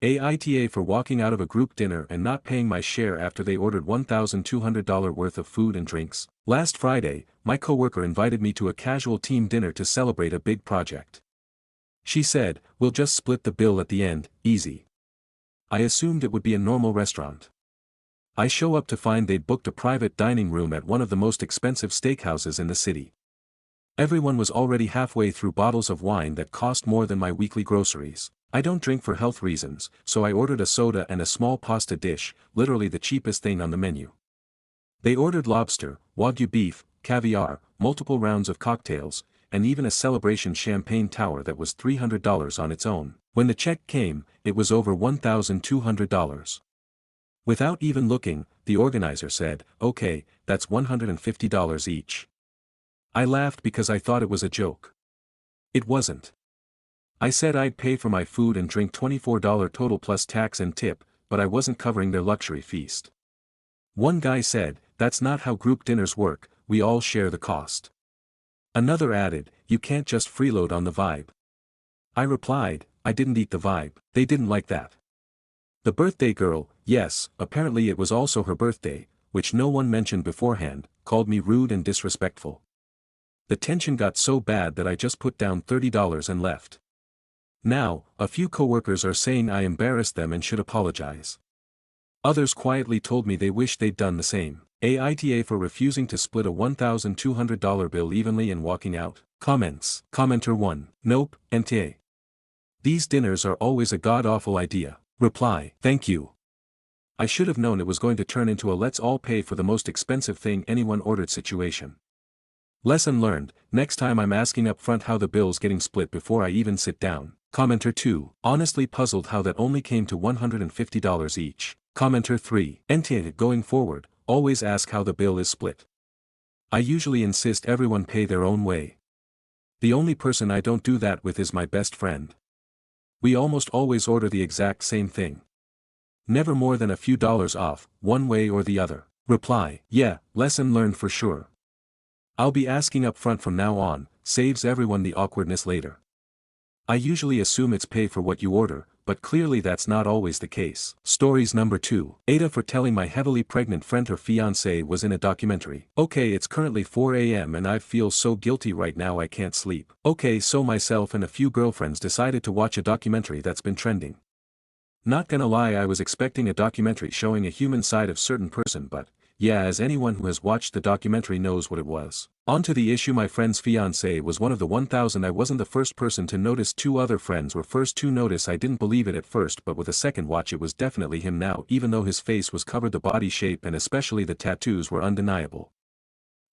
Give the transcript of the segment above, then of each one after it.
Aita for walking out of a group dinner and not paying my share after they ordered $1,200 worth of food and drinks. Last Friday, my coworker invited me to a casual team dinner to celebrate a big project. She said, "We'll just split the bill at the end, easy." I assumed it would be a normal restaurant. I show up to find they'd booked a private dining room at one of the most expensive steakhouses in the city. Everyone was already halfway through bottles of wine that cost more than my weekly groceries. I don't drink for health reasons, so I ordered a soda and a small pasta dish, literally the cheapest thing on the menu. They ordered lobster, wagyu beef, caviar, multiple rounds of cocktails, and even a celebration champagne tower that was $300 on its own. When the check came, it was over $1,200. Without even looking, the organizer said, "Okay, that's $150 each." I laughed because I thought it was a joke. It wasn't. I said I'd pay for my food and drink $24 total plus tax and tip, but I wasn't covering their luxury feast. One guy said, "That's not how group dinners work, we all share the cost." Another added, "You can't just freeload on the vibe." I replied, "I didn't eat the vibe." They didn't like that. The birthday girl, yes, apparently it was also her birthday, which no one mentioned beforehand, called me rude and disrespectful. The tension got so bad that I just put down $30 and left. Now, a few coworkers are saying I embarrassed them and should apologize. Others quietly told me they wish they'd done the same. Aita for refusing to split a $1,200 bill evenly and walking out. Comments. Commenter 1. Nope, NTA. These dinners are always a god-awful idea. Reply. Thank you. I should have known it was going to turn into a let's all pay for the most expensive thing anyone ordered situation. Lesson learned, next time I'm asking up front how the bill's getting split before I even sit down. Commenter 2. Honestly puzzled how that only came to $150 each. Commenter 3. NTA going forward, always ask how the bill is split. I usually insist everyone pay their own way. The only person I don't do that with is my best friend. We almost always order the exact same thing. Never more than a few dollars off, one way or the other. Reply. Yeah, lesson learned for sure. I'll be asking up front from now on, saves everyone the awkwardness later. I usually assume it's pay for what you order, but clearly that's not always the case. Stories number 2. Aita for telling my heavily pregnant friend her fiancé was in a documentary. Okay, it's currently 4 a.m. and I feel so guilty right now I can't sleep. Okay, so myself and a few girlfriends decided to watch a documentary that's been trending. Not gonna lie, I was expecting a documentary showing a human side of certain person, but yeah, as anyone who has watched the documentary knows what it was. On to the issue. My friend's fiancé was one of the 1,000. I wasn't the first person to notice. 2 other friends were first to notice. I didn't believe it at first, but with a second watch it was definitely him now, even though his face was covered. The body shape and especially the tattoos were undeniable.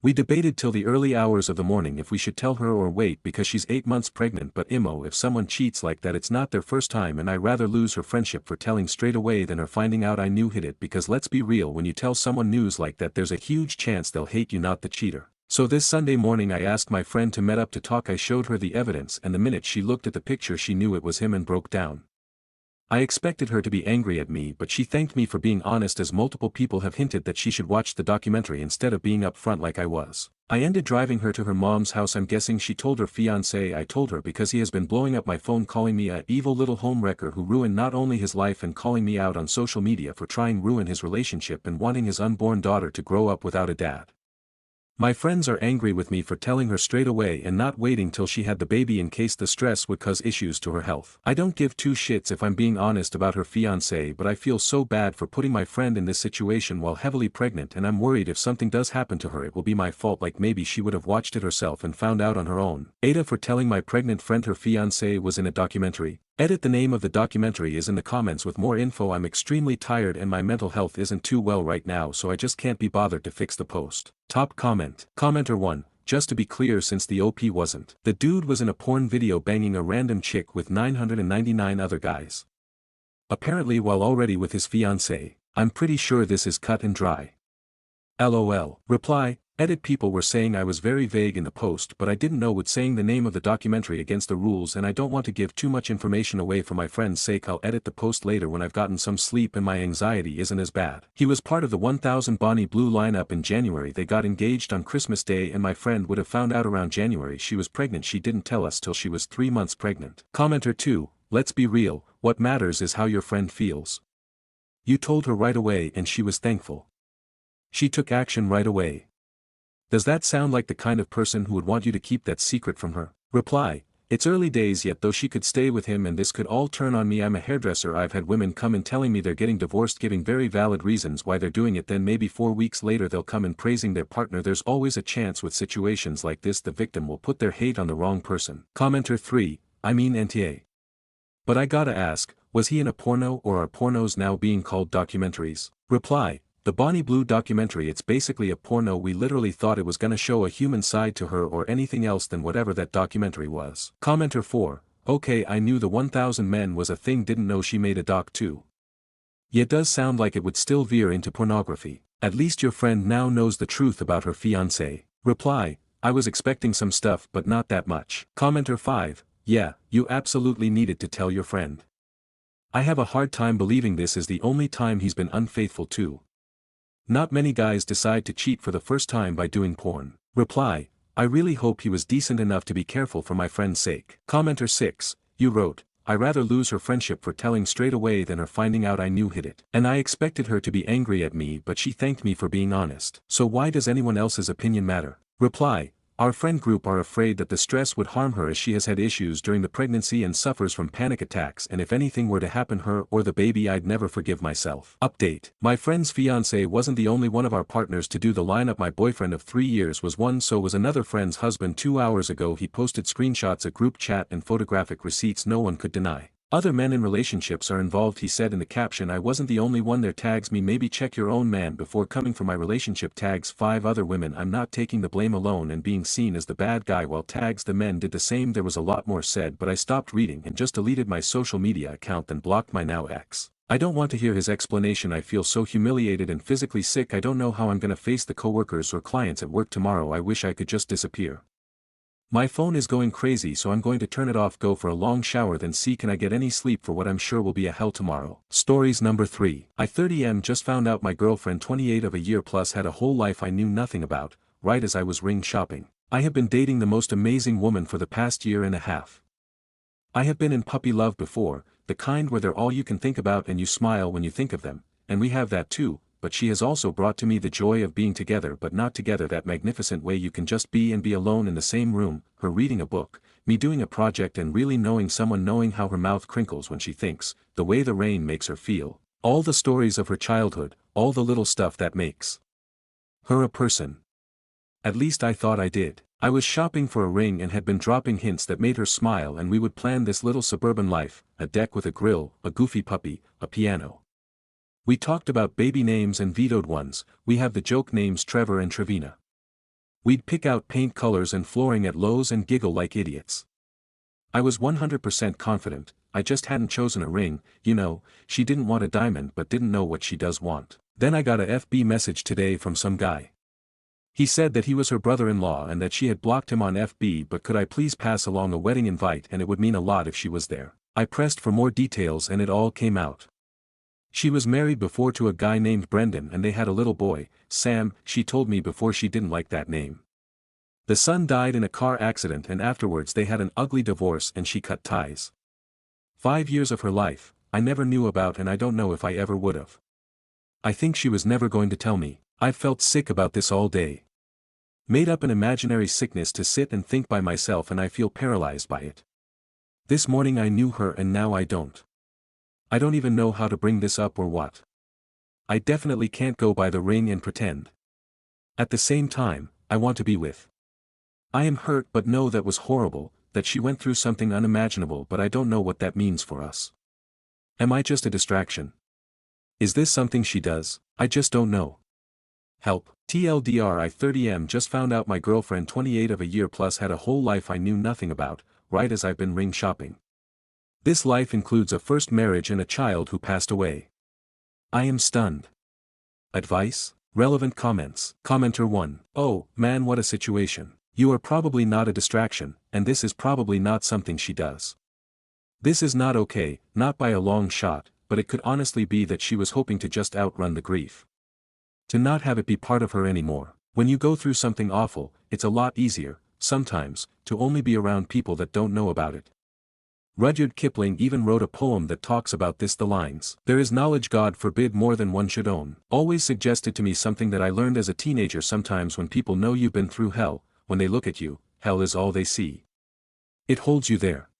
We debated till the early hours of the morning if we should tell her or wait because she's 8 months pregnant, but if someone cheats like that it's not their first time and I rather lose her friendship for telling straight away than her finding out I knew hid it, because let's be real, when you tell someone news like that there's a huge chance they'll hate you, not the cheater. So this Sunday morning I asked my friend to meet up to talk. I showed her the evidence and the minute she looked at the picture she knew it was him and broke down. I expected her to be angry at me, but she thanked me for being honest, as multiple people have hinted that she should watch the documentary instead of being upfront like I was. I ended driving her to her mom's house. I'm guessing she told her fiancé. I told her because he has been blowing up my phone, calling me a evil little homewrecker who ruined not only his life and calling me out on social media for trying ruin his relationship and wanting his unborn daughter to grow up without a dad. My friends are angry with me for telling her straight away and not waiting till she had the baby in case the stress would cause issues to her health. I don't give 2 shits if I'm being honest about her fiancé, but I feel so bad for putting my friend in this situation while heavily pregnant, and I'm worried if something does happen to her it will be my fault, like maybe she would have watched it herself and found out on her own. Aita for telling my pregnant friend her fiancé was in a documentary. Edit. The name of the documentary is in the comments with more info. I'm extremely tired and my mental health isn't too well right now, so I just can't be bothered to fix the post. Top comment. Commenter 1. Just to be clear, since the OP wasn't. The dude was in a porn video banging a random chick with 999 other guys. Apparently while already with his fiancé. I'm pretty sure this is cut and dry. LOL. Reply. Edit. People were saying I was very vague in the post, but I didn't know what saying the name of the documentary against the rules, and I don't want to give too much information away for my friend's sake. I'll edit the post later when I've gotten some sleep and my anxiety isn't as bad. He was part of the 1000 Bonnie Blue lineup in January. They got engaged on Christmas Day and my friend would have found out around January she was pregnant. She didn't tell us till she was 3 months pregnant. Commenter 2. let's be real, what matters is how your friend feels. You told her right away and she was thankful. She took action right away. Does that sound like the kind of person who would want you to keep that secret from her? Reply, it's early days yet though she could stay with him and this could all turn on me. I'm a hairdresser. I've had women come in telling me they're getting divorced giving very valid reasons why they're doing it, then maybe 4 weeks later they'll come in praising their partner. There's always a chance with situations like this the victim will put their hate on the wrong person. Commenter 3, I mean NTA. But I gotta ask, was he in a porno or are pornos now being called documentaries? Reply, the Bonnie Blue documentary, it's basically a porno. We literally thought it was gonna show a human side to her or anything else than whatever that documentary was. Commenter 4, okay, I knew the 1000 Men was a thing, didn't know she made a doc too. Yeah, it does sound like it would still veer into pornography. At least your friend now knows the truth about her fiancé. Reply, I was expecting some stuff but not that much. Commenter 5, yeah, you absolutely needed to tell your friend. I have a hard time believing this is the only time he's been unfaithful too. Not many guys decide to cheat for the first time by doing porn. Reply, I really hope he was decent enough to be careful for my friend's sake. Commenter 6, you wrote, I rather lose her friendship for telling straight away than her finding out I knew hid it. And I expected her to be angry at me but she thanked me for being honest. So why does anyone else's opinion matter? Reply, our friend group are afraid that the stress would harm her as she has had issues during the pregnancy and suffers from panic attacks, and if anything were to happen her or the baby I'd never forgive myself. Update. My friend's fiancé wasn't the only one of our partners to do the lineup. My boyfriend of 3 years was one, so was another friend's husband. 2 hours ago he posted screenshots, a group chat and photographic receipts no one could deny. Other men in relationships are involved, he said in the caption. I wasn't the only one there. Tags me, maybe check your own man before coming for my relationship. Tags 5 other women. I'm not taking the blame alone and being seen as the bad guy, while tags the men did the same. There was a lot more said but I stopped reading and just deleted my social media account then blocked my now ex. I don't want to hear his explanation. I feel so humiliated and physically sick. I don't know how I'm gonna face the coworkers or clients at work tomorrow. I wish I could just disappear. My phone is going crazy so I'm going to turn it off, go for a long shower, then see can I get any sleep for what I'm sure will be a hell tomorrow. Stories number 3. I 30M just found out my girlfriend 28 of a year plus had a whole life I knew nothing about, right as I was ring shopping. I have been dating the most amazing woman for the past year and a half. I have been in puppy love before, the kind where they're all you can think about and you smile when you think of them, and we have that too. But she has also brought to me the joy of being together but not together, that magnificent way you can just be and be alone in the same room, her reading a book, me doing a project and really knowing someone, knowing how her mouth crinkles when she thinks, the way the rain makes her feel, all the stories of her childhood, all the little stuff that makes her a person. At least I thought I did. I was shopping for a ring and had been dropping hints that made her smile, and we would plan this little suburban life, a deck with a grill, a goofy puppy, a piano. We talked about baby names and vetoed ones. We have the joke names Trevor and Trevina. We'd pick out paint colors and flooring at Lowe's and giggle like idiots. I was 100% confident, I just hadn't chosen a ring. You know, she didn't want a diamond but didn't know what she does want. Then I got a FB message today from some guy. He said that he was her brother-in-law and that she had blocked him on FB, but could I please pass along a wedding invite and it would mean a lot if she was there. I pressed for more details and it all came out. She was married before to a guy named Brendan and they had a little boy, Sam. She told me before she didn't like that name. The son died in a car accident and afterwards they had an ugly divorce and she cut ties. 5 years of her life, I never knew about and I don't know if I ever would've. I think she was never going to tell me. I've felt sick about this all day. Made up an imaginary sickness to sit and think by myself and I feel paralyzed by it. This morning I knew her and now I don't. I don't even know how to bring this up or what. I definitely can't go by the ring and pretend. At the same time, I want to be with. I am hurt but know that was horrible, that she went through something unimaginable, but I don't know what that means for us. Am I just a distraction? Is this something she does? I just don't know. Help. TLDR, I 30M just found out my girlfriend 28 of a year plus had a whole life I knew nothing about, right as I've been ring shopping. This life includes a first marriage and a child who passed away. I am stunned. Advice? Relevant comments. Commenter 1. Oh, man, what a situation. You are probably not a distraction, and this is probably not something she does. This is not okay, not by a long shot, but it could honestly be that she was hoping to just outrun the grief. To not have it be part of her anymore. When you go through something awful, it's a lot easier, sometimes, to only be around people that don't know about it. Rudyard Kipling even wrote a poem that talks about this. The lines, "There is knowledge God forbid more than one should own," always suggested to me something that I learned as a teenager. Sometimes when people know you've been through hell, when they look at you, hell is all they see. It holds you there.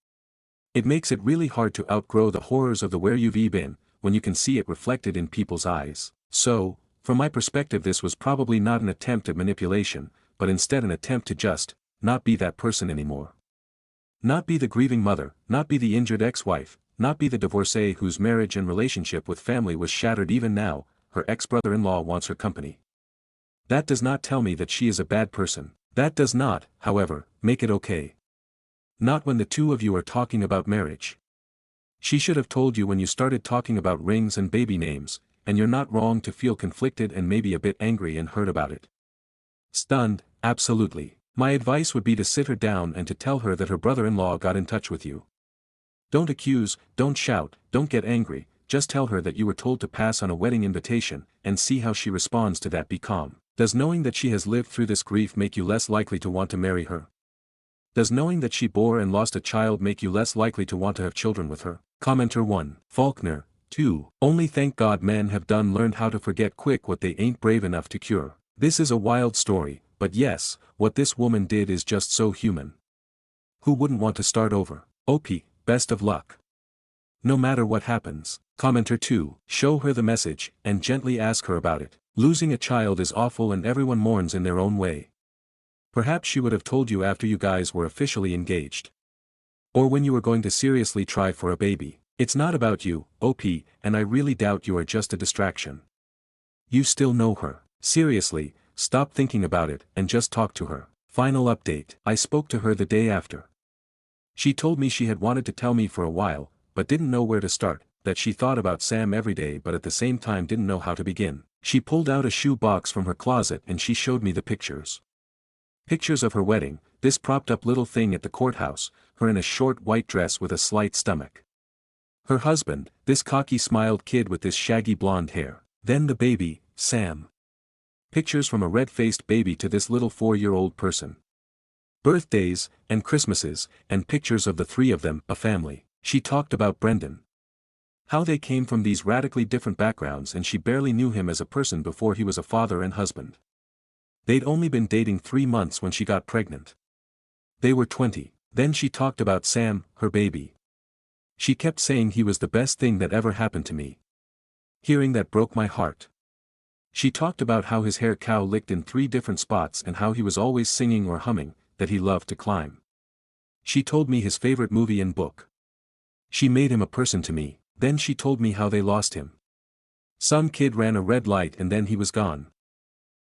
It makes it really hard to outgrow the horrors of the where you've been, when you can see it reflected in people's eyes. So, from my perspective, this was probably not an attempt at manipulation, but instead an attempt to just not be that person anymore. Not be the grieving mother, not be the injured ex-wife, not be the divorcee whose marriage and relationship with family was shattered. Even now, her ex-brother-in-law wants her company. That does not tell me that she is a bad person. That does not, however, make it okay. Not when the two of you are talking about marriage. She should have told you when you started talking about rings and baby names, and you're not wrong to feel conflicted and maybe a bit angry and hurt about it. Stunned, absolutely. My advice would be to sit her down and to tell her that her brother-in-law got in touch with you. Don't accuse, don't shout, don't get angry, just tell her that you were told to pass on a wedding invitation, and see how she responds to that. Be calm. Does knowing that she has lived through this grief make you less likely to want to marry her? Does knowing that she bore and lost a child make you less likely to want to have children with her? Commenter 1. Faulkner, 2. Only thank God men have done learned how to forget quick what they ain't brave enough to cure. This is a wild story, but yes, what this woman did is just so human. Who wouldn't want to start over? OP, best of luck. No matter what happens. Commenter 2. Show her the message, and gently ask her about it. Losing a child is awful and everyone mourns in their own way. Perhaps she would have told you after you guys were officially engaged. Or when you were going to seriously try for a baby. It's not about you, OP, and I really doubt you are just a distraction. You still know her. Seriously, stop thinking about it and just talk to her. Final update. I spoke to her the day after. She told me she had wanted to tell me for a while, but didn't know where to start, that she thought about Sam every day but at the same time didn't know how to begin. She pulled out a shoe box from her closet and she showed me the pictures. Pictures of her wedding, this propped up little thing at the courthouse, her in a short white dress with a slight stomach. Her husband, this cocky smiled kid with this shaggy blonde hair. Then the baby, Sam. Pictures from a red-faced baby to this little 4-year-old person. Birthdays, and Christmases, and pictures of the three of them, a family. She talked about Brendan. How they came from these radically different backgrounds and she barely knew him as a person before he was a father and husband. They'd only been dating 3 months when she got pregnant. They were 20. Then she talked about Sam, her baby. She kept saying he was the best thing that ever happened to me. Hearing that broke my heart. She talked about how his hair cow licked in 3 different spots and how he was always singing or humming, that he loved to climb. She told me his favorite movie and book. She made him a person to me. Then she told me how they lost him. Some kid ran a red light and then he was gone.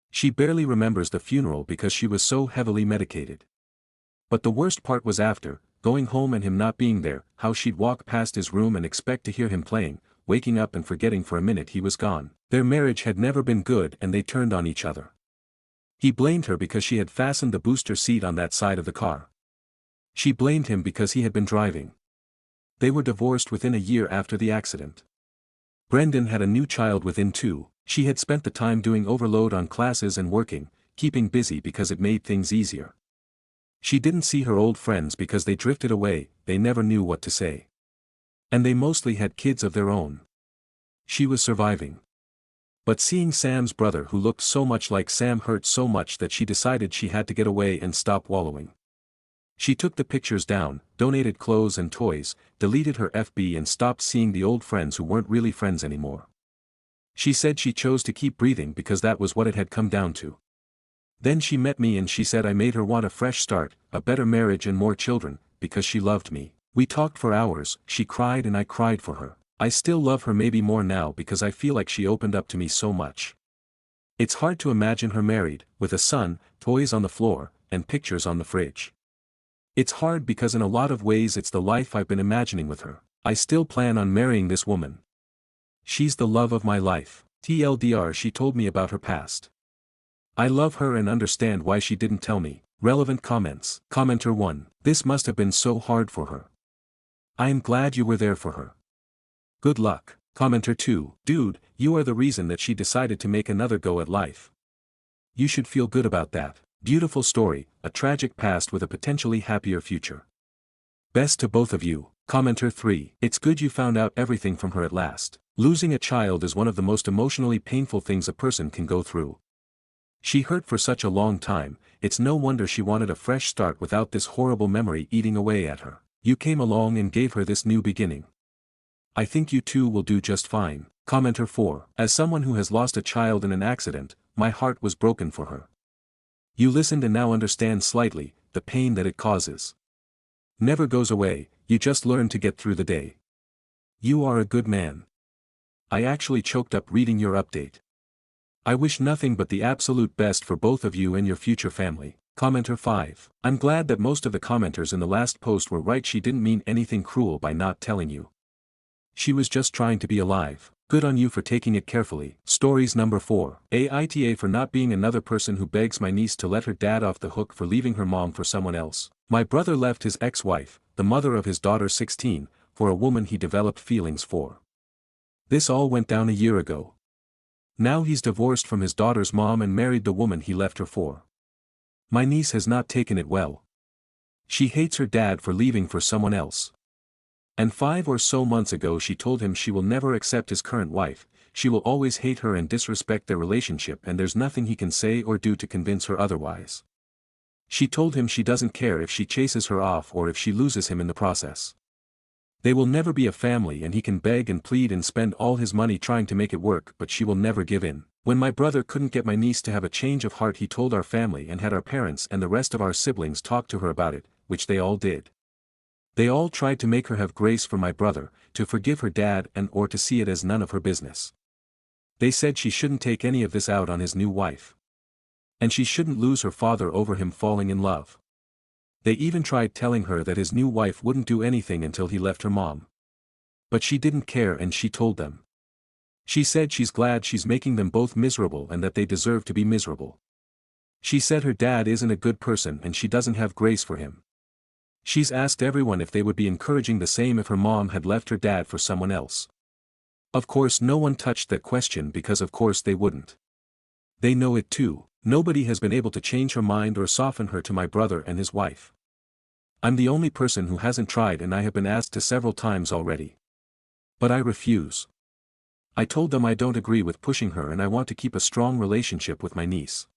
She barely remembers the funeral because she was so heavily medicated. But the worst part was after, going home and him not being there, how she'd walk past his room and expect to hear him playing, waking up and forgetting for a minute he was gone. Their marriage had never been good and they turned on each other. He blamed her because she had fastened the booster seat on that side of the car. She blamed him because he had been driving. They were divorced within a year after the accident. Brendan had a new child within 2. She had spent the time doing overload on classes and working, keeping busy because it made things easier. She didn't see her old friends because they drifted away, they never knew what to say. And they mostly had kids of their own. She was surviving. But seeing Sam's brother who looked so much like Sam hurt so much that she decided she had to get away and stop wallowing. She took the pictures down, donated clothes and toys, deleted her FB and stopped seeing the old friends who weren't really friends anymore. She said she chose to keep breathing because that was what it had come down to. Then she met me and she said I made her want a fresh start, a better marriage and more children, because she loved me. We talked for hours, she cried and I cried for her. I still love her maybe more now because I feel like she opened up to me so much. It's hard to imagine her married, with a son, toys on the floor, and pictures on the fridge. It's hard because in a lot of ways it's the life I've been imagining with her. I still plan on marrying this woman. She's the love of my life. TLDR, she told me about her past. I love her and understand why she didn't tell me. Relevant comments. Commenter 1. This must have been so hard for her. I am glad you were there for her. Good luck. Commenter 2. Dude, you are the reason that she decided to make another go at life. You should feel good about that. Beautiful story, a tragic past with a potentially happier future. Best to both of you. Commenter 3. It's good you found out everything from her at last. Losing a child is one of the most emotionally painful things a person can go through. She hurt for such a long time, it's no wonder she wanted a fresh start without this horrible memory eating away at her. You came along and gave her this new beginning. I think you two will do just fine. Commenter 4. As someone who has lost a child in an accident, my heart was broken for her. You listened and now understand slightly, the pain that it causes. Never goes away, you just learn to get through the day. You are a good man. I actually choked up reading your update. I wish nothing but the absolute best for both of you and your future family. Commenter 5. I'm glad that most of the commenters in the last post were right. She didn't mean anything cruel by not telling you. She was just trying to be alive. Good on you for taking it carefully. Stories number 4. Aita for not being another person who begs my niece to let her dad off the hook for leaving her mom for someone else. My brother left his ex-wife, the mother of his daughter 16, for a woman he developed feelings for. This all went down a year ago. Now he's divorced from his daughter's mom and married the woman he left her for. My niece has not taken it well. She hates her dad for leaving for someone else. And 5 or so months ago she told him she will never accept his current wife, she will always hate her and disrespect their relationship, and there's nothing he can say or do to convince her otherwise. She told him she doesn't care if she chases her off or if she loses him in the process. They will never be a family, and he can beg and plead and spend all his money trying to make it work, but she will never give in. When my brother couldn't get my niece to have a change of heart, he told our family and had our parents and the rest of our siblings talk to her about it, which they all did. They all tried to make her have grace for my brother, to forgive her dad and or to see it as none of her business. They said she shouldn't take any of this out on his new wife. And she shouldn't lose her father over him falling in love. They even tried telling her that his new wife wouldn't do anything until he left her mom. But she didn't care, and she told them. She said she's glad she's making them both miserable and that they deserve to be miserable. She said her dad isn't a good person and she doesn't have grace for him. She's asked everyone if they would be encouraging the same if her mom had left her dad for someone else. Of course no one touched that question because of course they wouldn't. They know it too. Nobody has been able to change her mind or soften her to my brother and his wife. I'm the only person who hasn't tried, and I have been asked to several times already. But I refuse. I told them I don't agree with pushing her and I want to keep a strong relationship with my niece.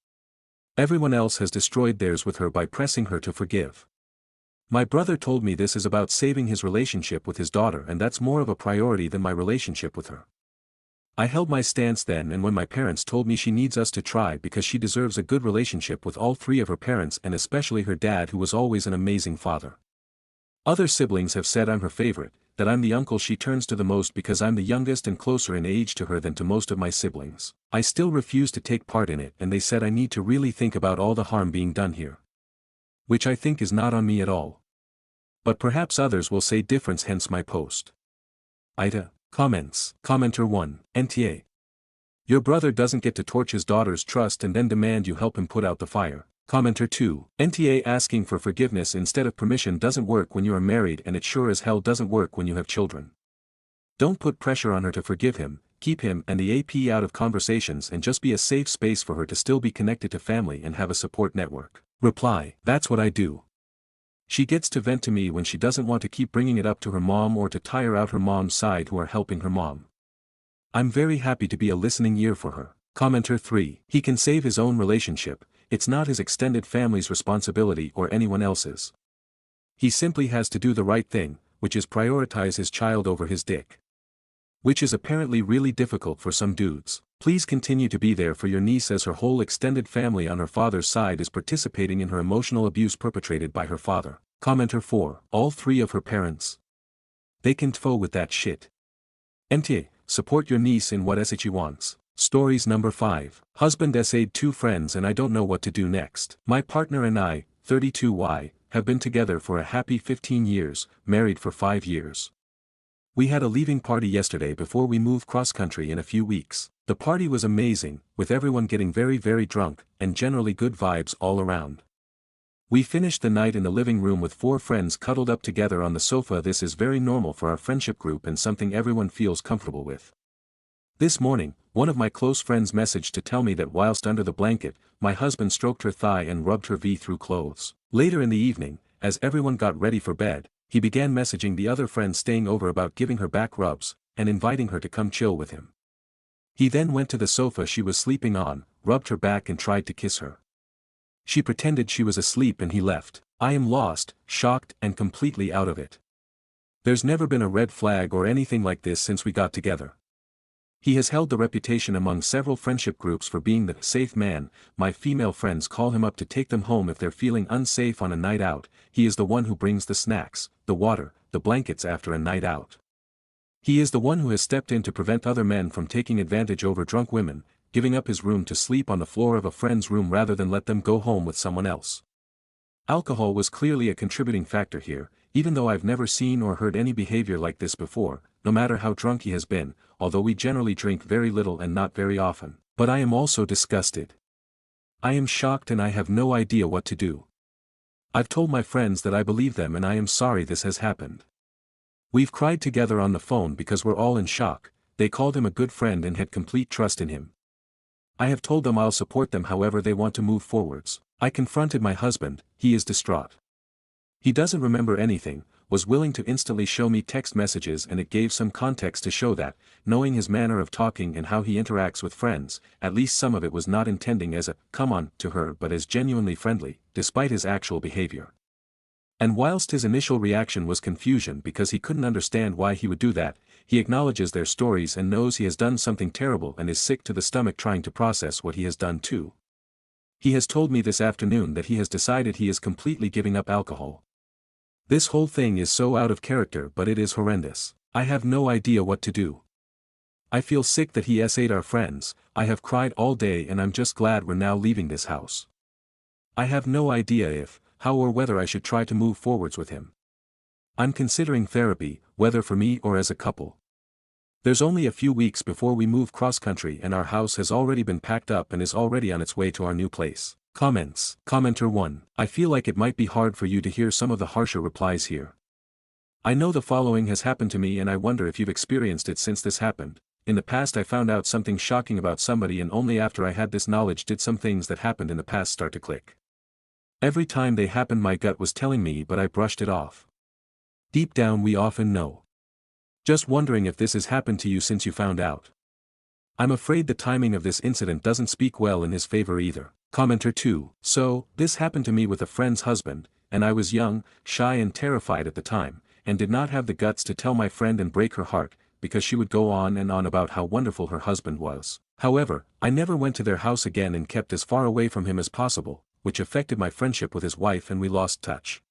Everyone else has destroyed theirs with her by pressing her to forgive. My brother told me this is about saving his relationship with his daughter, and that's more of a priority than my relationship with her. I held my stance then, and when my parents told me she needs us to try because she deserves a good relationship with all 3 of her parents and especially her dad, who was always an amazing father. Other siblings have said I'm her favorite, that I'm the uncle she turns to the most because I'm the youngest and closer in age to her than to most of my siblings. I still refuse to take part in it, and they said I need to really think about all the harm being done here. Which I think is not on me at all. But perhaps others will say different, hence my post. Aita. Comments. Commenter 1. NTA. Your brother doesn't get to torch his daughter's trust and then demand you help him put out the fire. Commenter 2. NTA. Asking for forgiveness instead of permission doesn't work when you are married, and it sure as hell doesn't work when you have children. Don't put pressure on her to forgive him, keep him and the AP out of conversations, and just be a safe space for her to still be connected to family and have a support network. Reply. That's what I do. She gets to vent to me when she doesn't want to keep bringing it up to her mom or to tire out her mom's side who are helping her mom. I'm very happy to be a listening ear for her. Commenter 3. He can save his own relationship, it's not his extended family's responsibility or anyone else's. He simply has to do the right thing, which is prioritize his child over his dick. Which is apparently really difficult for some dudes. Please continue to be there for your niece as her whole extended family on her father's side is participating in her emotional abuse perpetrated by her father. Commenter 4. All 3 of her parents. They can tfo with that shit. MTA. Support your niece in what she wants. Stories number 5. Husband essayed 2 friends and I don't know what to do next. My partner and I, 32Y, have been together for a happy 15 years, married for 5 years. We had a leaving party yesterday before we move cross-country in a few weeks. The party was amazing, with everyone getting very drunk, and generally good vibes all around. We finished the night in the living room with 4 friends cuddled up together on the sofa. This is very normal for our friendship group and something everyone feels comfortable with. This morning, one of my close friends messaged to tell me that whilst under the blanket, my husband stroked her thigh and rubbed her V through clothes. Later in the evening, as everyone got ready for bed, He began messaging the other friend staying over about giving her back rubs, and inviting her to come chill with him. He then went to the sofa she was sleeping on, rubbed her back and tried to kiss her. She pretended she was asleep and he left. I am lost, shocked and completely out of it. There's never been a red flag or anything like this since we got together. He has held the reputation among several friendship groups for being the safe man. My female friends call him up to take them home if they're feeling unsafe on a night out. He is the one who brings the snacks, the water, the blankets after a night out. He is the one who has stepped in to prevent other men from taking advantage over drunk women, giving up his room to sleep on the floor of a friend's room rather than let them go home with someone else. Alcohol was clearly a contributing factor here, even though I've never seen or heard any behavior like this before, no matter how drunk he has been, although we generally drink very little and not very often. But I am also disgusted. I am shocked and I have no idea what to do. I've told my friends that I believe them and I am sorry this has happened. We've cried together on the phone because we're all in shock. They called him a good friend and had complete trust in him. I have told them I'll support them however they want to move forwards. I confronted my husband, he is distraught. He doesn't remember anything, was willing to instantly show me text messages and it gave some context to show that, knowing his manner of talking and how he interacts with friends, at least some of it was not intending as a come on to her but as genuinely friendly, despite his actual behavior. And whilst his initial reaction was confusion because he couldn't understand why he would do that, he acknowledges their stories and knows he has done something terrible and is sick to the stomach trying to process what he has done too. He has told me this afternoon that he has decided he is completely giving up alcohol. This whole thing is so out of character but it is horrendous. I have no idea what to do. I feel sick that he ate our friends. I have cried all day and I'm just glad we're now leaving this house. I have no idea if, how or whether I should try to move forwards with him. I'm considering therapy, whether for me or as a couple. There's only a few weeks before we move cross-country and our house has already been packed up and is already on its way to our new place. Comments. Commenter 1. I feel like it might be hard for you to hear some of the harsher replies here. I know the following has happened to me and I wonder if you've experienced it since this happened. In the past I found out something shocking about somebody and only after I had this knowledge did some things that happened in the past start to click. Every time they happened my gut was telling me but I brushed it off. Deep down we often know. Just wondering if this has happened to you since you found out. I'm afraid the timing of this incident doesn't speak well in his favor either. Commenter 2. So, this happened to me with a friend's husband, and I was young, shy and terrified at the time, and did not have the guts to tell my friend and break her heart, because she would go on and on about how wonderful her husband was. However, I never went to their house again and kept as far away from him as possible, which affected my friendship with his wife and we lost touch.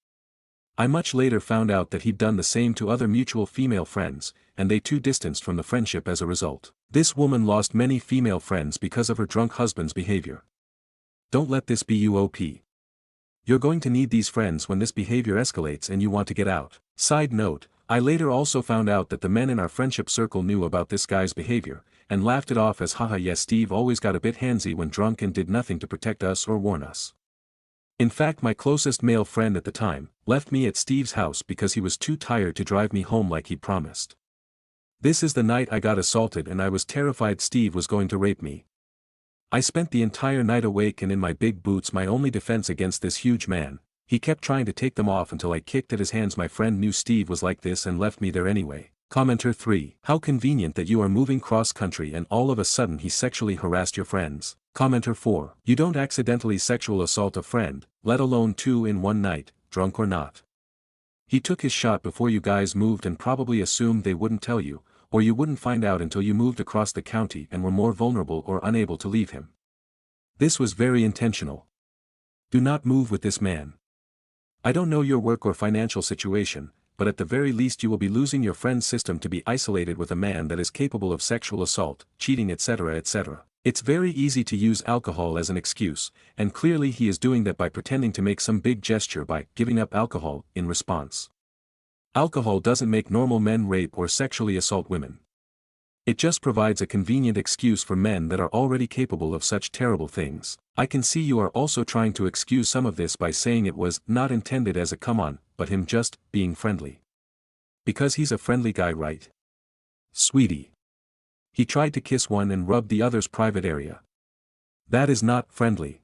I much later found out that he'd done the same to other mutual female friends, and they too distanced from the friendship as a result. This woman lost many female friends because of her drunk husband's behavior. Don't let this be you, OP. You're going to need these friends when this behavior escalates and you want to get out. Side note, I later also found out that the men in our friendship circle knew about this guy's behavior, and laughed it off as haha yes Steve always got a bit handsy when drunk and did nothing to protect us or warn us. In fact my closest male friend at the time, left me at Steve's house because he was too tired to drive me home like he promised. This is the night I got assaulted and I was terrified Steve was going to rape me. I spent the entire night awake and in my big boots my only defense against this huge man. He kept trying to take them off until I kicked at his hands. My friend knew Steve was like this and left me there anyway. Commenter 3. How convenient that you are moving cross-country and all of a sudden he sexually harassed your friends. Commenter 4. You don't accidentally sexual assault a friend, let alone two in one night, drunk or not. He took his shot before you guys moved and probably assumed they wouldn't tell you, or you wouldn't find out until you moved across the county and were more vulnerable or unable to leave him. This was very intentional. Do not move with this man. I don't know your work or financial situation, but at the very least you will be losing your friend's system to be isolated with a man that is capable of sexual assault, cheating etc. etc. It's very easy to use alcohol as an excuse, and clearly he is doing that by pretending to make some big gesture by giving up alcohol in response. Alcohol doesn't make normal men rape or sexually assault women. It just provides a convenient excuse for men that are already capable of such terrible things. I can see you are also trying to excuse some of this by saying it was not intended as a come on, but him just being friendly. Because he's a friendly guy, right? Sweetie. He tried to kiss one and rub the other's private area. That is not friendly.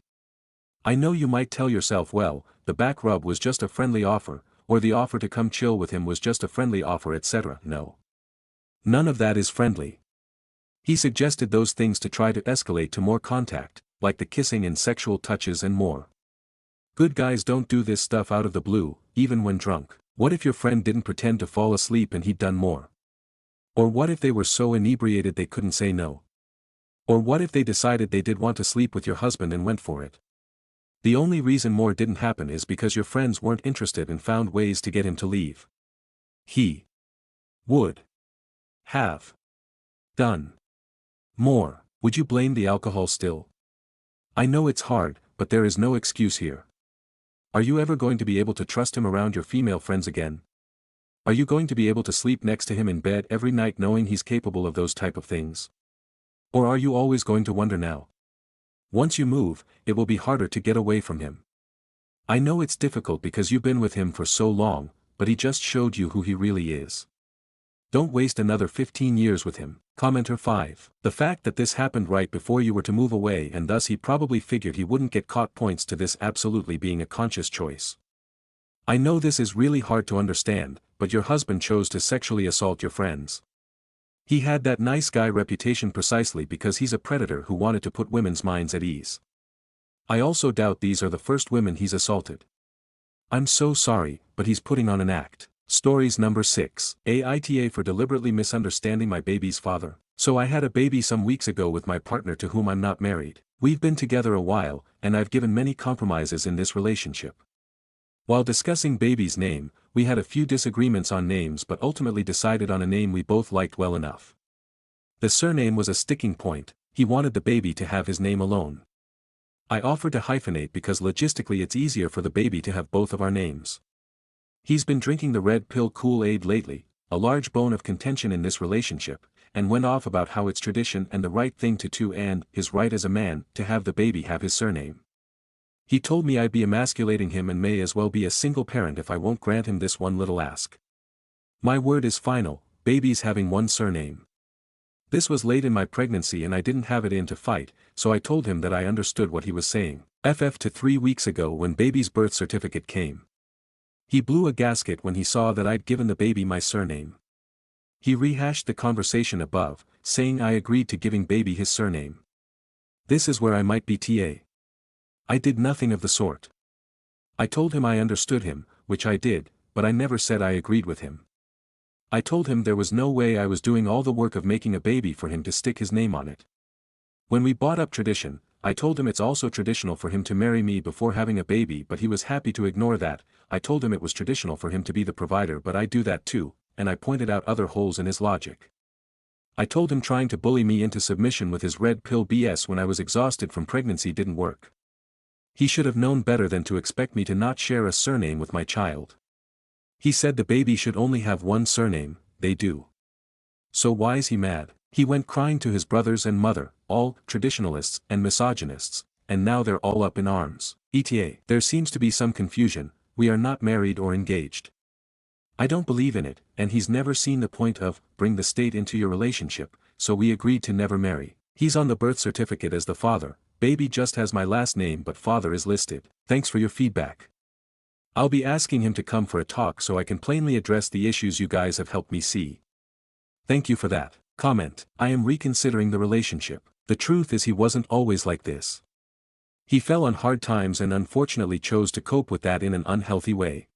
I know you might tell yourself, well, the back rub was just a friendly offer, or the offer to come chill with him was just a friendly offer, etc. No. None of that is friendly. He suggested those things to try to escalate to more contact, like the kissing and sexual touches and more. Good guys don't do this stuff out of the blue, even when drunk. What if your friend didn't pretend to fall asleep and he'd done more? Or what if they were so inebriated they couldn't say no? Or what if they decided they did want to sleep with your husband and went for it? The only reason more didn't happen is because your friends weren't interested and found ways to get him to leave. He would have done more. Would you blame the alcohol still? I know it's hard, but there is no excuse here. Are you ever going to be able to trust him around your female friends again? Are you going to be able to sleep next to him in bed every night knowing he's capable of those type of things? Or are you always going to wonder now? Once you move, it will be harder to get away from him. I know it's difficult because you've been with him for so long, but he just showed you who he really is. Don't waste another 15 years with him. Commenter 5. The fact that this happened right before you were to move away and thus he probably figured he wouldn't get caught points to this absolutely being a conscious choice. I know this is really hard to understand, but your husband chose to sexually assault your friends. He had that nice guy reputation precisely because he's a predator who wanted to put women's minds at ease. I also doubt these are the first women he's assaulted. I'm so sorry, but he's putting on an act. Stories number 6. Aita for deliberately misunderstanding my baby's father. So I had a baby some weeks ago with my partner to whom I'm not married. We've been together a while, and I've given many compromises in this relationship. While discussing baby's name, we had a few disagreements on names but ultimately decided on a name we both liked well enough. The surname was a sticking point. He wanted the baby to have his name alone. I offered to hyphenate because logistically it's easier for the baby to have both of our names. He's been drinking the red pill Kool-Aid lately, a large bone of contention in this relationship, and went off about how it's tradition and the right thing to do and his right as a man to have the baby have his surname. He told me I'd be emasculating him and may as well be a single parent if I won't grant him this one little ask. My word is final, baby's having one surname. This was late in my pregnancy and I didn't have it in to fight, so I told him that I understood what he was saying. FF to 3 weeks ago when baby's birth certificate came. He blew a gasket when he saw that I'd given the baby my surname. He rehashed the conversation above, saying I agreed to giving baby his surname. This is where I might be TA. I did nothing of the sort. I told him I understood him, which I did, but I never said I agreed with him. I told him there was no way I was doing all the work of making a baby for him to stick his name on it. When we brought up tradition, I told him it's also traditional for him to marry me before having a baby, but he was happy to ignore that. I told him it was traditional for him to be the provider, but I do that too, and I pointed out other holes in his logic. I told him trying to bully me into submission with his red pill BS when I was exhausted from pregnancy didn't work. He should have known better than to expect me to not share a surname with my child. He said the baby should only have one surname, they do. So why is he mad? He went crying to his brothers and mother, all traditionalists and misogynists, and now they're all up in arms. ETA. There seems to be some confusion, we are not married or engaged. I don't believe in it, and he's never seen the point of, bring the state into your relationship, so we agreed to never marry. He's on the birth certificate as the father, baby just has my last name but father is listed. Thanks for your feedback. I'll be asking him to come for a talk so I can plainly address the issues you guys have helped me see. Thank you for that. Comment. I am reconsidering the relationship. The truth is he wasn't always like this. He fell on hard times and unfortunately chose to cope with that in an unhealthy way.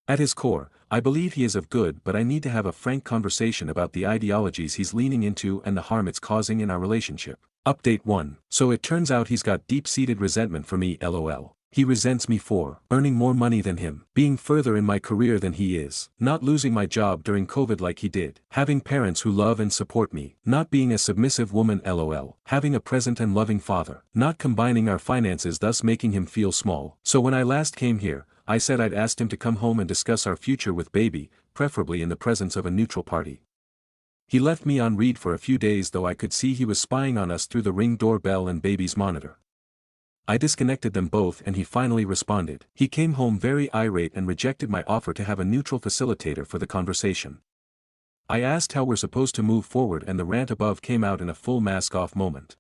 At his core, I believe he is of good, but I need to have a frank conversation about the ideologies he's leaning into and the harm it's causing in our relationship. Update 1. So it turns out he's got deep-seated resentment for me, lol. He resents me for earning more money than him, being further in my career than he is, not losing my job during COVID like he did, having parents who love and support me, not being a submissive woman, lol, having a present and loving father, not combining our finances, thus making him feel small. So when I last came here, I said I'd asked him to come home and discuss our future with baby, preferably in the presence of a neutral party. He left me on read for a few days, though I could see he was spying on us through the Ring doorbell and baby's monitor. I disconnected them both and he finally responded. He came home very irate and rejected my offer to have a neutral facilitator for the conversation. I asked how we're supposed to move forward and the rant above came out in a full mask-off moment.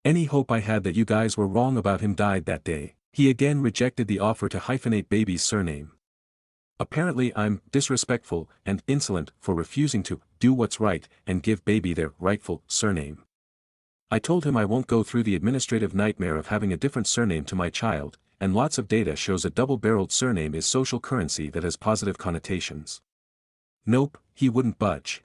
Any hope I had that you guys were wrong about him died that day. He again rejected the offer to hyphenate baby's surname. Apparently I'm disrespectful and insolent for refusing to do what's right and give baby their rightful surname. I told him I won't go through the administrative nightmare of having a different surname to my child, and lots of data shows a double-barreled surname is social currency that has positive connotations. Nope, he wouldn't budge.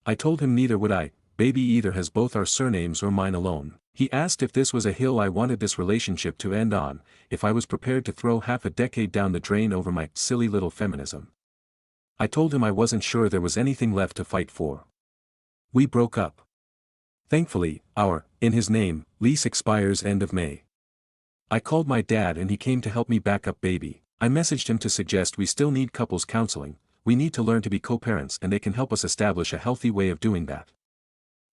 I told him neither would I, baby either has both our surnames or mine alone. He asked if this was a hill I wanted this relationship to end on, if I was prepared to throw half a decade down the drain over my silly little feminism. I told him I wasn't sure there was anything left to fight for. We broke up. Thankfully, our, in his name, lease expires end of May. I called my dad and he came to help me back up baby. I messaged him to suggest we still need couples counseling, we need to learn to be co-parents and they can help us establish a healthy way of doing that.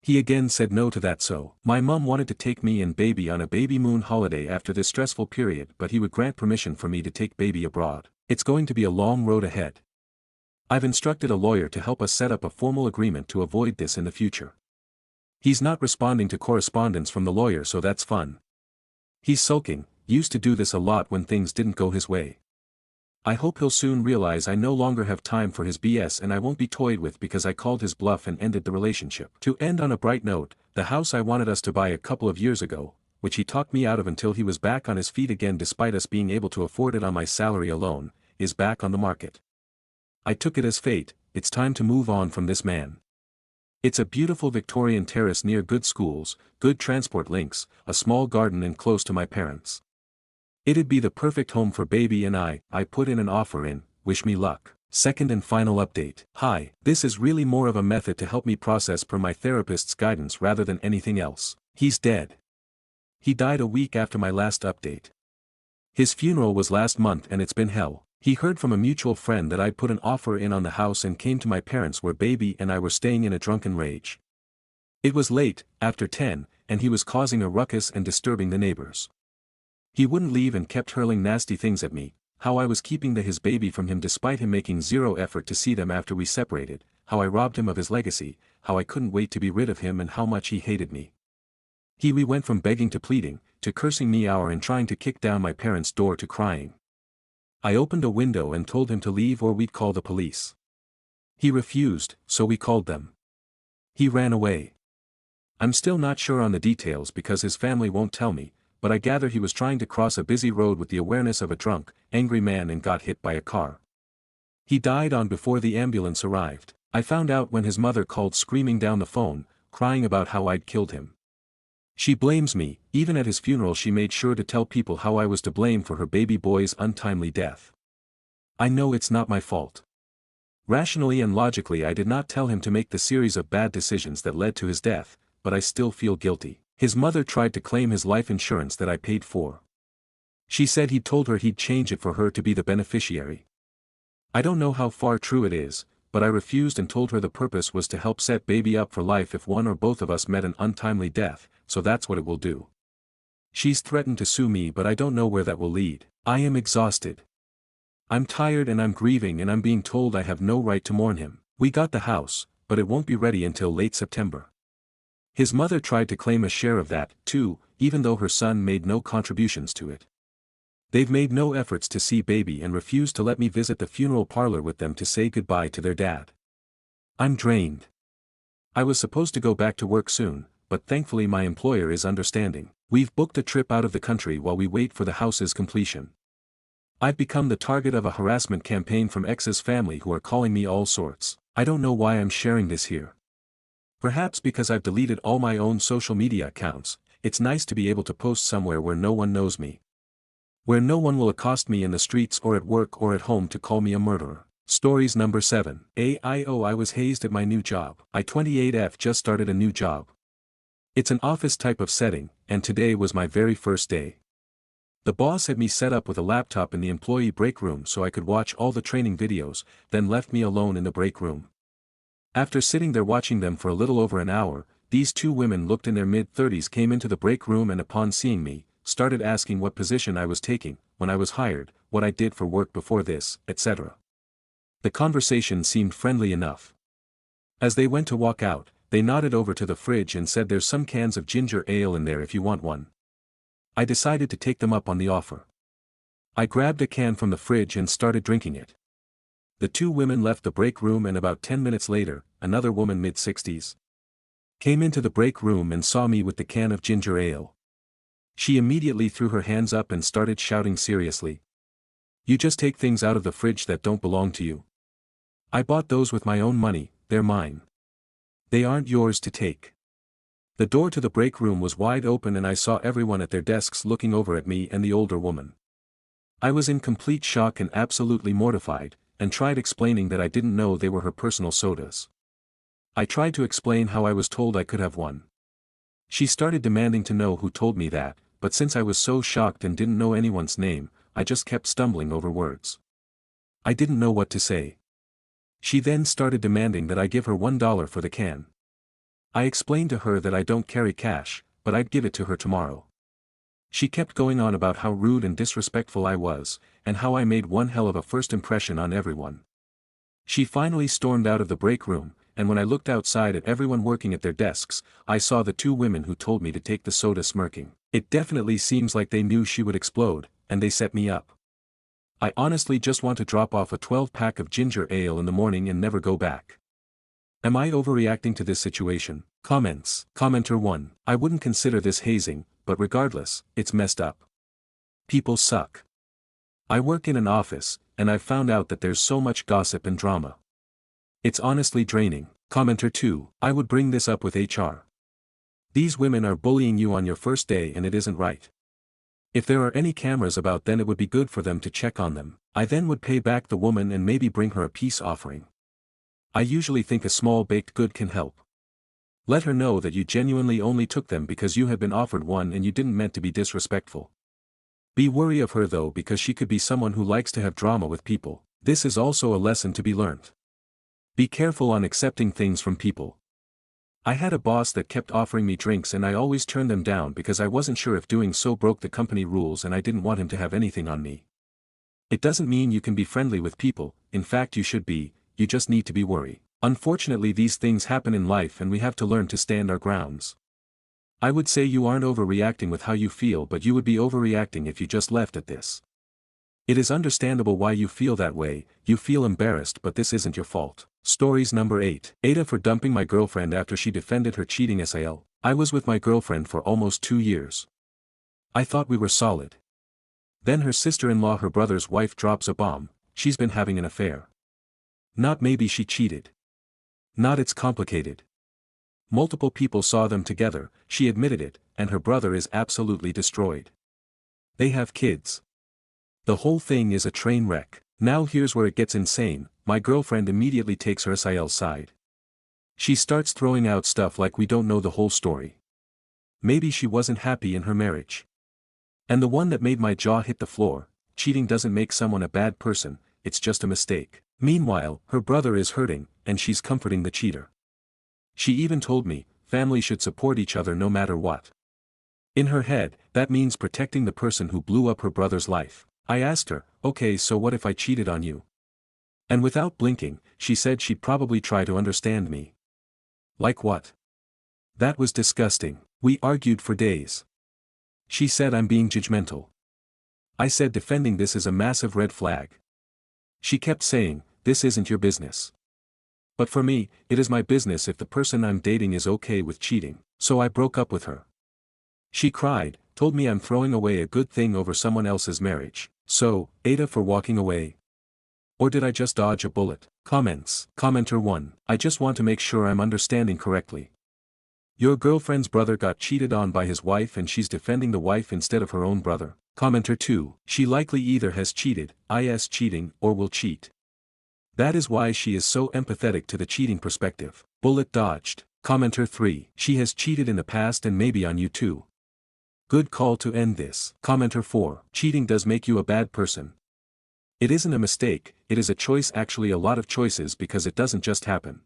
He again said no to that, so my mom wanted to take me and baby on a baby moon holiday after this stressful period, but he would grant permission for me to take baby abroad. It's going to be a long road ahead. I've instructed a lawyer to help us set up a formal agreement to avoid this in the future. He's not responding to correspondence from the lawyer, so that's fun. He's sulking, used to do this a lot when things didn't go his way. I hope he'll soon realize I no longer have time for his BS and I won't be toyed with because I called his bluff and ended the relationship. To end on a bright note, the house I wanted us to buy a couple of years ago, which he talked me out of until he was back on his feet again despite us being able to afford it on my salary alone, is back on the market. I took it as fate, it's time to move on from this man. It's a beautiful Victorian terrace near good schools, good transport links, a small garden and close to my parents. It'd be the perfect home for baby and I put in an offer in, wish me luck. Second and final update. Hi, this is really more of a method to help me process per my therapist's guidance rather than anything else. He's dead. He died a week after my last update. His funeral was last month and it's been hell. He heard from a mutual friend that I'd put an offer in on the house and came to my parents where baby and I were staying in a drunken rage. It was late, after 10, and he was causing a ruckus and disturbing the neighbors. He wouldn't leave and kept hurling nasty things at me, how I was keeping his baby from him despite him making zero effort to see them after we separated, how I robbed him of his legacy, how I couldn't wait to be rid of him and how much he hated me. We went from begging to pleading, to cursing me out and trying to kick down my parents' door to crying. I opened a window and told him to leave or we'd call the police. He refused, so we called them. He ran away. I'm still not sure on the details because his family won't tell me, but I gather he was trying to cross a busy road with the awareness of a drunk, angry man and got hit by a car. He died on before the ambulance arrived. I found out when his mother called screaming down the phone, crying about how I'd killed him. She blames me, even at his funeral she made sure to tell people how I was to blame for her baby boy's untimely death. I know it's not my fault. Rationally and logically I did not tell him to make the series of bad decisions that led to his death, but I still feel guilty. His mother tried to claim his life insurance that I paid for. She said he'd told her he'd change it for her to be the beneficiary. I don't know how far true it is, but I refused and told her the purpose was to help set baby up for life if one or both of us met an untimely death, so that's what it will do. She's threatened to sue me but I don't know where that will lead. I am exhausted. I'm tired and I'm grieving and I'm being told I have no right to mourn him. We got the house, but it won't be ready until late September. His mother tried to claim a share of that, too, even though her son made no contributions to it. They've made no efforts to see baby and refused to let me visit the funeral parlor with them to say goodbye to their dad. I'm drained. I was supposed to go back to work soon, but thankfully my employer is understanding. We've booked a trip out of the country while we wait for the house's completion. I've become the target of a harassment campaign from ex's family who are calling me all sorts. I don't know why I'm sharing this here. Perhaps because I've deleted all my own social media accounts, it's nice to be able to post somewhere where no one knows me. Where no one will accost me in the streets or at work or at home to call me a murderer. Stories number 7. I was hazed at my new job. I 28F just started a new job. It's an office type of setting, and today was my very first day. The boss had me set up with a laptop in the employee break room so I could watch all the training videos, then left me alone in the break room. After sitting there watching them for a little over an hour, these two women looked in their mid-30s came into the break room and upon seeing me, started asking what position I was taking, when I was hired, what I did for work before this, etc. The conversation seemed friendly enough. As they went to walk out, they nodded over to the fridge and said there's some cans of ginger ale in there if you want one. I decided to take them up on the offer. I grabbed a can from the fridge and started drinking it. The two women left the break room and about 10 minutes later, another woman mid-60s came into the break room and saw me with the can of ginger ale. She immediately threw her hands up and started shouting seriously. "You just take things out of the fridge that don't belong to you. I bought those with my own money, they're mine. They aren't yours to take." The door to the break room was wide open and I saw everyone at their desks looking over at me and the older woman. I was in complete shock and absolutely mortified, and tried explaining that I didn't know they were her personal sodas. I tried to explain how I was told I could have one. She started demanding to know who told me that, but since I was so shocked and didn't know anyone's name, I just kept stumbling over words. I didn't know what to say. She then started demanding that I give her $1 for the can. I explained to her that I don't carry cash, but I'd give it to her tomorrow. She kept going on about how rude and disrespectful I was, and how I made one hell of a first impression on everyone. She finally stormed out of the break room, and when I looked outside at everyone working at their desks, I saw the two women who told me to take the soda smirking. It definitely seems like they knew she would explode, and they set me up. I honestly just want to drop off a 12-pack of ginger ale in the morning and never go back. Am I overreacting to this situation? Comments. Commenter 1. I wouldn't consider this hazing, but regardless, it's messed up. People suck. I work in an office, and I've found out that there's so much gossip and drama. It's honestly draining. Commenter 2. I would bring this up with HR. These women are bullying you on your first day and it isn't right. If there are any cameras about, then it would be good for them to check on them. I then would pay back the woman and maybe bring her a peace offering. I usually think a small baked good can help. Let her know that you genuinely only took them because you had been offered one and you didn't meant to be disrespectful. Be wary of her though, because she could be someone who likes to have drama with people. This is also a lesson to be learned. Be careful on accepting things from people. I had a boss that kept offering me drinks and I always turned them down because I wasn't sure if doing so broke the company rules and I didn't want him to have anything on me. It doesn't mean you can be friendly with people, in fact you should be, you just need to be wary. Unfortunately these things happen in life and we have to learn to stand our grounds. I would say you aren't overreacting with how you feel, but you would be overreacting if you just left at this. It is understandable why you feel that way, you feel embarrassed, but this isn't your fault. Stories number 8. Aita for dumping my girlfriend after she defended her cheating SIL. I was with my girlfriend for almost 2 years. I thought we were solid. Then her sister-in-law, her brother's wife, drops a bomb. She's been having an affair. Not maybe she cheated. Not it's complicated. Multiple people saw them together, she admitted it, and her brother is absolutely destroyed. They have kids. The whole thing is a train wreck. Now here's where it gets insane. My girlfriend immediately takes her SIL's side. She starts throwing out stuff like we don't know the whole story. Maybe she wasn't happy in her marriage. And the one that made my jaw hit the floor: cheating doesn't make someone a bad person, it's just a mistake. Meanwhile, her brother is hurting, and she's comforting the cheater. She even told me, family should support each other no matter what. In her head, that means protecting the person who blew up her brother's life. I asked her, okay, so what if I cheated on you? And without blinking, she said she'd probably try to understand me. Like what? That was disgusting. We argued for days. She said I'm being judgmental. I said defending this is a massive red flag. She kept saying, this isn't your business. But for me, it is my business if the person I'm dating is okay with cheating. So I broke up with her. She cried, told me I'm throwing away a good thing over someone else's marriage. So, Aita for walking away. Or did I just dodge a bullet? Comments. Commenter 1. I just want to make sure I'm understanding correctly. Your girlfriend's brother got cheated on by his wife and she's defending the wife instead of her own brother. Commenter 2. She likely either has cheated, is cheating, or will cheat. That is why she is so empathetic to the cheating perspective. Bullet dodged. Commenter 3. She has cheated in the past and maybe on you too. Good call to end this. Commenter 4. Cheating does make you a bad person. It isn't a mistake, it is a choice, actually a lot of choices, because it doesn't just happen.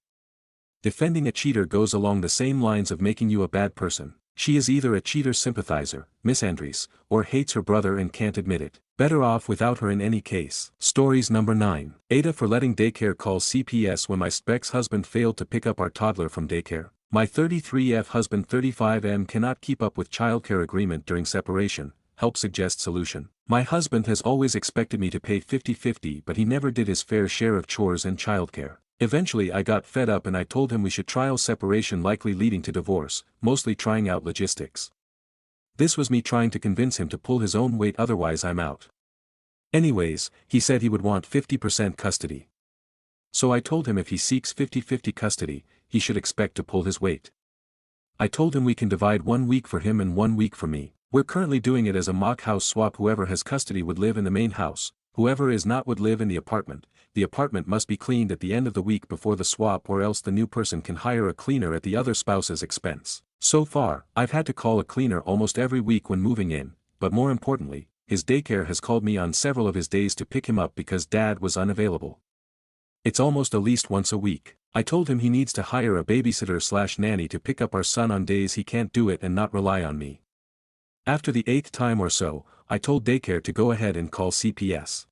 Defending a cheater goes along the same lines of making you a bad person. She is either a cheater sympathizer, misandries, or hates her brother and can't admit it. Better off without her in any case. Stories number 9. Aita for letting daycare call CPS when my specs husband failed to pick up our toddler from daycare. My 33F husband 35M cannot keep up with childcare agreement during separation, help suggest solution. My husband has always expected me to pay 50-50, but he never did his fair share of chores and childcare. Eventually I got fed up and I told him we should trial separation, likely leading to divorce, mostly trying out logistics. This was me trying to convince him to pull his own weight, otherwise I'm out. Anyways, he said he would want 50% custody. So I told him if he seeks 50-50 custody, he should expect to pull his weight. I told him we can divide 1 week for him and 1 week for me. We're currently doing it as a mock house swap. Whoever has custody would live in the main house, whoever is not would live in the apartment. The apartment must be cleaned at the end of the week before the swap, or else the new person can hire a cleaner at the other spouse's expense. So far, I've had to call a cleaner almost every week when moving in, but more importantly, his daycare has called me on several of his days to pick him up because dad was unavailable. It's almost at least once a week. I told him he needs to hire a babysitter/nanny to pick up our son on days he can't do it and not rely on me. After the 8th time or so, I told daycare to go ahead and call CPS.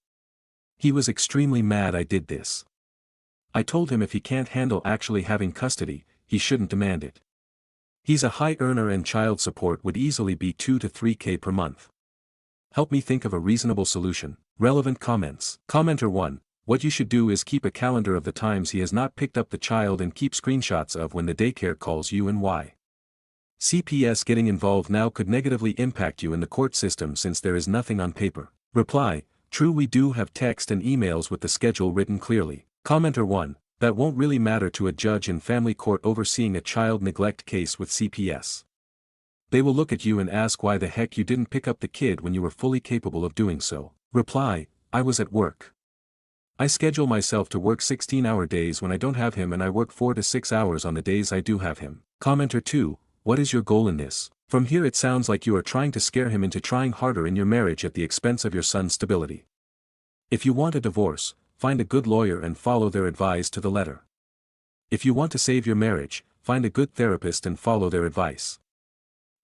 He was extremely mad I did this. I told him if he can't handle actually having custody, he shouldn't demand it. He's a high earner and child support would easily be 2 to 3K per month. Help me think of a reasonable solution. Relevant comments. Commenter 1. What you should do is keep a calendar of the times he has not picked up the child and keep screenshots of when the daycare calls you and why. CPS getting involved now could negatively impact you in the court system since there is nothing on paper. Reply. True, we do have text and emails with the schedule written clearly. Commenter 1. That won't really matter to a judge in family court overseeing a child neglect case with CPS. They will look at you and ask why the heck you didn't pick up the kid when you were fully capable of doing so. Reply. I was at work. I schedule myself to work 16-hour days when I don't have him, and I work 4 to 6 hours on the days I do have him. Commenter 2. What is your goal in this? From here it sounds like you are trying to scare him into trying harder in your marriage at the expense of your son's stability. If you want a divorce, find a good lawyer and follow their advice to the letter. If you want to save your marriage, find a good therapist and follow their advice.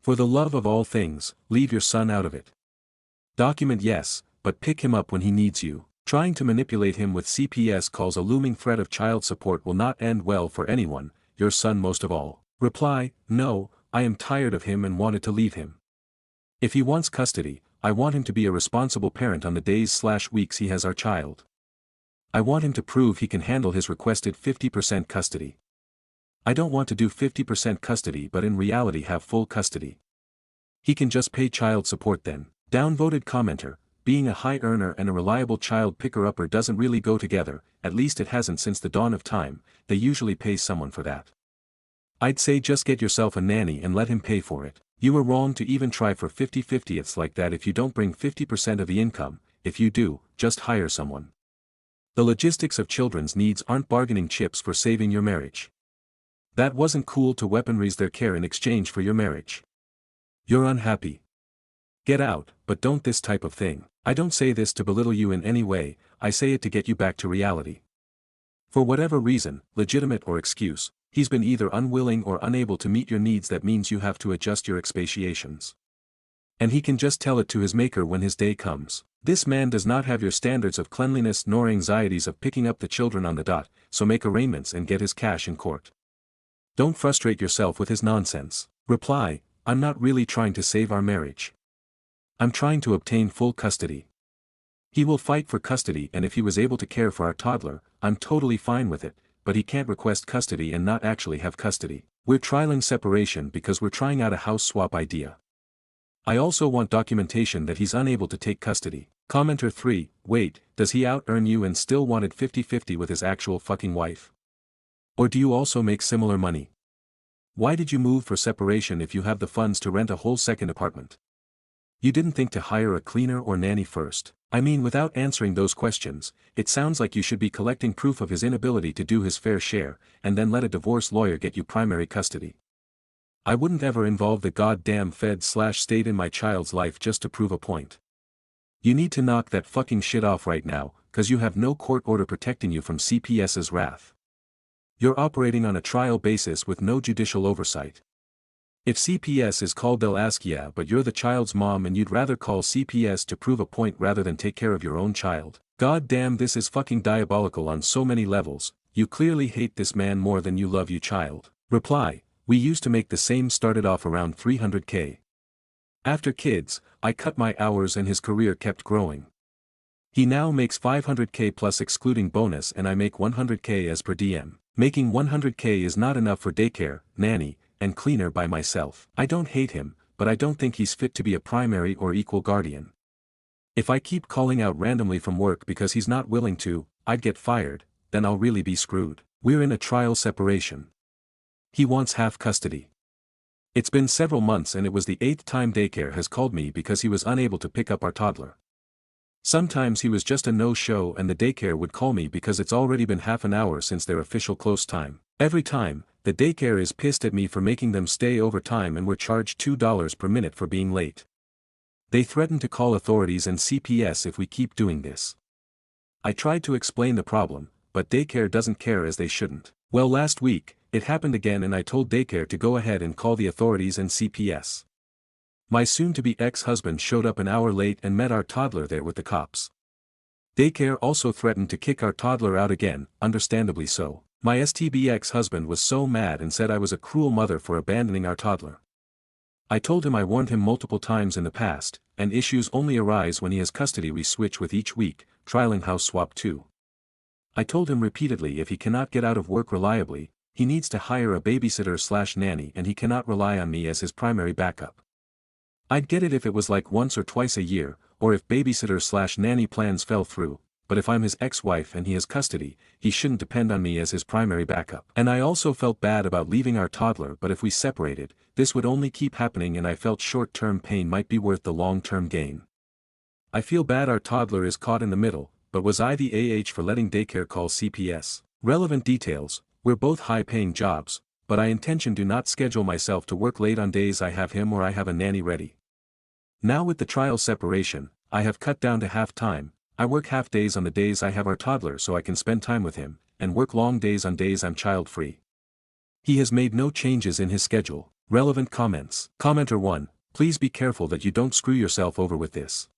For the love of all things, leave your son out of it. Document yes, but pick him up when he needs you. Trying to manipulate him with CPS calls a looming threat of child support will not end well for anyone, your son most of all. Reply. No, I am tired of him and wanted to leave him. If he wants custody, I want him to be a responsible parent on the days/weeks he has our child. I want him to prove he can handle his requested 50% custody. I don't want to do 50% custody but in reality have full custody. He can just pay child support then. Downvoted commenter. Being a high earner and a reliable child picker-upper doesn't really go together, at least it hasn't since the dawn of time. They usually pay someone for that. I'd say just get yourself a nanny and let him pay for it. You were wrong to even try for 50-50. It's like that if you don't bring 50% of the income. If you do, just hire someone. The logistics of children's needs aren't bargaining chips for saving your marriage. That wasn't cool to weaponize their care in exchange for your marriage. You're unhappy. Get out, but don't this type of thing. I don't say this to belittle you in any way, I say it to get you back to reality. For whatever reason, legitimate or excuse, he's been either unwilling or unable to meet your needs. That means you have to adjust your expectations. And he can just tell it to his maker when his day comes. This man does not have your standards of cleanliness nor anxieties of picking up the children on the dot, so make arraignments and get his cash in court. Don't frustrate yourself with his nonsense. Reply. I'm not really trying to save our marriage. I'm trying to obtain full custody. He will fight for custody, and if he was able to care for our toddler, I'm totally fine with it, but he can't request custody and not actually have custody. We're trialing separation because we're trying out a house swap idea. I also want documentation that he's unable to take custody. Commenter 3, wait, does he out-earn you and still wanted 50-50 with his actual fucking wife? Or do you also make similar money? Why did you move for separation if you have the funds to rent a whole second apartment? You didn't think to hire a cleaner or nanny first. I mean, without answering those questions, it sounds like you should be collecting proof of his inability to do his fair share, and then let a divorce lawyer get you primary custody. I wouldn't ever involve the goddamn Fed/state in my child's life just to prove a point. You need to knock that fucking shit off right now, cause you have no court order protecting you from CPS's wrath. You're operating on a trial basis with no judicial oversight. If CPS is called, they'll ask, yeah, but you're the child's mom and you'd rather call CPS to prove a point rather than take care of your own child. God damn, this is fucking diabolical on so many levels. You clearly hate this man more than you love your child. Reply. We used to make the same, started off around 300K. After kids, I cut my hours and his career kept growing. He now makes 500k plus excluding bonus and I make 100k as per diem. Making 100k is not enough for daycare, nanny, and cleaner by myself. I don't hate him, but I don't think he's fit to be a primary or equal guardian. If I keep calling out randomly from work because he's not willing to, I'd get fired, then I'll really be screwed. We're in a trial separation. He wants half custody. It's been several months and it was the 8th time daycare has called me because he was unable to pick up our toddler. Sometimes he was just a no-show and the daycare would call me because it's already been half an hour since their official close time. Every time, the daycare is pissed at me for making them stay overtime and we're charged $2 per minute for being late. They threaten to call authorities and CPS if we keep doing this. I tried to explain the problem, but daycare doesn't care as they shouldn't. Well, last week, it happened again and I told daycare to go ahead and call the authorities and CPS. My soon-to-be ex-husband showed up an hour late and met our toddler there with the cops. Daycare also threatened to kick our toddler out again, understandably so. My STB ex-husband was so mad and said I was a cruel mother for abandoning our toddler. I told him I warned him multiple times in the past, and issues only arise when he has custody. We switch with each week, trialing house swap too. I told him repeatedly if he cannot get out of work reliably, he needs to hire a babysitter/nanny and he cannot rely on me as his primary backup. I'd get it if it was like once or twice a year, or if babysitter/nanny plans fell through, but if I'm his ex-wife and he has custody, he shouldn't depend on me as his primary backup. And I also felt bad about leaving our toddler, but if we separated, this would only keep happening and I felt short-term pain might be worth the long-term gain. I feel bad our toddler is caught in the middle, but was I the AH for letting daycare call CPS? Relevant details: we're both high-paying jobs, but I intention do not schedule myself to work late on days I have him or I have a nanny ready. Now with the trial separation, I have cut down to half-time. I work half days on the days I have our toddler so I can spend time with him, and work long days on days I'm child-free. He has made no changes in his schedule. Relevant comments. Commenter 1, please be careful that you don't screw yourself over with this.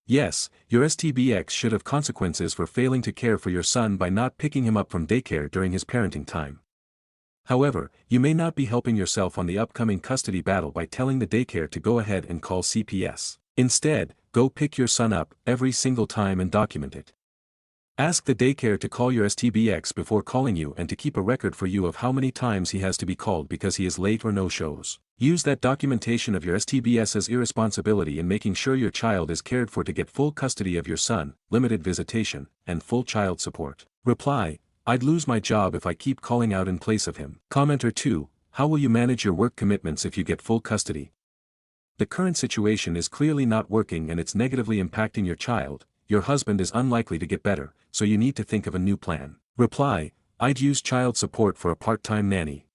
Yes, your STBX should have consequences for failing to care for your son by not picking him up from daycare during his parenting time. However, you may not be helping yourself on the upcoming custody battle by telling the daycare to go ahead and call CPS. Instead, go pick your son up every single time and document it. Ask the daycare to call your STBX before calling you and to keep a record for you of how many times he has to be called because he is late or no-shows. Use that documentation of your STBS's irresponsibility in making sure your child is cared for to get full custody of your son, limited visitation, and full child support. Reply: I'd lose my job if I keep calling out in place of him. Commenter 2, how will you manage your work commitments if you get full custody? The current situation is clearly not working and it's negatively impacting your child. Your husband is unlikely to get better, so you need to think of a new plan. Reply: I'd use child support for a part-time nanny.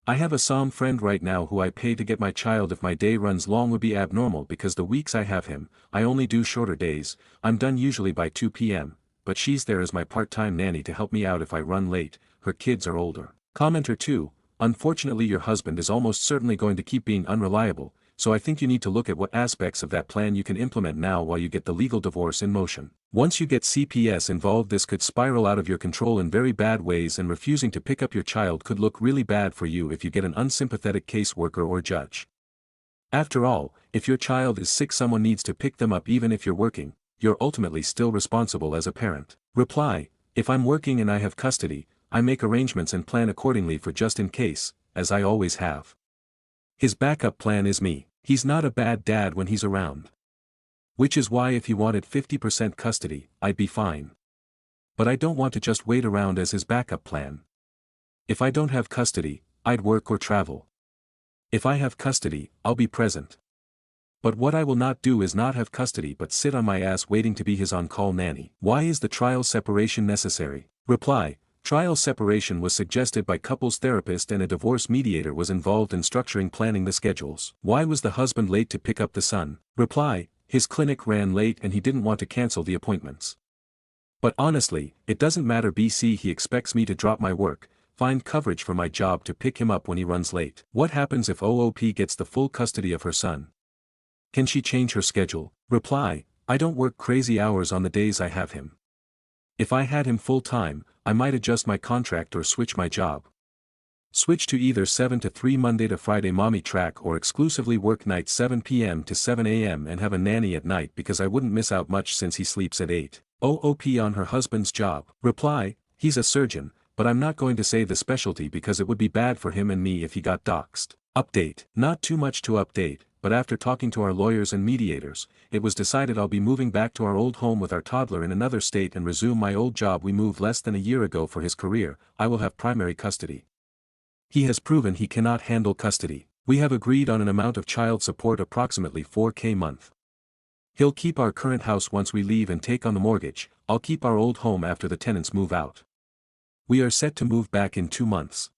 I have a SOM friend right now who I pay to get my child. If my day runs long would be abnormal because the weeks I have him, I only do shorter days. I'm done usually by 2 p.m., but she's there as my part-time nanny to help me out if I run late. Her kids are older. Commenter 2, unfortunately your husband is almost certainly going to keep being unreliable, so I think you need to look at what aspects of that plan you can implement now while you get the legal divorce in motion. Once you get CPS involved, this could spiral out of your control in very bad ways, and refusing to pick up your child could look really bad for you if you get an unsympathetic caseworker or judge. After all, if your child is sick, someone needs to pick them up. Even if you're working, you're ultimately still responsible as a parent. Reply: if I'm working and I have custody, I make arrangements and plan accordingly for just in case, as I always have. His backup plan is me. He's not a bad dad when he's around. Which is why if he wanted 50% custody, I'd be fine. But I don't want to just wait around as his backup plan. If I don't have custody, I'd work or travel. If I have custody, I'll be present. But what I will not do is not have custody but sit on my ass waiting to be his on-call nanny. Why is the trial separation necessary? Reply: trial separation was suggested by couples therapist and a divorce mediator was involved in planning the schedules. Why was the husband late to pick up the son? Reply: his clinic ran late and he didn't want to cancel the appointments. But honestly, it doesn't matter. BC he expects me to drop my work, find coverage for my job to pick him up when he runs late. What happens if OOP gets the full custody of her son? Can she change her schedule? Reply: I don't work crazy hours on the days I have him. If I had him full-time, I might adjust my contract or switch my job. Switch to either 7 to 3 Monday to Friday mommy track or exclusively work nights 7 p.m. to 7 a.m. and have a nanny at night because I wouldn't miss out much since he sleeps at 8. OOP on her husband's job. Reply, he's a surgeon, but I'm not going to say the specialty because it would be bad for him and me if he got doxxed. Update. Not too much to update, but after talking to our lawyers and mediators, it was decided I'll be moving back to our old home with our toddler in another state and resume my old job we moved less than a year ago for his career. I will have primary custody. He has proven he cannot handle custody. We have agreed on an amount of child support approximately $4,000 month. He'll keep our current house once we leave and take on the mortgage. I'll keep our old home after the tenants move out. We are set to move back in 2 months.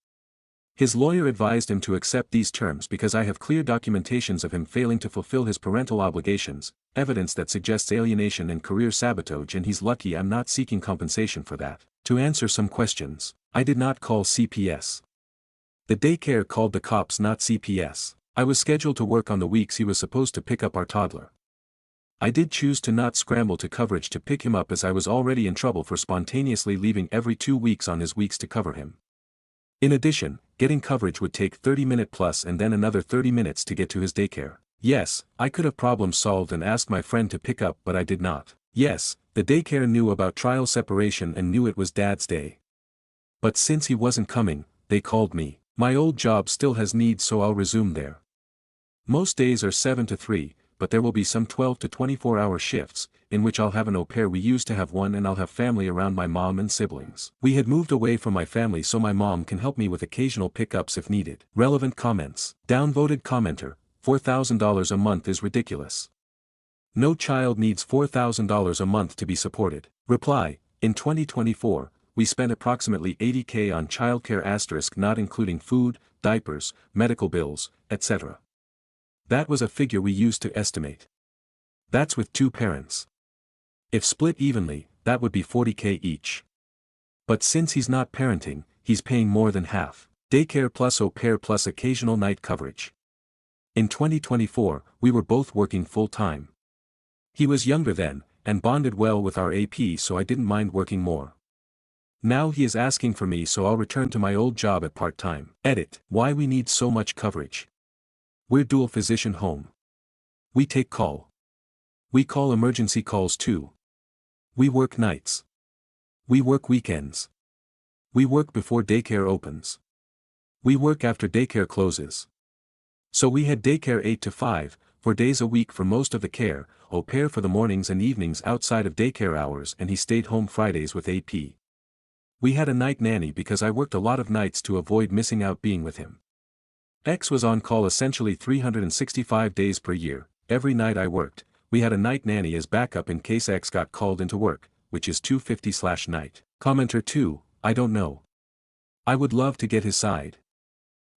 His lawyer advised him to accept these terms because I have clear documentations of him failing to fulfill his parental obligations, evidence that suggests alienation and career sabotage, and he's lucky I'm not seeking compensation for that. To answer some questions, I did not call CPS. The daycare called the cops, not CPS. I was scheduled to work on the weeks he was supposed to pick up our toddler. I did choose to not scramble to coverage to pick him up as I was already in trouble for spontaneously leaving every 2 weeks on his weeks to cover him. In addition, getting coverage would take 30 minutes plus and then another 30 minutes to get to his daycare. Yes, I could have problem solved and asked my friend to pick up, but I did not. Yes, the daycare knew about trial separation and knew it was Dad's day. But since he wasn't coming, they called me. My old job still has needs, so I'll resume there. Most days are 7 to 3, but there will be some 12 to 24-hour shifts, in which I'll have an au pair. We used to have one, and I'll have family around my mom and siblings. We had moved away from my family so my mom can help me with occasional pickups if needed. Relevant comments. Downvoted commenter, $4,000 a month is ridiculous. No child needs $4,000 a month to be supported. Reply, in 2024, we spent approximately $80,000 on childcare *, not including food, diapers, medical bills, etc. That was a figure we used to estimate. That's with 2 parents. If split evenly, that would be $40,000 each. But since he's not parenting, he's paying more than half. Daycare plus au pair plus occasional night coverage. In 2024, we were both working full-time. He was younger then, and bonded well with our AP, so I didn't mind working more. Now he is asking for me, so I'll return to my old job at part-time. Edit. Why we need so much coverage. We're dual physician home. We take call. We call emergency calls too. We work nights. We work weekends. We work before daycare opens. We work after daycare closes. So we had daycare 8 to 5, 4 days a week for most of the care, au pair for the mornings and evenings outside of daycare hours, and he stayed home Fridays with AP. We had a night nanny because I worked a lot of nights to avoid missing out being with him. X was on call essentially 365 days per year. Every night I worked, we had a night nanny as backup in case X got called into work, which is 250/night. Commenter 2, I don't know. I would love to get his side.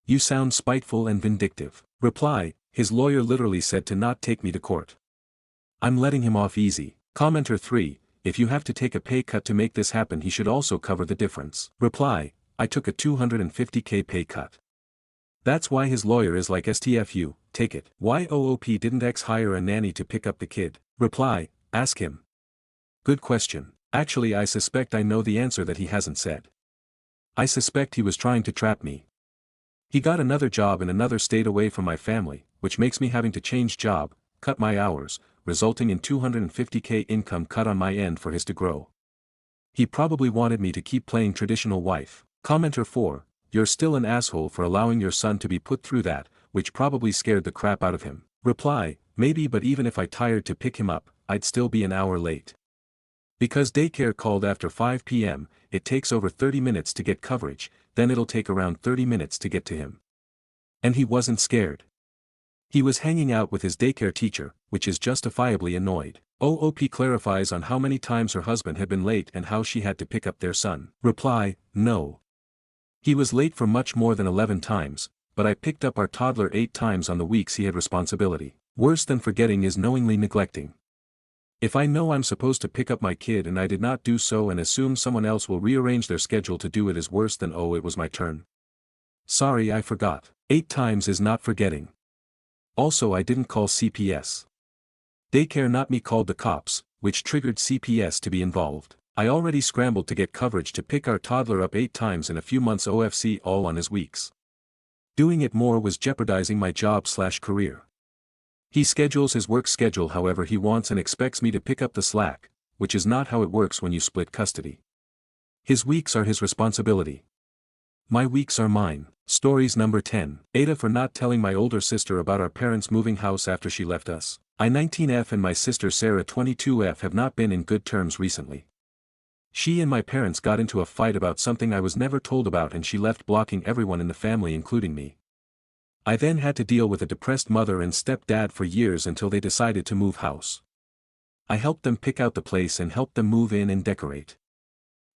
You sound spiteful and vindictive. Reply, his lawyer literally said to not take me to court. I'm letting him off easy. Commenter 3, if you have to take a pay cut to make this happen, he should also cover the difference. Reply, I took a $250,000 pay cut. That's why his lawyer is like STFU, take it. Why OOP didn't X hire a nanny to pick up the kid? Reply, ask him. Good question. Actually, I suspect I know the answer that he hasn't said. I suspect he was trying to trap me. He got another job in another state away from my family, which makes me having to change job, cut my hours, resulting in $250,000 income cut on my end for his to grow. He probably wanted me to keep playing traditional wife. Commenter 4, you're still an asshole for allowing your son to be put through that, which probably scared the crap out of him. Reply, maybe, but even if I tired to pick him up, I'd still be an hour late. Because daycare called after 5 p.m., it takes over 30 minutes to get coverage, then it'll take around 30 minutes to get to him. And he wasn't scared. He was hanging out with his daycare teacher, which is justifiably annoyed. OOP clarifies on how many times her husband had been late and how she had to pick up their son. Reply, no. He was late for much more than 11 times, but I picked up our toddler 8 times on the weeks he had responsibility. Worse than forgetting is knowingly neglecting. If I know I'm supposed to pick up my kid and I did not do so and assume someone else will rearrange their schedule to do it is worse than oh it was my turn. Sorry, I forgot. 8 times is not forgetting. Also, I didn't call CPS. Daycare not me called the cops, which triggered CPS to be involved. I already scrambled to get coverage to pick our toddler up 8 times in a few months OFC all on his weeks. Doing it more was jeopardizing my job/career. He schedules his work schedule however he wants and expects me to pick up the slack, which is not how it works when you split custody. His weeks are his responsibility. My weeks are mine. Stories number 10. Aita for not telling my older sister about our parents moving house after she left us. I 19F and my sister Sarah 22F have not been in good terms recently. She and my parents got into a fight about something I was never told about and she left blocking everyone in the family including me. I then had to deal with a depressed mother and stepdad for years until they decided to move house. I helped them pick out the place and helped them move in and decorate.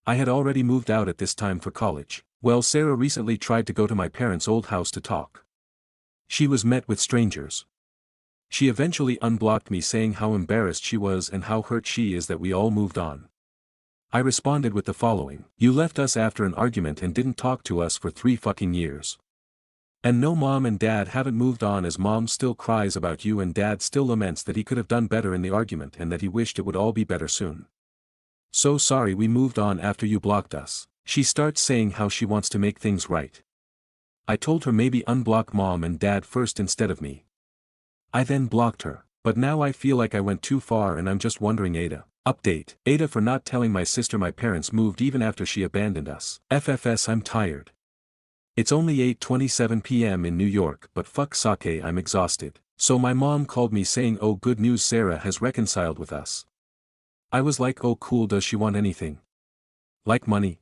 I had already moved out at this time for college. Well, Sarah recently tried to go to my parents' old house to talk. She was met with strangers. She eventually unblocked me saying how embarrassed she was and how hurt she is that we all moved on. I responded with the following: "You left us after an argument and didn't talk to us for 3 fucking years. And no, mom and dad haven't moved on as mom still cries about you and dad still laments that he could have done better in the argument and that he wished it would all be better soon. So sorry we moved on after you blocked us." She starts saying how she wants to make things right. I told her maybe unblock mom and dad first instead of me. I then blocked her, but now I feel like I went too far and I'm just wondering Aita. Update: Aita for not telling my sister my parents moved even after she abandoned us. FFS I'm tired. It's only 8:27 p.m. in New York but fuck sake I'm exhausted. So my mom called me saying oh good news Sarah has reconciled with us. I was like oh cool does she want anything? Like money?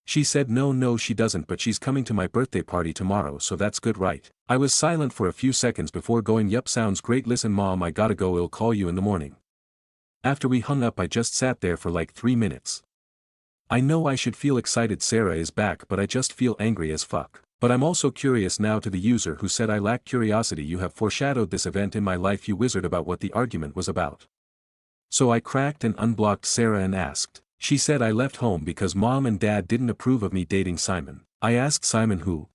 She said no she doesn't but she's coming to my birthday party tomorrow so that's good right? I was silent for a few seconds before going yup sounds great listen mom I gotta go I'll call you in the morning. After we hung up I just sat there for like 3 minutes. I know I should feel excited Sarah is back but I just feel angry as fuck. But I'm also curious now to the user who said I lack curiosity you have foreshadowed this event in my life you wizard about what the argument was about. So I cracked and unblocked Sarah and asked. She said I left home because mom and dad didn't approve of me dating Simon. I asked Simon who?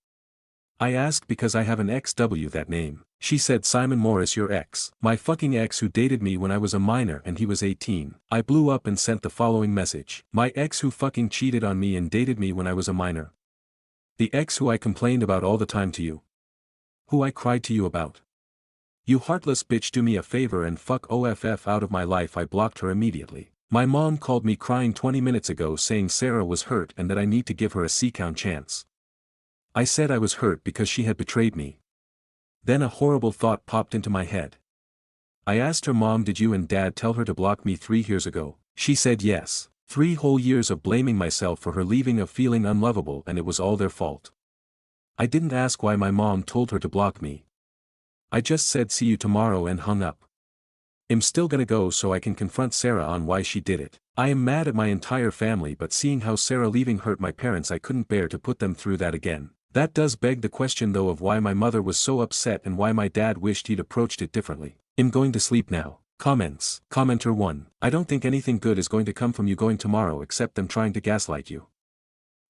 I asked because I have an XW that name. She said Simon Morris your ex. My fucking ex who dated me when I was a minor and he was 18. I blew up and sent the following message. My ex who fucking cheated on me and dated me when I was a minor. The ex who I complained about all the time to you. Who I cried to you about. You heartless bitch do me a favor and fuck OFF out of my life I blocked her immediately. My mom called me crying 20 minutes ago saying Sarah was hurt and that I need to give her a C-count chance. I said I was hurt because she had betrayed me. Then a horrible thought popped into my head. I asked her mom did you and dad tell her to block me 3 years ago? She said yes. 3 whole years of blaming myself for her leaving of feeling unlovable and it was all their fault. I didn't ask why my mom told her to block me. I just said see you tomorrow and hung up. I'm still gonna go so I can confront Sarah on why she did it. I am mad at my entire family but seeing how Sarah leaving hurt my parents I couldn't bear to put them through that again. That does beg the question though of why my mother was so upset and why my dad wished he'd approached it differently. I'm going to sleep now. Comments. Commenter 1. I don't think anything good is going to come from you going tomorrow except them trying to gaslight you.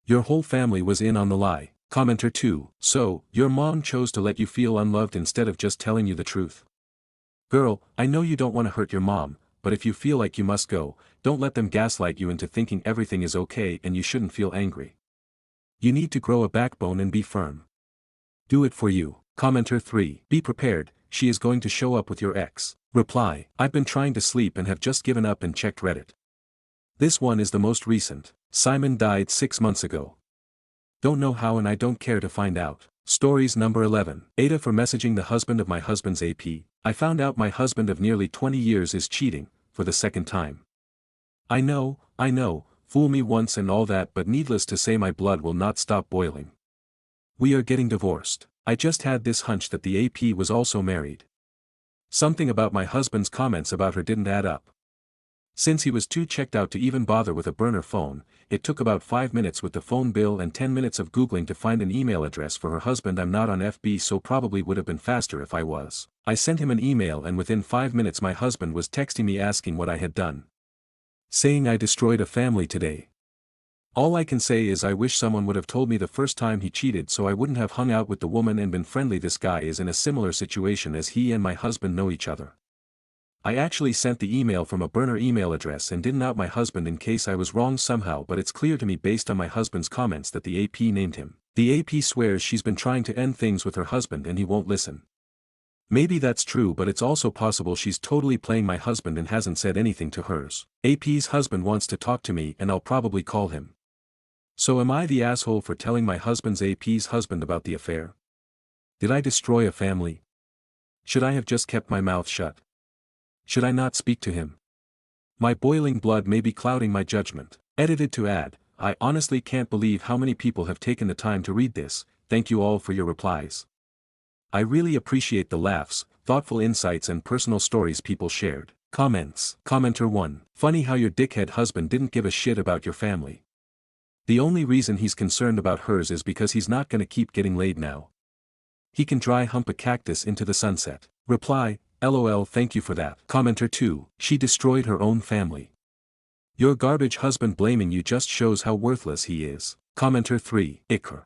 Your whole family was in on the lie. Commenter 2. So, your mom chose to let you feel unloved instead of just telling you the truth. Girl, I know you don't want to hurt your mom, but if you feel like you must go, don't let them gaslight you into thinking everything is okay and you shouldn't feel angry. You need to grow a backbone and be firm. Do it for you. Commenter 3. Be prepared, she is going to show up with your ex. Reply. I've been trying to sleep and have just given up and checked Reddit. This one is the most recent. Simon died 6 months ago. Don't know how and I don't care to find out. Stories number 11. Aita for messaging the husband of my husband's AP. I found out my husband of nearly 20 years is cheating, for the second time. I know, fool me once and all that but needless to say my blood will not stop boiling. We are getting divorced. I just had this hunch that the AP was also married. Something about my husband's comments about her didn't add up. Since he was too checked out to even bother with a burner phone, it took about 5 minutes with the phone bill and 10 minutes of Googling to find an email address for her husband. I'm not on FB so probably would have been faster if I was. I sent him an email and within 5 minutes my husband was texting me asking what I had done. Saying I destroyed a family today. All I can say is I wish someone would have told me the first time he cheated so I wouldn't have hung out with the woman and been friendly. This guy is in a similar situation as he and my husband know each other. I actually sent the email from a burner email address and didn't out my husband in case I was wrong somehow, but it's clear to me based on my husband's comments that the AP named him. The AP swears she's been trying to end things with her husband and he won't listen. Maybe that's true, but it's also possible she's totally playing my husband and hasn't said anything to hers. AP's husband wants to talk to me and I'll probably call him. So am I the asshole for telling my husband's AP's husband about the affair? Did I destroy a family? Should I have just kept my mouth shut? Should I not speak to him? My boiling blood may be clouding my judgment. Edited to add, I honestly can't believe how many people have taken the time to read this. Thank you all for your replies. I really appreciate the laughs, thoughtful insights and personal stories people shared. Comments. Commenter 1. Funny how your dickhead husband didn't give a shit about your family. The only reason he's concerned about hers is because he's not gonna keep getting laid now. He can dry hump a cactus into the sunset. Reply, LOL, thank you for that. Commenter 2. She destroyed her own family. Your garbage husband blaming you just shows how worthless he is. Commenter 3. Icker.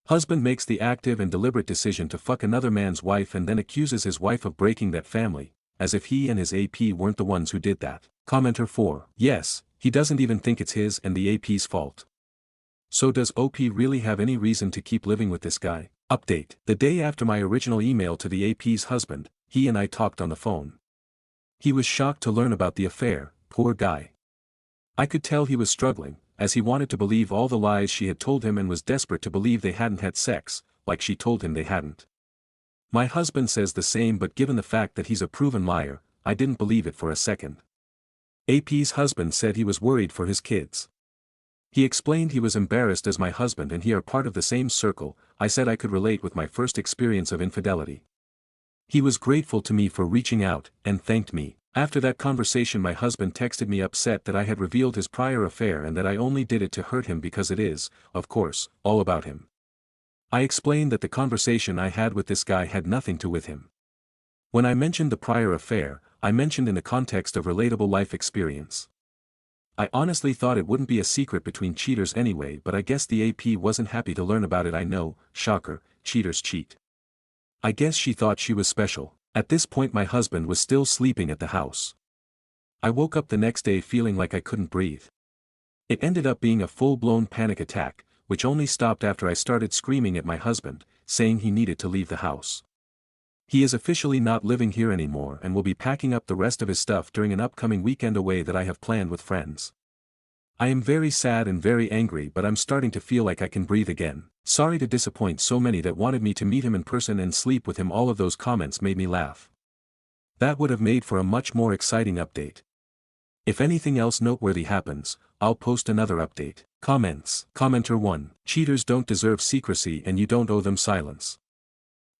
Husband makes the active and deliberate decision to fuck another man's wife and then accuses his wife of breaking that family, as if he and his AP weren't the ones who did that. Commenter 4. Yes, he doesn't even think it's his and the AP's fault. So does OP really have any reason to keep living with this guy? Update. The day after my original email to the AP's husband, he and I talked on the phone. He was shocked to learn about the affair, poor guy. I could tell he was struggling, as he wanted to believe all the lies she had told him and was desperate to believe they hadn't had sex, like she told him they hadn't. My husband says the same, but given the fact that he's a proven liar, I didn't believe it for a second. AP's husband said he was worried for his kids. He explained he was embarrassed as my husband and he are part of the same circle. I said I could relate with my first experience of infidelity. He was grateful to me for reaching out, and thanked me. After that conversation my husband texted me upset that I had revealed his prior affair and that I only did it to hurt him because it is, of course, all about him. I explained that the conversation I had with this guy had nothing to do with him. When I mentioned the prior affair, I mentioned in the context of relatable life experience. I honestly thought it wouldn't be a secret between cheaters anyway, but I guess the AP wasn't happy to learn about it. I know, shocker, cheaters cheat. I guess she thought she was special. At this point my husband was still sleeping at the house. I woke up the next day feeling like I couldn't breathe. It ended up being a full-blown panic attack, which only stopped after I started screaming at my husband, saying he needed to leave the house. He is officially not living here anymore and will be packing up the rest of his stuff during an upcoming weekend away that I have planned with friends. I am very sad and very angry, but I'm starting to feel like I can breathe again. Sorry to disappoint so many that wanted me to meet him in person and sleep with him. All of those comments made me laugh. That would have made for a much more exciting update. If anything else noteworthy happens, I'll post another update. Comments. Commenter 1. Cheaters don't deserve secrecy and you don't owe them silence.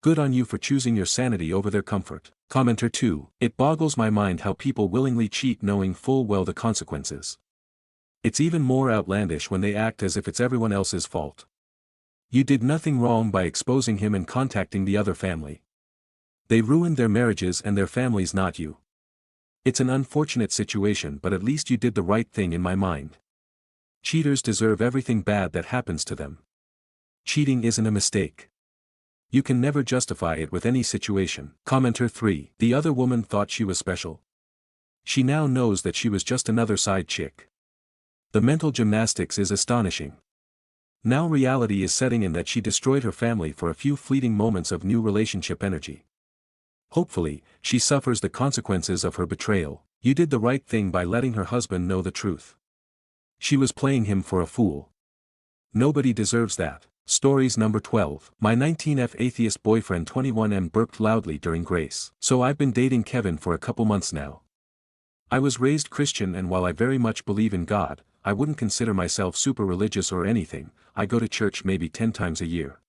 Good on you for choosing your sanity over their comfort. Commenter 2. It boggles my mind how people willingly cheat knowing full well the consequences. It's even more outlandish when they act as if it's everyone else's fault. You did nothing wrong by exposing him and contacting the other family. They ruined their marriages and their families, not you. It's an unfortunate situation, but at least you did the right thing in my mind. Cheaters deserve everything bad that happens to them. Cheating isn't a mistake. You can never justify it with any situation. Commenter 3. The other woman thought she was special. She now knows that she was just another side chick. The mental gymnastics is astonishing. Now reality is setting in that she destroyed her family for a few fleeting moments of new relationship energy. Hopefully, she suffers the consequences of her betrayal. You did the right thing by letting her husband know the truth. She was playing him for a fool. Nobody deserves that. Stories number 12. My 19F atheist boyfriend 21M burped loudly during grace. So I've been dating Kevin for a couple months now. I was raised Christian, and while I very much believe in God, I wouldn't consider myself super religious or anything. I go to church maybe 10 times a year.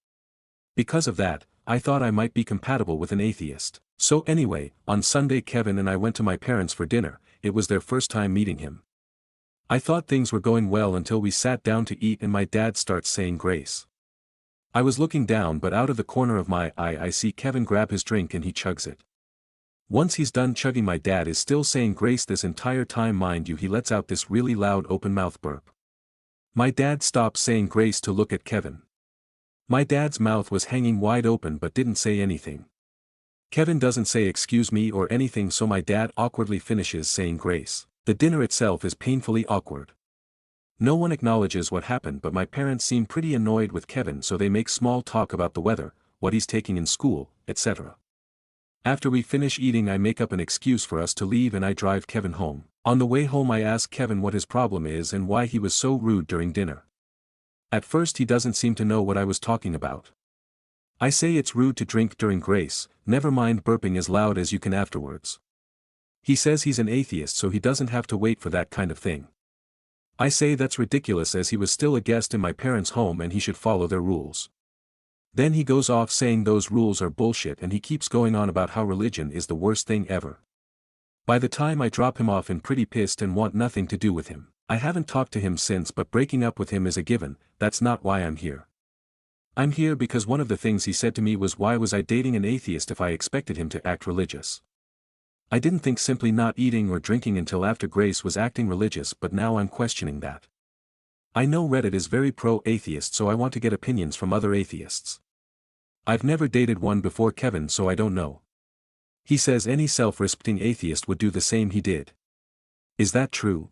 Because of that, I thought I might be compatible with an atheist. So anyway, on Sunday Kevin and I went to my parents for dinner. It was their first time meeting him. I thought things were going well until we sat down to eat and my dad starts saying grace. I was looking down, but out of the corner of my eye I see Kevin grab his drink and he chugs it. Once he's done chugging, my dad is still saying grace this entire time. Mind you, he lets out this really loud open mouth burp. My dad stops saying grace to look at Kevin. My dad's mouth was hanging wide open but didn't say anything. Kevin doesn't say excuse me or anything, so my dad awkwardly finishes saying grace. The dinner itself is painfully awkward. No one acknowledges what happened, but my parents seem pretty annoyed with Kevin, so they make small talk about the weather, what he's taking in school, etc. After we finish eating, I make up an excuse for us to leave and I drive Kevin home. On the way home, I ask Kevin what his problem is and why he was so rude during dinner. At first he doesn't seem to know what I was talking about. I say it's rude to drink during grace, never mind burping as loud as you can afterwards. He says he's an atheist, so he doesn't have to wait for that kind of thing. I say that's ridiculous, as he was still a guest in my parents' home and he should follow their rules. Then he goes off saying those rules are bullshit, and he keeps going on about how religion is the worst thing ever. By the time I drop him off and pretty pissed and want nothing to do with him. I haven't talked to him since, but breaking up with him is a given. That's not why I'm here. I'm here because one of the things he said to me was, why was I dating an atheist if I expected him to act religious? I didn't think simply not eating or drinking until after grace was acting religious, but now I'm questioning that. I know Reddit is very pro-atheist, so I want to get opinions from other atheists. I've never dated one before Kevin, so I don't know. He says any self-respecting atheist would do the same he did. Is that true?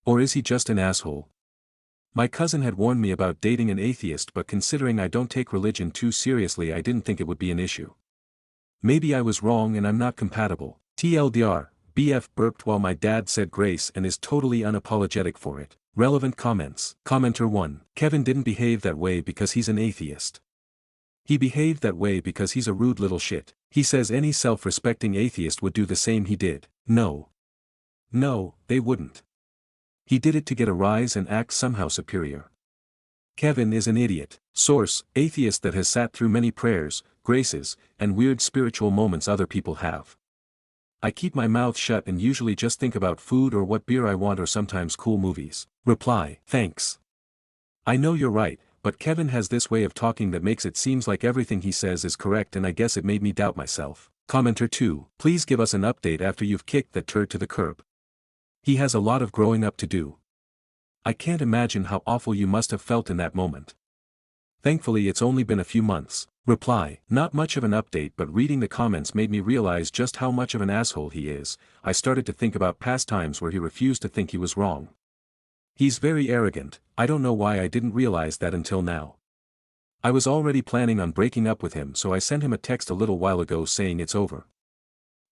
Or is he just an asshole? My cousin had warned me about dating an atheist, but considering I don't take religion too seriously, I didn't think it would be an issue. Maybe I was wrong and I'm not compatible. TLDR, BF burped while my dad said grace and is totally unapologetic for it. Relevant comments. Commenter 1. Kevin didn't behave that way because he's an atheist. He behaved that way because he's a rude little shit. He says any self-respecting atheist would do the same he did. No. No, they wouldn't. He did it to get a rise and act somehow superior. Kevin is an idiot. Source, atheist that has sat through many prayers, graces, and weird spiritual moments other people have. I keep my mouth shut and usually just think about food or what beer I want, or sometimes cool movies. Reply, thanks. I know you're right, but Kevin has this way of talking that makes it seems like everything he says is correct, and I guess it made me doubt myself. Commenter 2, please give us an update after you've kicked that turd to the curb. He has a lot of growing up to do. I can't imagine how awful you must have felt in that moment. Thankfully it's only been a few months. Reply, not much of an update, but reading the comments made me realize just how much of an asshole he is. I started to think about past times where he refused to think he was wrong. He's very arrogant. I don't know why I didn't realize that until now. I was already planning on breaking up with him, so I sent him a text a little while ago saying it's over.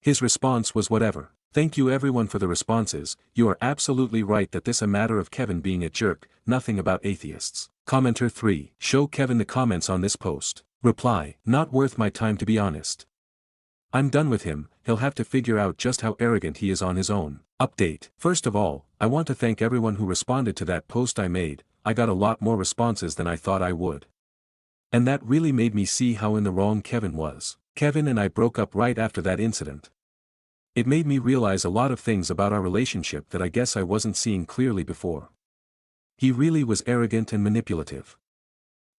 His response was whatever. Thank you everyone for the responses. You are absolutely right that this is a matter of Kevin being a jerk, nothing about atheists. Commenter 3, show Kevin the comments on this post. Reply, not worth my time to be honest. I'm done with him, he'll have to figure out just how arrogant he is on his own. Update. First of all, I want to thank everyone who responded to that post I made. I got a lot more responses than I thought I would. And that really made me see how in the wrong Kevin was. Kevin and I broke up right after that incident. It made me realize a lot of things about our relationship that I guess I wasn't seeing clearly before. He really was arrogant and manipulative.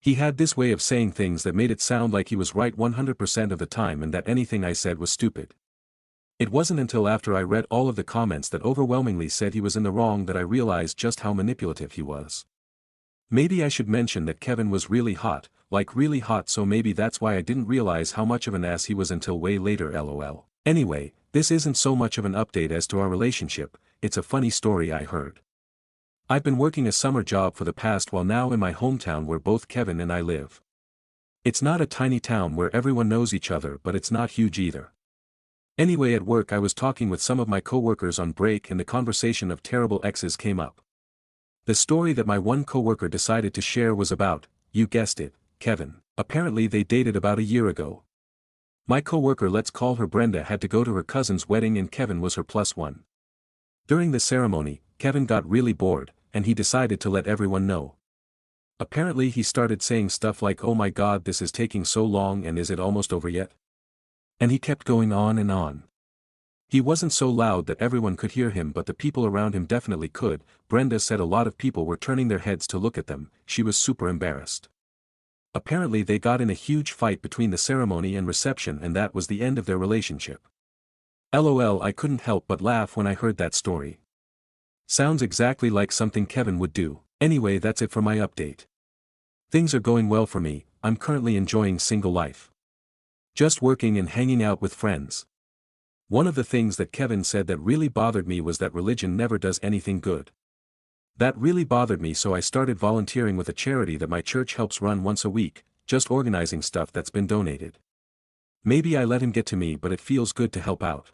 He had this way of saying things that made it sound like he was right 100% of the time and that anything I said was stupid. It wasn't until after I read all of the comments that overwhelmingly said he was in the wrong that I realized just how manipulative he was. Maybe I should mention that Kevin was really hot, like really hot, so maybe that's why I didn't realize how much of an ass he was until way later, lol. Anyway, this isn't so much of an update as to our relationship, it's a funny story I heard. I've been working a summer job for the past while now in my hometown where both Kevin and I live. It's not a tiny town where everyone knows each other, but it's not huge either. Anyway, at work I was talking with some of my coworkers on break and the conversation of terrible exes came up. The story that my one coworker decided to share was about, you guessed it, Kevin. Apparently they dated about a year ago. My coworker, let's call her Brenda, had to go to her cousin's wedding and Kevin was her plus one. During the ceremony, Kevin got really bored, and he decided to let everyone know. Apparently he started saying stuff like, oh my god, this is taking so long, and is it almost over yet? And he kept going on and on. He wasn't so loud that everyone could hear him, but the people around him definitely could. Brenda said a lot of people were turning their heads to look at them. She was super embarrassed. Apparently they got in a huge fight between the ceremony and reception, and that was the end of their relationship. LOL, I couldn't help but laugh when I heard that story. Sounds exactly like something Kevin would do. Anyway, that's it for my update. Things are going well for me. I'm currently enjoying single life. Just working and hanging out with friends. One of the things that Kevin said that really bothered me was that religion never does anything good. That really bothered me, so I started volunteering with a charity that my church helps run once a week, just organizing stuff that's been donated. Maybe I let him get to me, but it feels good to help out.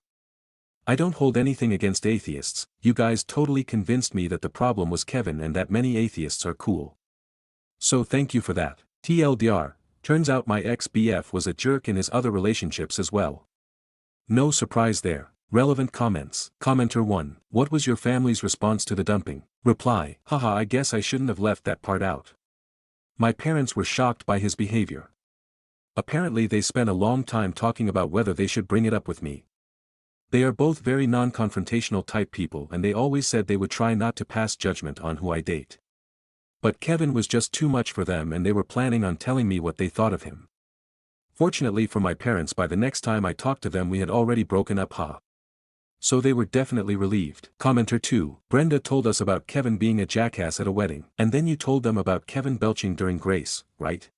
I don't hold anything against atheists. You guys totally convinced me that the problem was Kevin and that many atheists are cool. So thank you for that. TLDR, turns out my ex-BF was a jerk in his other relationships as well. No surprise there. Relevant comments. Commenter 1. What was your family's response to the dumping? Reply. Haha, I guess I shouldn't have left that part out. My parents were shocked by his behavior. Apparently they spent a long time talking about whether they should bring it up with me. They are both very non-confrontational type people, and they always said they would try not to pass judgment on who I date. But Kevin was just too much for them, and they were planning on telling me what they thought of him. Fortunately for my parents, by the next time I talked to them we had already broken up. So they were definitely relieved. Commenter 2. Brenda told us about Kevin being a jackass at a wedding. And then you told them about Kevin belching during grace, right?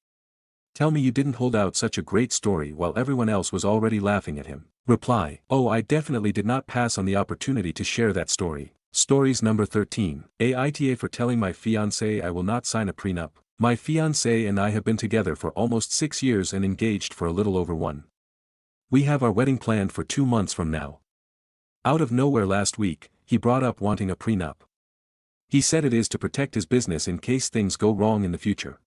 Tell me you didn't hold out such a great story while everyone else was already laughing at him. Reply. Oh, I definitely did not pass on the opportunity to share that story. Stories number 13. Aita for telling my fiancé I will not sign a prenup. My fiancé and I have been together for almost 6 years and engaged for a little over 1. We have our wedding planned for 2 months from now. Out of nowhere last week, he brought up wanting a prenup. He said it is to protect his business in case things go wrong in the future.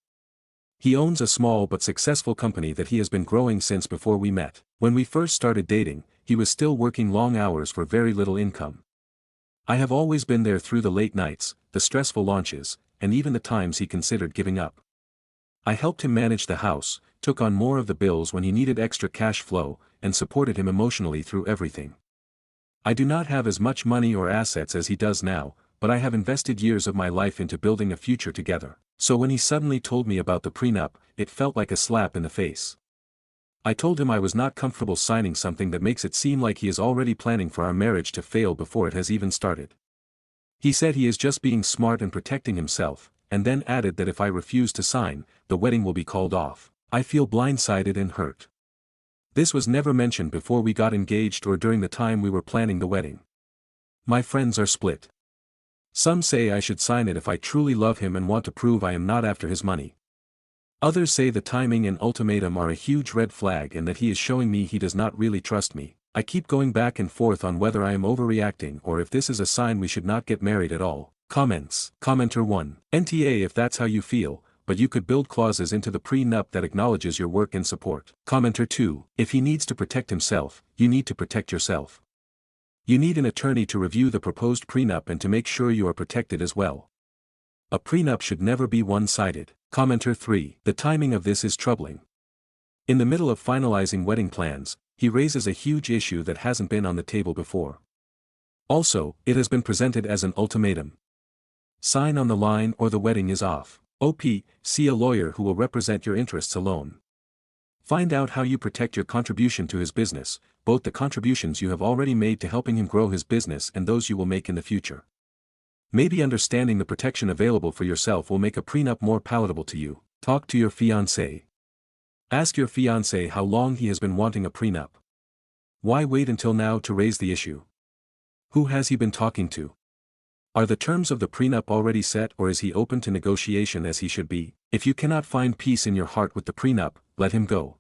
He owns a small but successful company that he has been growing since before we met. When we first started dating, he was still working long hours for very little income. I have always been there through the late nights, the stressful launches, and even the times he considered giving up. I helped him manage the house, took on more of the bills when he needed extra cash flow, and supported him emotionally through everything. I do not have as much money or assets as he does now, but I have invested years of my life into building a future together. So when he suddenly told me about the prenup, it felt like a slap in the face. I told him I was not comfortable signing something that makes it seem like he is already planning for our marriage to fail before it has even started. He said he is just being smart and protecting himself, and then added that if I refuse to sign, the wedding will be called off. I feel blindsided and hurt. This was never mentioned before we got engaged or during the time we were planning the wedding. My friends are split. Some say I should sign it if I truly love him and want to prove I am not after his money. Others say the timing and ultimatum are a huge red flag and that he is showing me he does not really trust me. I keep going back and forth on whether I am overreacting or if this is a sign we should not get married at all. Comments. Commenter 1. NTA if that's how you feel, but you could build clauses into the prenup that acknowledges your work and support. Commenter 2. If he needs to protect himself, you need to protect yourself. You need an attorney to review the proposed prenup and to make sure you are protected as well. A prenup should never be one-sided. Commenter 3. The timing of this is troubling. In the middle of finalizing wedding plans, he raises a huge issue that hasn't been on the table before. Also, it has been presented as an ultimatum. Sign on the line or the wedding is off. OP, see a lawyer who will represent your interests alone. Find out how you protect your contribution to his business, both the contributions you have already made to helping him grow his business and those you will make in the future. Maybe understanding the protection available for yourself will make a prenup more palatable to you. Talk to your fiancé. Ask your fiancé how long he has been wanting a prenup. Why wait until now to raise the issue? Who has he been talking to? Are the terms of the prenup already set, or is he open to negotiation as he should be? If you cannot find peace in your heart with the prenup, let him go.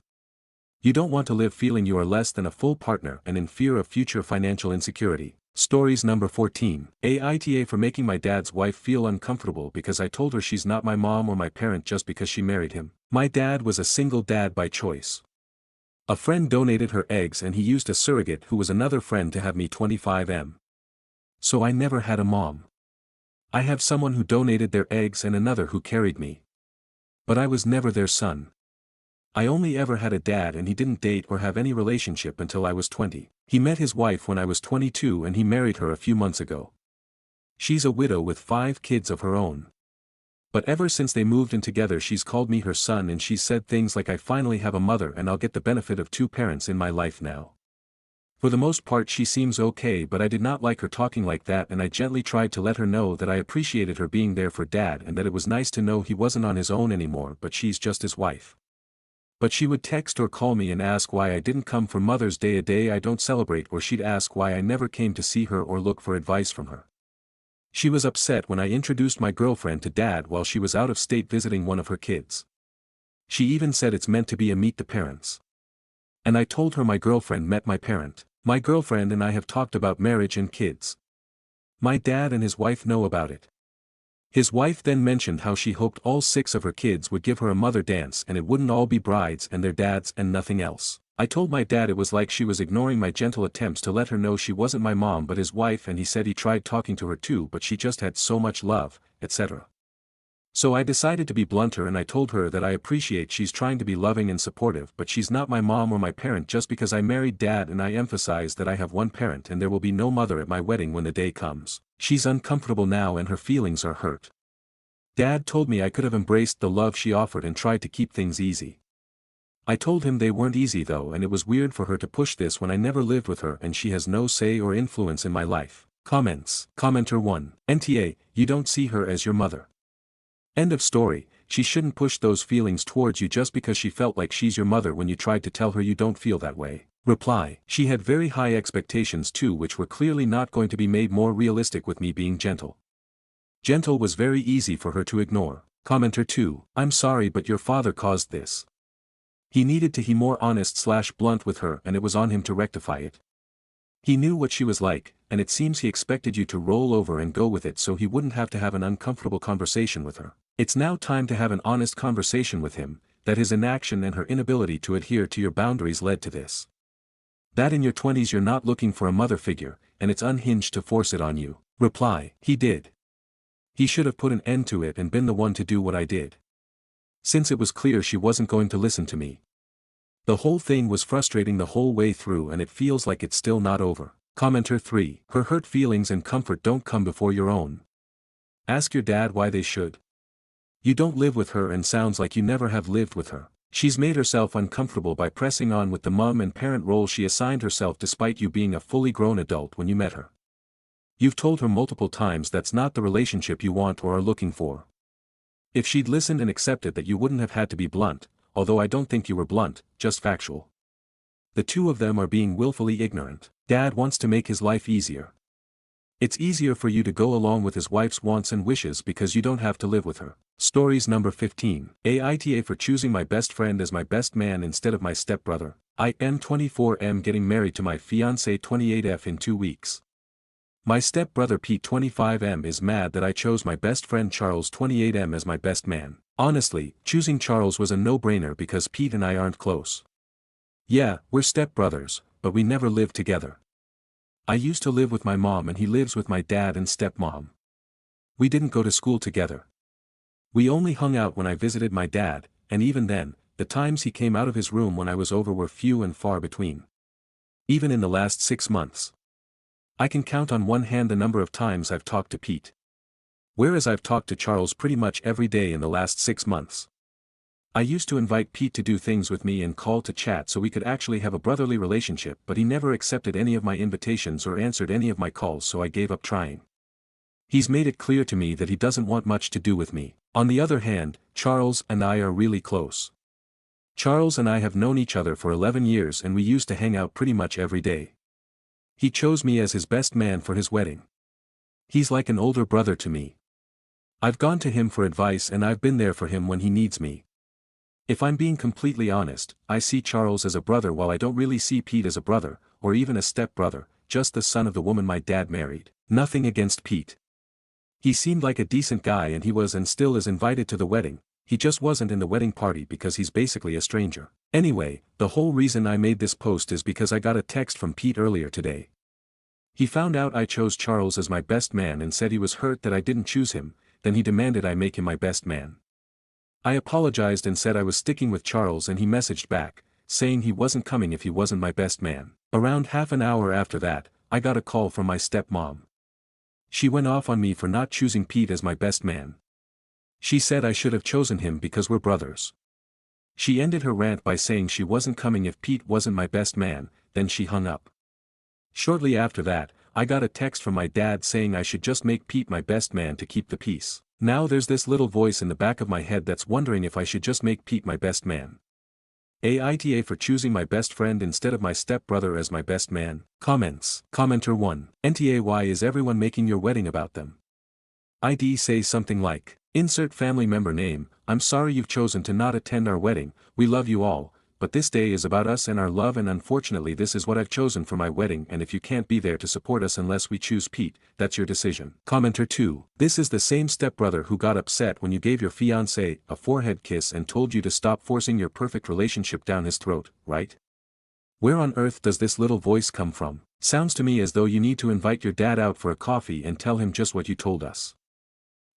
You don't want to live feeling you are less than a full partner and in fear of future financial insecurity. Stories number 14. Aita for making my dad's wife feel uncomfortable because I told her she's not my mom or my parent just because she married him. My dad was a single dad by choice. A friend donated her eggs and he used a surrogate who was another friend to have me 25M. So I never had a mom. I have someone who donated their eggs and another who carried me. But I was never their son. I only ever had a dad and he didn't date or have any relationship until I was 20. He met his wife when I was 22 and he married her a few months ago. She's a widow with 5 kids of her own. But ever since they moved in together she's called me her son and she's said things like I finally have a mother and I'll get the benefit of 2 parents in my life now. For the most part she seems okay, but I did not like her talking like that and I gently tried to let her know that I appreciated her being there for dad and that it was nice to know he wasn't on his own anymore, but she's just his wife. But she would text or call me and ask why I didn't come for Mother's Day, a day I don't celebrate, or she'd ask why I never came to see her or look for advice from her. She was upset when I introduced my girlfriend to Dad while she was out of state visiting one of her kids. She even said it's meant to be a meet the parents. And I told her my girlfriend met my parent. My girlfriend and I have talked about marriage and kids. My dad and his wife know about it. His wife then mentioned how she hoped all 6 of her kids would give her a mother dance and it wouldn't all be brides and their dads and nothing else. I told my dad it was like she was ignoring my gentle attempts to let her know she wasn't my mom but his wife, and he said he tried talking to her too but she just had so much love, etc. So I decided to be blunter and I told her that I appreciate she's trying to be loving and supportive but she's not my mom or my parent just because I married Dad, and I emphasize that I have one parent and there will be no mother at my wedding when the day comes. She's uncomfortable now and her feelings are hurt. Dad told me I could have embraced the love she offered and tried to keep things easy. I told him they weren't easy though, and it was weird for her to push this when I never lived with her and she has no say or influence in my life. Comments. Commenter 1. NTA, you don't see her as your mother. End of story. She shouldn't push those feelings towards you just because she felt like she's your mother when you tried to tell her you don't feel that way. Reply. She had very high expectations too, which were clearly not going to be made more realistic with me being gentle. Gentle was very easy for her to ignore. Commenter 2. I'm sorry but your father caused this. He needed to be more honest/blunt with her and it was on him to rectify it. He knew what she was like, and it seems he expected you to roll over and go with it so he wouldn't have to have an uncomfortable conversation with her. It's now time to have an honest conversation with him, that his inaction and her inability to adhere to your boundaries led to this. That in your 20s you're not looking for a mother figure, and it's unhinged to force it on you. Reply. He did. He should have put an end to it and been the one to do what I did. Since it was clear she wasn't going to listen to me. The whole thing was frustrating the whole way through and it feels like it's still not over. Commenter 3. Her hurt feelings and comfort don't come before your own. Ask your dad why they should. You don't live with her and sounds like you never have lived with her. She's made herself uncomfortable by pressing on with the mom and parent role she assigned herself despite you being a fully grown adult when you met her. You've told her multiple times that's not the relationship you want or are looking for. If she'd listened and accepted that, you wouldn't have had to be blunt, although I don't think you were blunt, just factual. The two of them are being willfully ignorant. Dad wants to make his life easier. It's easier for you to go along with his wife's wants and wishes because you don't have to live with her. Stories number 15. Aita for choosing my best friend as my best man instead of my stepbrother. I am 24M getting married to my fiancé 28F in 2 weeks. My stepbrother Pete 25M is mad that I chose my best friend Charles 28M as my best man. Honestly, choosing Charles was a no-brainer because Pete and I aren't close. Yeah, we're stepbrothers, but we never lived together. I used to live with my mom and he lives with my dad and stepmom. We didn't go to school together. We only hung out when I visited my dad, and even then, the times he came out of his room when I was over were few and far between. Even in the last 6 months. I can count on one hand the number of times I've talked to Pete. Whereas I've talked to Charles pretty much every day in the last 6 months. I used to invite Pete to do things with me and call to chat so we could actually have a brotherly relationship, but he never accepted any of my invitations or answered any of my calls, so I gave up trying. He's made it clear to me that he doesn't want much to do with me. On the other hand, Charles and I are really close. Charles and I have known each other for 11 years and we used to hang out pretty much every day. He chose me as his best man for his wedding. He's like an older brother to me. I've gone to him for advice and I've been there for him when he needs me. If I'm being completely honest, I see Charles as a brother while I don't really see Pete as a brother, or even a step-brother, just the son of the woman my dad married. Nothing against Pete. He seemed like a decent guy and he was and still is invited to the wedding, he just wasn't in the wedding party because he's basically a stranger. Anyway, the whole reason I made this post is because I got a text from Pete earlier today. He found out I chose Charles as my best man and said he was hurt that I didn't choose him, then he demanded I make him my best man. I apologized and said I was sticking with Charles and he messaged back, saying he wasn't coming if he wasn't my best man. Around half an hour after that, I got a call from my stepmom. She went off on me for not choosing Pete as my best man. She said I should have chosen him because we're brothers. She ended her rant by saying she wasn't coming if Pete wasn't my best man, then she hung up. Shortly after that, I got a text from my dad saying I should just make Pete my best man to keep the peace. Now there's this little voice in the back of my head that's wondering if I should just make Pete my best man. Aita for choosing my best friend instead of my stepbrother as my best man. Comments. Commenter 1. NTA why is everyone making your wedding about them? ID say something like, insert family member name, I'm sorry you've chosen to not attend our wedding, we love you all, but this day is about us and our love and unfortunately this is what I've chosen for my wedding and if you can't be there to support us unless we choose Pete, that's your decision. Commenter 2. This is the same stepbrother who got upset when you gave your fiancé a forehead kiss and told you to stop forcing your perfect relationship down his throat, right? Where on earth does this little voice come from? Sounds to me as though you need to invite your dad out for a coffee and tell him just what you told us.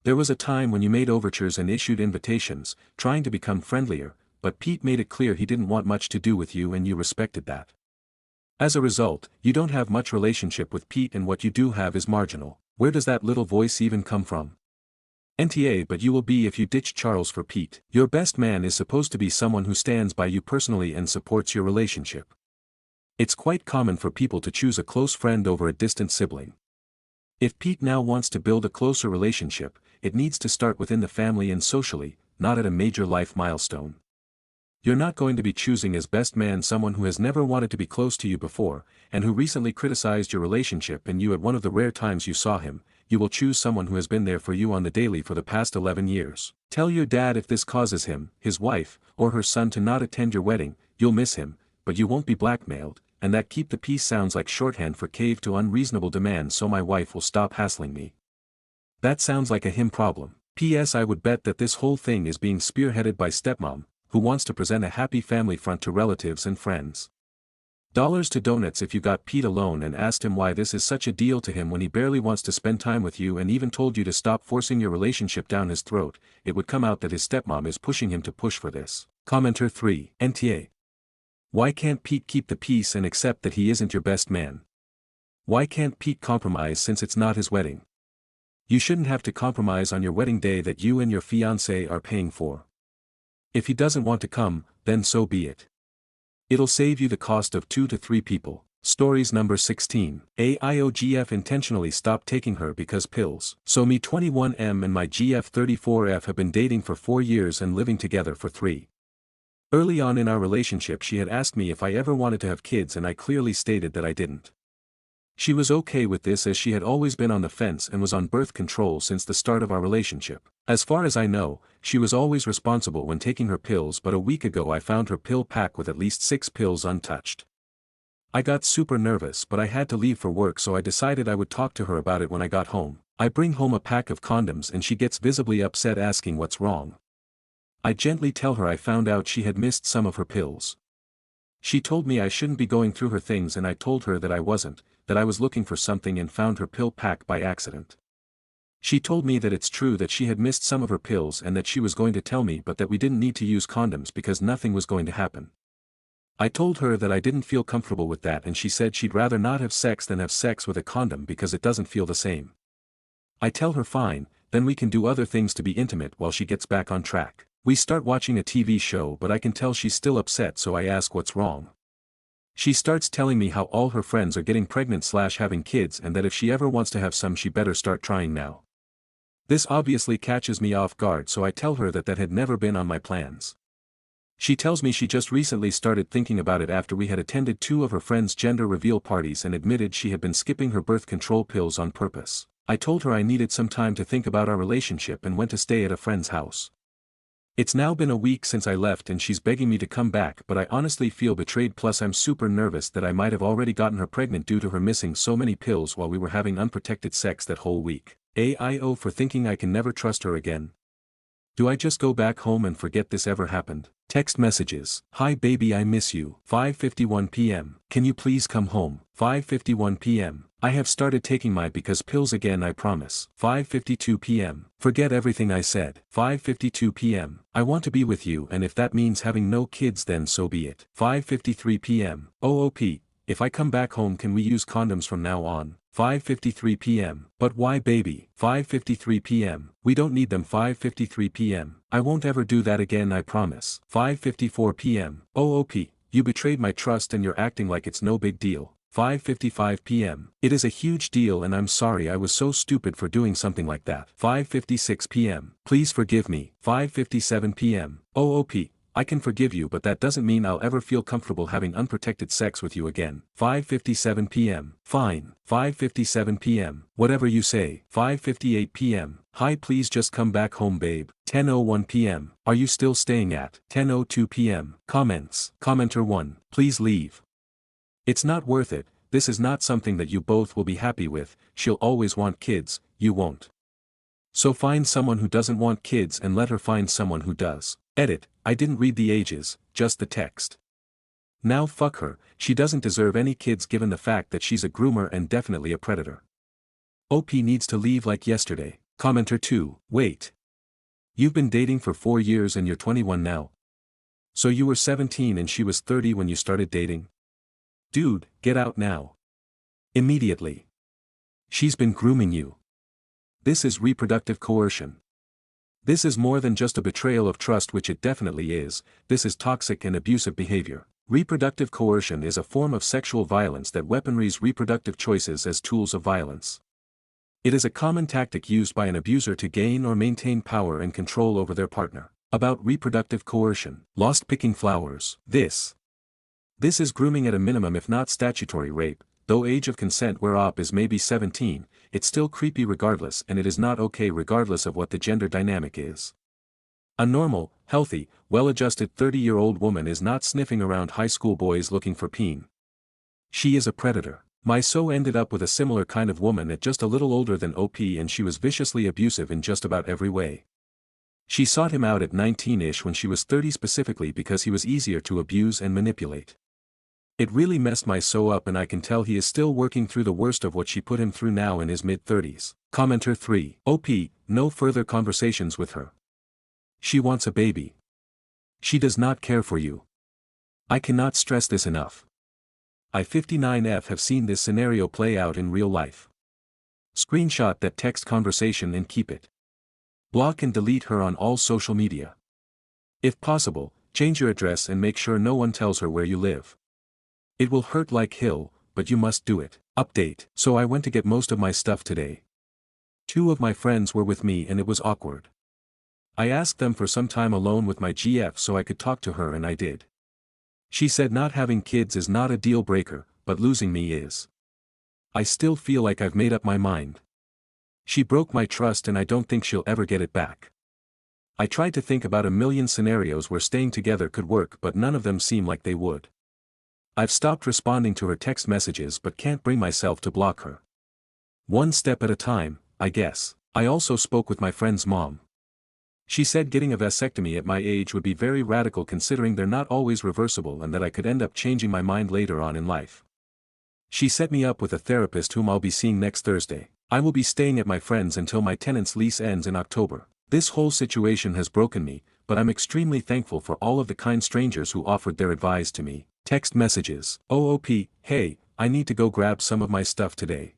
There was a time when you made overtures and issued invitations, trying to become friendlier, but Pete made it clear he didn't want much to do with you and you respected that. As a result, you don't have much relationship with Pete and what you do have is marginal. Where does that little voice even come from? NTA but you will be if you ditch Charles for Pete. Your best man is supposed to be someone who stands by you personally and supports your relationship. It's quite common for people to choose a close friend over a distant sibling. If Pete now wants to build a closer relationship, it needs to start within the family and socially, not at a major life milestone. You're not going to be choosing as best man someone who has never wanted to be close to you before, and who recently criticized your relationship and you at one of the rare times you saw him. You will choose someone who has been there for you on the daily for the past 11 years. Tell your dad if this causes him, his wife, or her son to not attend your wedding, you'll miss him, but you won't be blackmailed, and that keep the peace sounds like shorthand for cave to unreasonable demands so my wife will stop hassling me. That sounds like a him problem. P.S. I would bet that this whole thing is being spearheaded by stepmom, who wants to present a happy family front to relatives and friends. Dollars to donuts if you got Pete alone and asked him why this is such a deal to him when he barely wants to spend time with you and even told you to stop forcing your relationship down his throat, it would come out that his stepmom is pushing him to push for this. Commenter 3. NTA. Why can't Pete keep the peace and accept that he isn't your best man? Why can't Pete compromise since it's not his wedding? You shouldn't have to compromise on your wedding day that you and your fiancé are paying for. If he doesn't want to come, then so be it. It'll save you the cost of 2 to 3 people. Stories number 16. AIOGF intentionally stopped taking her because pills. So me 21M and my GF 34F have been dating for 4 years and living together for 3. Early on in our relationship she had asked me if I ever wanted to have kids and I clearly stated that I didn't. She was okay with this as she had always been on the fence and was on birth control since the start of our relationship. As far as I know, she was always responsible when taking her pills but a week ago I found her pill pack with at least 6 pills untouched. I got super nervous but I had to leave for work so I decided I would talk to her about it when I got home. I bring home a pack of condoms and she gets visibly upset asking what's wrong. I gently tell her I found out she had missed some of her pills. She told me I shouldn't be going through her things and I told her that I wasn't, that I was looking for something and found her pill pack by accident. She told me that it's true that she had missed some of her pills and that she was going to tell me but that we didn't need to use condoms because nothing was going to happen. I told her that I didn't feel comfortable with that and she said she'd rather not have sex than have sex with a condom because it doesn't feel the same. I tell her fine, then we can do other things to be intimate while she gets back on track. We start watching a TV show but I can tell she's still upset so I ask what's wrong. She starts telling me how all her friends are getting pregnant/having kids and that if she ever wants to have some she better start trying now. This obviously catches me off guard so I tell her that had never been on my plans. She tells me she just recently started thinking about it after we had attended 2 of her friends' gender reveal parties and admitted she had been skipping her birth control pills on purpose. I told her I needed some time to think about our relationship and went to stay at a friend's house. It's now been a week since I left and she's begging me to come back but I honestly feel betrayed plus I'm super nervous that I might have already gotten her pregnant due to her missing so many pills while we were having unprotected sex that whole week. AIO for thinking I can never trust her again. Do I just go back home and forget this ever happened? Text messages. Hi baby I miss you. 5:51 p.m. Can you please come home? 5:51 p.m. I have started taking my because pills again I promise. 5:52 p.m. Forget everything I said. 5:52 p.m. I want to be with you and if that means having no kids then so be it. 5:53 p.m. OOP. If I come back home can we use condoms from now on? 5:53 p.m. But why baby? 5:53 p.m. We don't need them. 5:53 p.m. I won't ever do that again I promise. 5:54 p.m. OOP. You betrayed my trust and you're acting like it's no big deal. 5:55 p.m. It is a huge deal and I'm sorry I was so stupid for doing something like that. 5:56 p.m. Please forgive me. 5:57 p.m. OOP. I can forgive you, but that doesn't mean I'll ever feel comfortable having unprotected sex with you again. 5:57 p.m. Fine. 5:57 p.m. Whatever you say. 5:58 p.m. Hi, please just come back home, babe. 10:01 p.m. Are you still staying at? 10:02 p.m. Comments. Commenter 1. Please leave. It's not worth it. This is not something that you both will be happy with. She'll always want kids, you won't. So find someone who doesn't want kids and let her find someone who does. Edit, I didn't read the ages, just the text. Now fuck her, she doesn't deserve any kids given the fact that she's a groomer and definitely a predator. OP needs to leave like yesterday. Commenter 2, wait. You've been dating for 4 years and you're 21 now. So you were 17 and she was 30 when you started dating? Dude, get out now. Immediately. She's been grooming you. This is reproductive coercion. This is more than just a betrayal of trust, which it definitely is. This is toxic and abusive behavior. Reproductive coercion is a form of sexual violence that weaponries reproductive choices as tools of violence. It is a common tactic used by an abuser to gain or maintain power and control over their partner. About reproductive coercion. Lost picking flowers. This is grooming at a minimum, if not statutory rape. Though age of consent where op is maybe 17, it's still creepy regardless, and it is not okay regardless of what the gender dynamic is. A normal, healthy, well-adjusted 30-year-old woman is not sniffing around high school boys looking for peen. She is a predator. My so ended up with a similar kind of woman at just a little older than OP, and she was viciously abusive in just about every way. She sought him out at 19-ish when she was 30 specifically because he was easier to abuse and manipulate. It really messed my so up, and I can tell he is still working through the worst of what she put him through now in his mid-30s. Commenter 3. OP, no further conversations with her. She wants a baby. She does not care for you. I cannot stress this enough. I 59F have seen this scenario play out in real life. Screenshot that text conversation and keep it. Block and delete her on all social media. If possible, change your address and make sure no one tells her where you live. It will hurt like hell, but you must do it. Update. So I went to get most of my stuff today. 2 of my friends were with me and it was awkward. I asked them for some time alone with my GF so I could talk to her, and I did. She said not having kids is not a deal breaker, but losing me is. I still feel like I've made up my mind. She broke my trust and I don't think she'll ever get it back. I tried to think about a million scenarios where staying together could work, but none of them seem like they would. I've stopped responding to her text messages but can't bring myself to block her. One step at a time, I guess. I also spoke with my friend's mom. She said getting a vasectomy at my age would be very radical considering they're not always reversible, and that I could end up changing my mind later on in life. She set me up with a therapist whom I'll be seeing next Thursday. I will be staying at my friend's until my tenant's lease ends in October. This whole situation has broken me, but I'm extremely thankful for all of the kind strangers who offered their advice to me. Text messages. OOP, hey, I need to go grab some of my stuff today.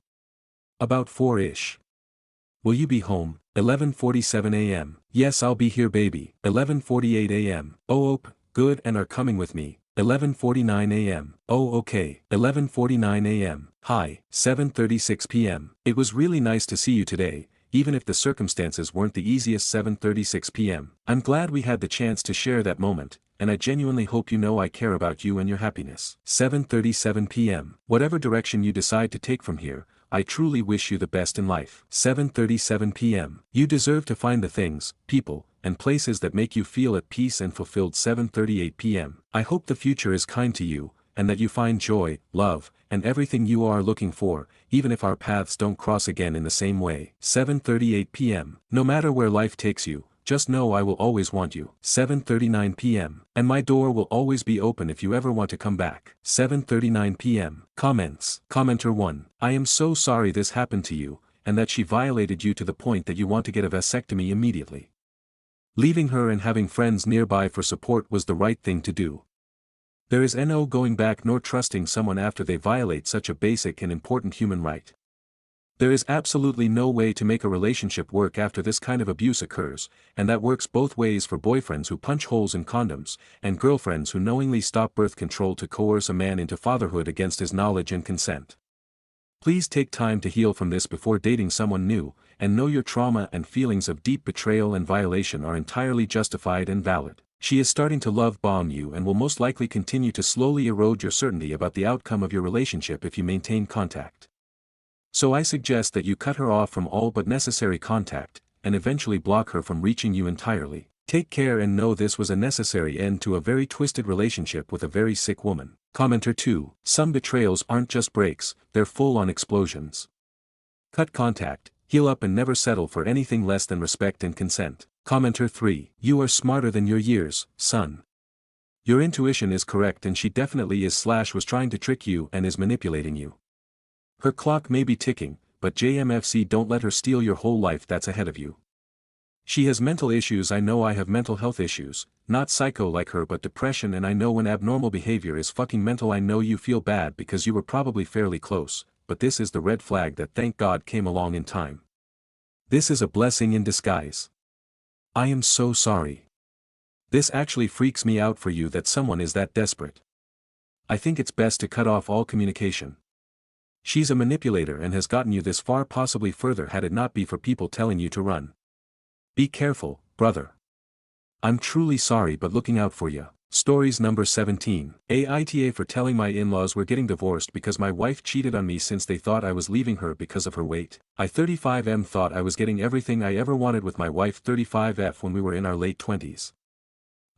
About 4-ish. Will you be home? 11:47 a.m. Yes, I'll be here, baby. 11:48 a.m. OOP, good, and are coming with me. 11:49 a.m. Oh, okay. 11:49 a.m. Hi. 7:36 p.m. It was really nice to see you today, even if the circumstances weren't the easiest. 7:36 p.m. I'm glad we had the chance to share that moment, and I genuinely hope you know I care about you and your happiness. 7:37 p.m. Whatever direction you decide to take from here, I truly wish you the best in life. 7:37 p.m. You deserve to find the things, people, and places that make you feel at peace and fulfilled. 7:38 p.m. I hope the future is kind to you, and that you find joy, love, and everything you are looking for, even if our paths don't cross again in the same way. 7:38 p.m. No matter where life takes you, just know I will always want you. 7:39 p.m. And my door will always be open if you ever want to come back. 7:39 p.m. Comments. Commenter 1. I am so sorry this happened to you, and that she violated you to the point that you want to get a vasectomy immediately. Leaving her and having friends nearby for support was the right thing to do. There is no going back nor trusting someone after they violate such a basic and important human right. There is absolutely no way to make a relationship work after this kind of abuse occurs, and that works both ways for boyfriends who punch holes in condoms, and girlfriends who knowingly stop birth control to coerce a man into fatherhood against his knowledge and consent. Please take time to heal from this before dating someone new, and know your trauma and feelings of deep betrayal and violation are entirely justified and valid. She is starting to love bomb you and will most likely continue to slowly erode your certainty about the outcome of your relationship if you maintain contact. So I suggest that you cut her off from all but necessary contact, and eventually block her from reaching you entirely. Take care and know this was a necessary end to a very twisted relationship with a very sick woman. Commenter 2. Some betrayals aren't just breaks, they're full-on explosions. Cut contact, heal up and never settle for anything less than respect and consent. Commenter 3. You are smarter than your years, son. Your intuition is correct and she definitely was trying to trick you and is manipulating you. Her clock may be ticking, but JMFC don't let her steal your whole life that's ahead of you. She has mental issues. I know I have mental health issues, not psycho like her but depression, and I know when abnormal behavior is fucking mental. I know you feel bad because you were probably fairly close, but this is the red flag that thank God came along in time. This is a blessing in disguise. I am so sorry. This actually freaks me out for you that someone is that desperate. I think it's best to cut off all communication. She's a manipulator and has gotten you this far, possibly further had it not be for people telling you to run. Be careful, brother. I'm truly sorry but looking out for you. Stories number 17. Aita for telling my in-laws we're getting divorced because my wife cheated on me since they thought I was leaving her because of her weight. I 35M thought I was getting everything I ever wanted with my wife 35F when we were in our late 20s.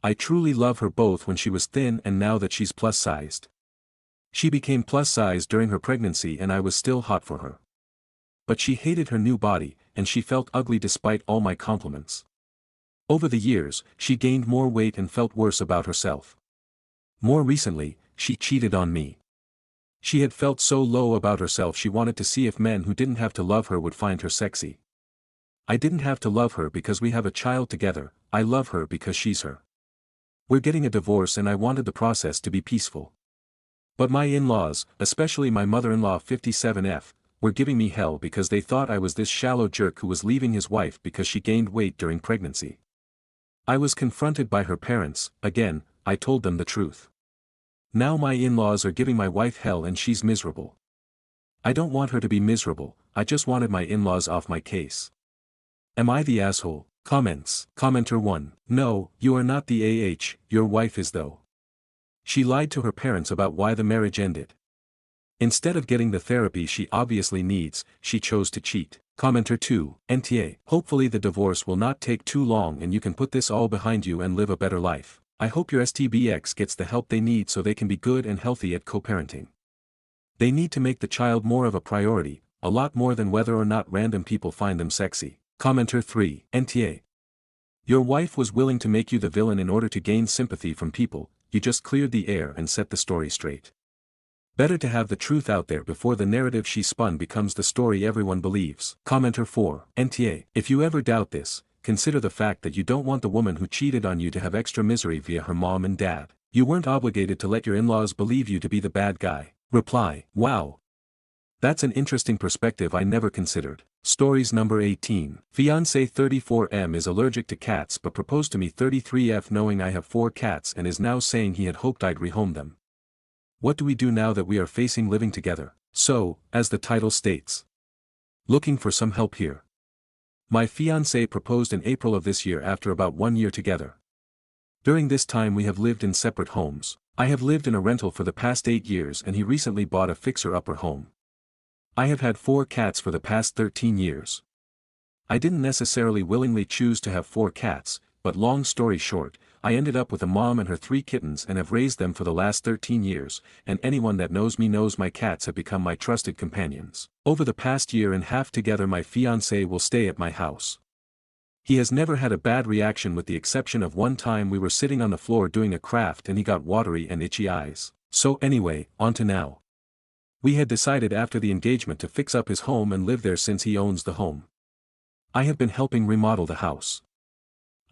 I truly love her both when she was thin and now that she's plus-sized. She became plus-sized during her pregnancy and I was still hot for her. But she hated her new body, and she felt ugly despite all my compliments. Over the years, she gained more weight and felt worse about herself. More recently, she cheated on me. She had felt so low about herself she wanted to see if men who didn't have to love her would find her sexy. I didn't have to love her because we have a child together, I love her because she's her. We're getting a divorce and I wanted the process to be peaceful. But my in-laws, especially my mother-in-law 57F, were giving me hell because they thought I was this shallow jerk who was leaving his wife because she gained weight during pregnancy. I was confronted by her parents. Again, I told them the truth. Now my in-laws are giving my wife hell and she's miserable. I don't want her to be miserable, I just wanted my in-laws off my case. Am I the asshole? Comments. Commenter 1. No, you are not the AH, your wife is though. She lied to her parents about why the marriage ended. Instead of getting the therapy she obviously needs, she chose to cheat. Commenter 2. NTA. Hopefully the divorce will not take too long and you can put this all behind you and live a better life. I hope your STBX gets the help they need so they can be good and healthy at co-parenting. They need to make the child more of a priority, a lot more than whether or not random people find them sexy. Commenter 3. NTA. Your wife was willing to make you the villain in order to gain sympathy from people, you just cleared the air and set the story straight. Better to have the truth out there before the narrative she spun becomes the story everyone believes. Commenter 4. NTA. If you ever doubt this, consider the fact that you don't want the woman who cheated on you to have extra misery via her mom and dad. You weren't obligated to let your in-laws believe you to be the bad guy. Reply. Wow. That's an interesting perspective I never considered. Stories number 18. Fiancé 34M is allergic to cats but proposed to me 33F knowing I have 4 cats and is now saying he had hoped I'd rehome them. What do we do now that we are facing living together? So, as the title states. Looking for some help here. My fiancé proposed in April of this year after about 1 year together. During this time we have lived in separate homes. I have lived in a rental for the past 8 years and he recently bought a fixer-upper home. I have had 4 cats for the past 13 years. I didn't necessarily willingly choose to have 4 cats, but long story short, I ended up with a mom and her 3 kittens and have raised them for the last 13 years, and anyone that knows me knows my cats have become my trusted companions. Over the past year and a half together my fiancé will stay at my house. He has never had a bad reaction with the exception of one time we were sitting on the floor doing a craft and he got watery and itchy eyes. So anyway, on to now. We had decided after the engagement to fix up his home and live there since he owns the home. I have been helping remodel the house.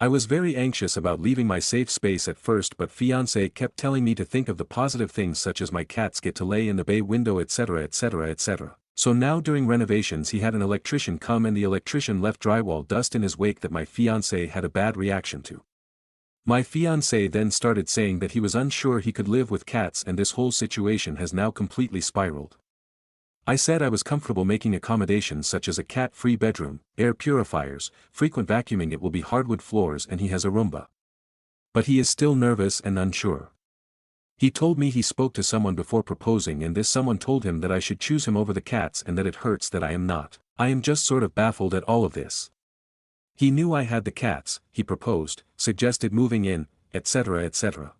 I was very anxious about leaving my safe space at first but fiancé kept telling me to think of the positive things such as my cats get to lay in the bay window etc etc etc. So now during renovations he had an electrician come and the electrician left drywall dust in his wake that my fiancé had a bad reaction to. My fiancé then started saying that he was unsure he could live with cats and this whole situation has now completely spiraled. I said I was comfortable making accommodations such as a cat-free bedroom, air purifiers, frequent vacuuming, it will be hardwood floors and he has a Roomba. But he is still nervous and unsure. He told me he spoke to someone before proposing and this someone told him that I should choose him over the cats and that it hurts that I am not. I am just sort of baffled at all of this. He knew I had the cats, he proposed, suggested moving in, etc. etc.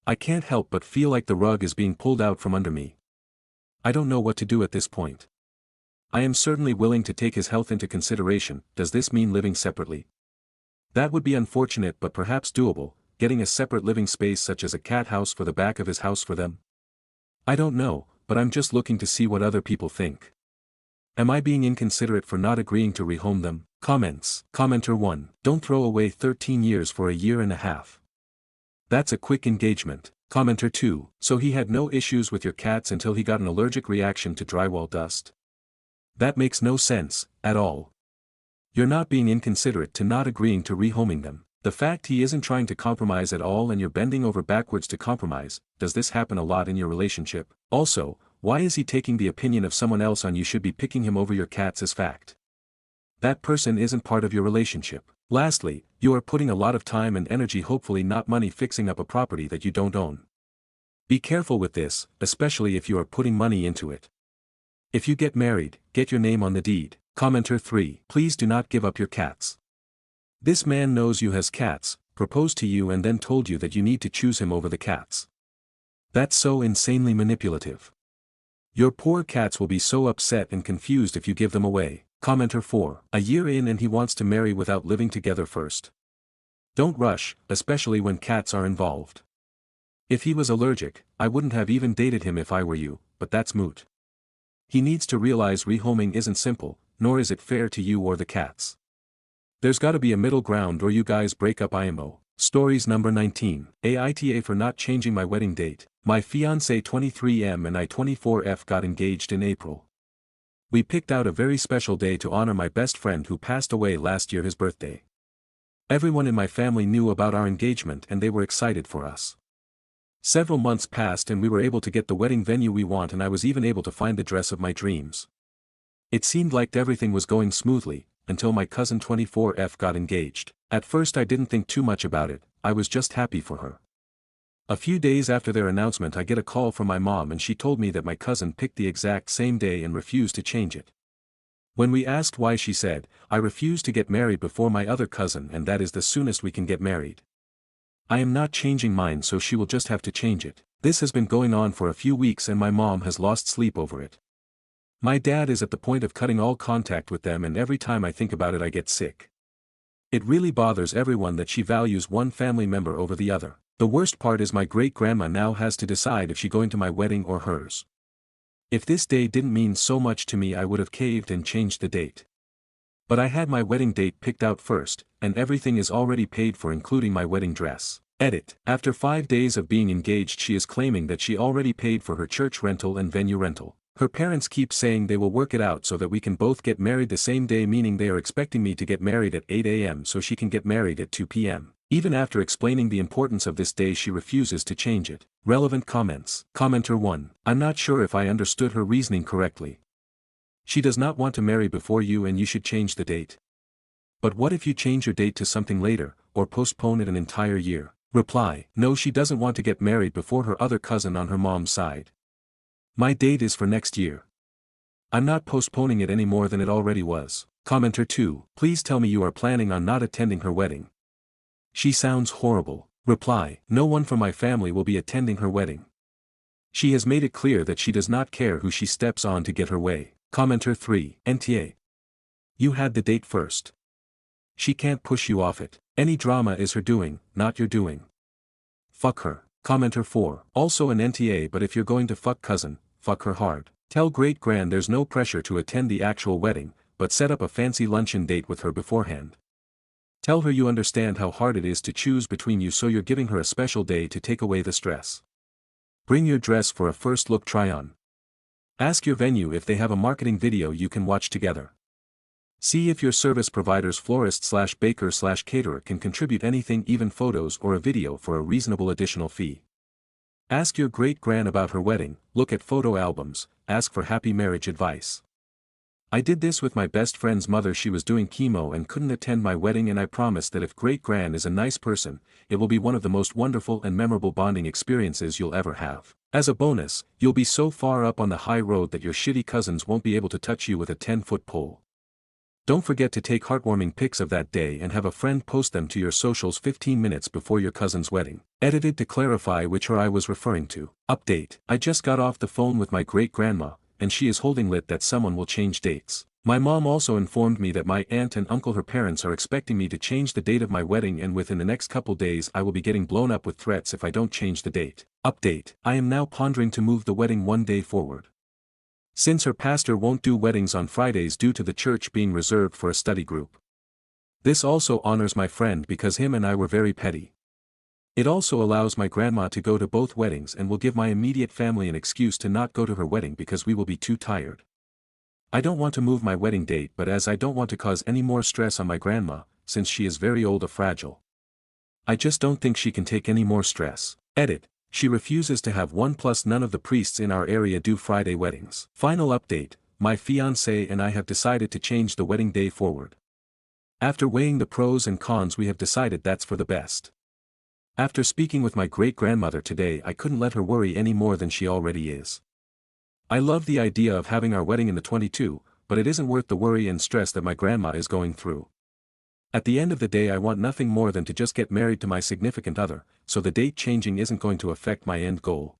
I can't help but feel like the rug is being pulled out from under me. I don't know what to do at this point. I am certainly willing to take his health into consideration. Does this mean living separately? That would be unfortunate but perhaps doable, getting a separate living space such as a cat house for the back of his house for them. I don't know, but I'm just looking to see what other people think. Am I being inconsiderate for not agreeing to rehome them? Comments. Commenter 1. Don't throw away 13 years for a year and a half. That's a quick engagement. Commenter 2. So he had no issues with your cats until he got an allergic reaction to drywall dust? That makes no sense, at all. You're not being inconsiderate to not agreeing to rehoming them. The fact he isn't trying to compromise at all and you're bending over backwards to compromise, does this happen a lot in your relationship? Also, why is he taking the opinion of someone else on you should be picking him over your cats as fact? That person isn't part of your relationship. Lastly, you are putting a lot of time and energy, hopefully not money, fixing up a property that you don't own. Be careful with this, especially if you are putting money into it. If you get married, get your name on the deed. Commenter 3. Please do not give up your cats. This man knows you has cats, proposed to you and then told you that you need to choose him over the cats. That's so insanely manipulative. Your poor cats will be so upset and confused if you give them away. Commenter 4. A year in and he wants to marry without living together first. Don't rush, especially when cats are involved. If he was allergic, I wouldn't have even dated him if I were you, but that's moot. He needs to realize rehoming isn't simple, nor is it fair to you or the cats. There's gotta be a middle ground or you guys break up IMO. Stories number 19. Aita for not changing my wedding date. My fiancé 23M and I 24F got engaged in April. We picked out a very special day to honor my best friend who passed away last year, his birthday. Everyone in my family knew about our engagement and they were excited for us. Several months passed and we were able to get the wedding venue we want and I was even able to find the dress of my dreams. It seemed like everything was going smoothly, until my cousin 24F got engaged. At first I didn't think too much about it, I was just happy for her. A few days after their announcement I get a call from my mom and she told me that my cousin picked the exact same day and refused to change it. When we asked why she said, I refuse to get married before my other cousin and that is the soonest we can get married. I am not changing mine so she will just have to change it. This has been going on for a few weeks and my mom has lost sleep over it. My dad is at the point of cutting all contact with them and every time I think about it I get sick. It really bothers everyone that she values one family member over the other. The worst part is my great-grandma now has to decide if she going to my wedding or hers. If this day didn't mean so much to me I would have caved and changed the date. But I had my wedding date picked out first, and everything is already paid for including my wedding dress. Edit. After 5 days of being engaged she is claiming that she already paid for her church rental and venue rental. Her parents keep saying they will work it out so that we can both get married the same day, meaning they are expecting me to get married at 8 a.m. so she can get married at 2 p.m. Even after explaining the importance of this day she refuses to change it. Relevant comments. Commenter 1. I'm not sure if I understood her reasoning correctly. She does not want to marry before you and you should change the date. But what if you change your date to something later, or postpone it an entire year? Reply. No, she doesn't want to get married before her other cousin on her mom's side. My date is for next year. I'm not postponing it any more than it already was. Commenter 2. Please tell me you are planning on not attending her wedding. She sounds horrible. Reply. No one from my family will be attending her wedding. She has made it clear that she does not care who she steps on to get her way. Commenter 3. NTA. You had the date first. She can't push you off it. Any drama is her doing, not your doing. Fuck her. Commenter 4. Also an NTA, but if you're going to fuck cousin, fuck her hard. Tell great-grand there's no pressure to attend the actual wedding, but set up a fancy luncheon date with her beforehand. Tell her you understand how hard it is to choose between you so you're giving her a special day to take away the stress. Bring your dress for a first look try-on. Ask your venue if they have a marketing video you can watch together. See if your service provider's florist/baker/caterer can contribute anything, even photos or a video, for a reasonable additional fee. Ask your great-gran about her wedding, look at photo albums, ask for happy marriage advice. I did this with my best friend's mother. She was doing chemo and couldn't attend my wedding, and I promised that if great-gran is a nice person, it will be one of the most wonderful and memorable bonding experiences you'll ever have. As a bonus, you'll be so far up on the high road that your shitty cousins won't be able to touch you with a 10-foot pole. Don't forget to take heartwarming pics of that day and have a friend post them to your socials 15 minutes before your cousin's wedding. Edited to clarify which her I was referring to. Update. I just got off the phone with my great-grandma, and she is holding lit that someone will change dates. My mom also informed me that my aunt and uncle, her parents, are expecting me to change the date of my wedding, and within the next couple days I will be getting blown up with threats if I don't change the date. Update. I am now pondering to move the wedding one day forward, since her pastor won't do weddings on Fridays due to the church being reserved for a study group. This also honors my friend because him and I were very petty. It also allows my grandma to go to both weddings and will give my immediate family an excuse to not go to her wedding because we will be too tired. I don't want to move my wedding date, but as I don't want to cause any more stress on my grandma, since she is very old and fragile. I just don't think she can take any more stress. Edit. She refuses to have one, plus none of the priests in our area do Friday weddings. Final update. My fiancé and I have decided to change the wedding day forward. After weighing the pros and cons, we have decided that's for the best. After speaking with my great-grandmother today, I couldn't let her worry any more than she already is. I love the idea of having our wedding in the 22, but it isn't worth the worry and stress that my grandma is going through. At the end of the day, I want nothing more than to just get married to my significant other, so the date changing isn't going to affect my end goal.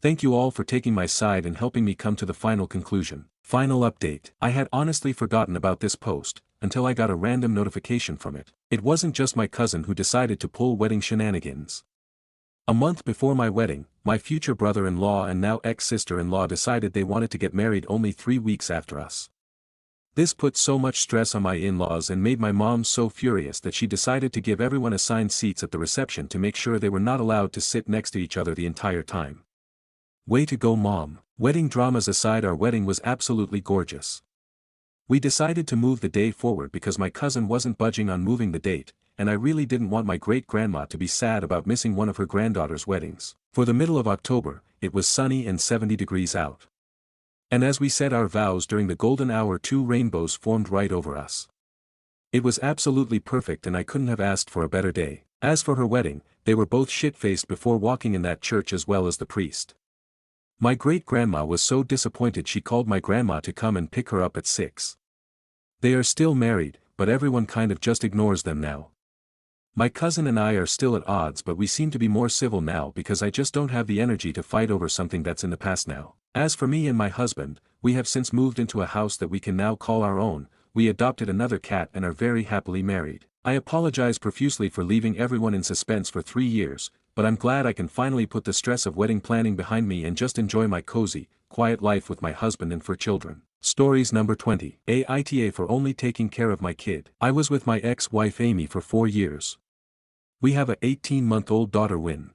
Thank you all for taking my side and helping me come to the final conclusion. Final update. I had honestly forgotten about this post, until I got a random notification from it. It wasn't just my cousin who decided to pull wedding shenanigans. A month before my wedding, my future brother-in-law and now ex-sister-in-law decided they wanted to get married only 3 weeks after us. This put so much stress on my in-laws and made my mom so furious that she decided to give everyone assigned seats at the reception to make sure they were not allowed to sit next to each other the entire time. Way to go, Mom. Wedding dramas aside, our wedding was absolutely gorgeous. We decided to move the day forward because my cousin wasn't budging on moving the date, and I really didn't want my great-grandma to be sad about missing one of her granddaughter's weddings. For the middle of October, it was sunny and 70 degrees out. And as we said our vows during the golden hour, 2 rainbows formed right over us. It was absolutely perfect, and I couldn't have asked for a better day. As for her wedding, they were both shit-faced before walking in that church, as well as the priest. My great-grandma was so disappointed she called my grandma to come and pick her up at 6. They are still married, but everyone kind of just ignores them now. My cousin and I are still at odds, but we seem to be more civil now because I just don't have the energy to fight over something that's in the past now. As for me and my husband, we have since moved into a house that we can now call our own, we adopted another cat and are very happily married. I apologize profusely for leaving everyone in suspense for 3 years, but I'm glad I can finally put the stress of wedding planning behind me and just enjoy my cozy, quiet life with my husband and 4 children. Stories number 20. Aita for only taking care of my kid. I was with my ex-wife Amy for 4 years. We have a 18-month-old daughter, Win.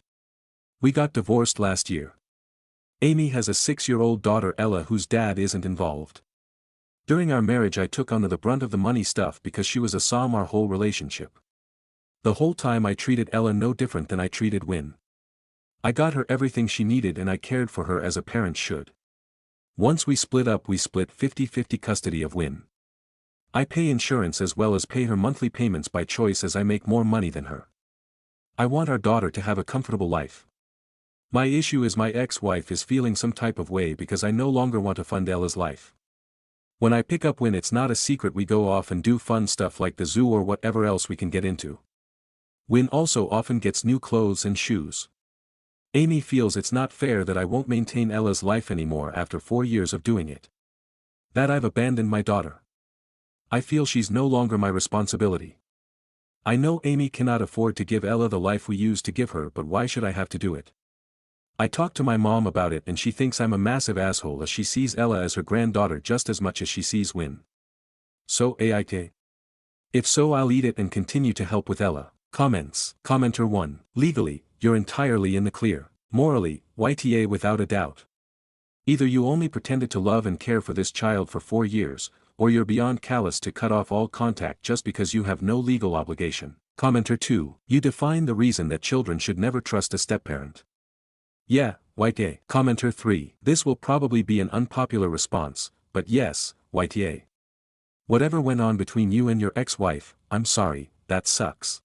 We got divorced last year. Amy has a 6-year-old daughter, Ella, whose dad isn't involved. During our marriage, I took on the brunt of the money stuff because she was a SOM our whole relationship. The whole time I treated Ella no different than I treated Win. I got her everything she needed and I cared for her as a parent should. Once we split up, we split 50-50 custody of Win. I pay insurance as well as pay her monthly payments by choice as I make more money than her. I want our daughter to have a comfortable life. My issue is my ex-wife is feeling some type of way because I no longer want to fund Ella's life. When I pick up Win, it's not a secret we go off and do fun stuff like the zoo or whatever else we can get into. Win also often gets new clothes and shoes. Amy feels it's not fair that I won't maintain Ella's life anymore after 4 years of doing it. That I've abandoned my daughter. I feel she's no longer my responsibility. I know Amy cannot afford to give Ella the life we used to give her, but why should I have to do it? I talked to my mom about it and she thinks I'm a massive asshole as she sees Ella as her granddaughter just as much as she sees Win. So Aita? If so, I'll eat it and continue to help with Ella. Comments. Commenter 1. Legally, you're entirely in the clear. Morally, YTA without a doubt. Either you only pretended to love and care for this child for 4 years, or you're beyond callous to cut off all contact just because you have no legal obligation. Commenter 2. You define the reason that children should never trust a stepparent. Yeah, YTA. Commenter 3. This will probably be an unpopular response, but yes, YTA. Whatever went on between you and your ex-wife, I'm sorry, that sucks.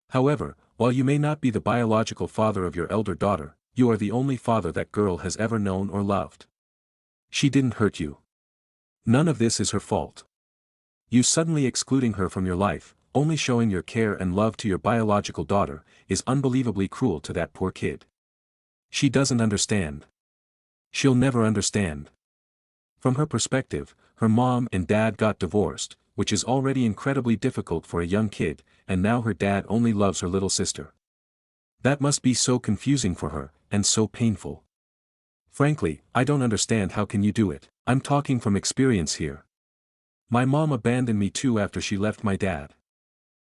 However, while you may not be the biological father of your elder daughter, you are the only father that girl has ever known or loved. She didn't hurt you. None of this is her fault. You suddenly excluding her from your life, only showing your care and love to your biological daughter, is unbelievably cruel to that poor kid. She doesn't understand. She'll never understand. From her perspective, her mom and dad got divorced, which is already incredibly difficult for a young kid, and now her dad only loves her little sister. That must be so confusing for her, and so painful. Frankly, I don't understand how can you do it. I'm talking from experience here. My mom abandoned me too after she left my dad.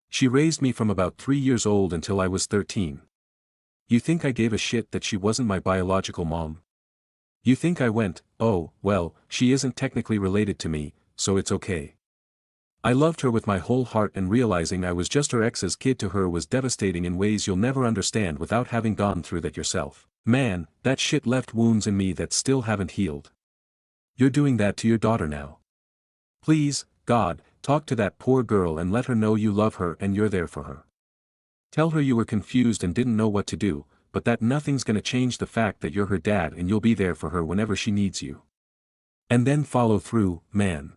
She raised me from about 3 years old until I was 13. You think I gave a shit that she wasn't my biological mom? You think I went, oh, well, she isn't technically related to me, so it's okay. I loved her with my whole heart, and realizing I was just her ex's kid to her was devastating in ways you'll never understand without having gone through that yourself. Man, that shit left wounds in me that still haven't healed. You're doing that to your daughter now. Please, God, talk to that poor girl and let her know you love her and you're there for her. Tell her you were confused and didn't know what to do, but that nothing's gonna change the fact that you're her dad and you'll be there for her whenever she needs you. And then follow through, man.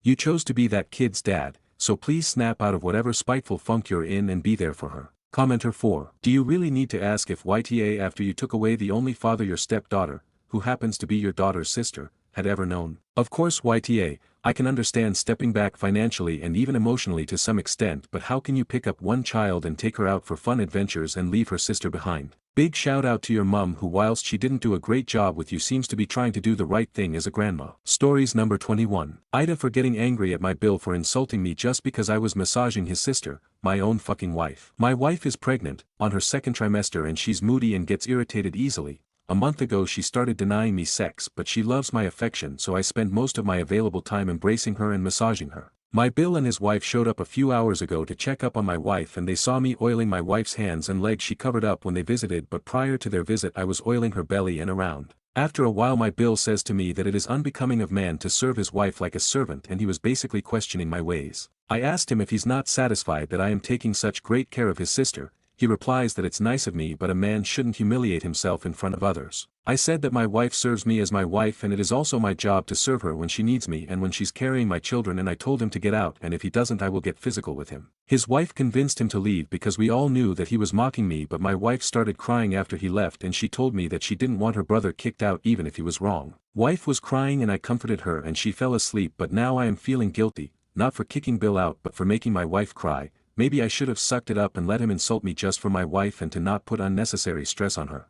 You chose to be that kid's dad, so please snap out of whatever spiteful funk you're in and be there for her. Commenter 4. Do you really need to ask if YTA after you took away the only father your stepdaughter, who happens to be your daughter's sister, had ever known? Of course YTA, I can understand stepping back financially and even emotionally to some extent, but how can you pick up one child and take her out for fun adventures and leave her sister behind? Big shout out to your mum who, whilst she didn't do a great job with you, seems to be trying to do the right thing as a grandma. Stories number 21. Aita for getting angry at my bill for insulting me just because I was massaging his sister, my own fucking wife. My wife is pregnant, on her second trimester, and she's moody and gets irritated easily. A month ago she started denying me sex, but she loves my affection, so I spend most of my available time embracing her and massaging her. My Bill and his wife showed up a few hours ago to check up on my wife, and they saw me oiling my wife's hands and legs. She covered up when they visited, but prior to their visit I was oiling her belly and around. After a while my Bill says to me that it is unbecoming of man to serve his wife like a servant, and he was basically questioning my ways. I asked him if he's not satisfied that I am taking such great care of his sister. He replies that it's nice of me, but a man shouldn't humiliate himself in front of others. I said that my wife serves me as my wife, and it is also my job to serve her when she needs me and when she's carrying my children, and I told him to get out, and if he doesn't I will get physical with him. His wife convinced him to leave because we all knew that he was mocking me, but my wife started crying after he left, and she told me that she didn't want her brother kicked out even if he was wrong. Wife was crying and I comforted her and she fell asleep, but now I am feeling guilty, not for kicking Bill out but for making my wife cry. Maybe I should have sucked it up and let him insult me just for my wife and to not put unnecessary stress on her.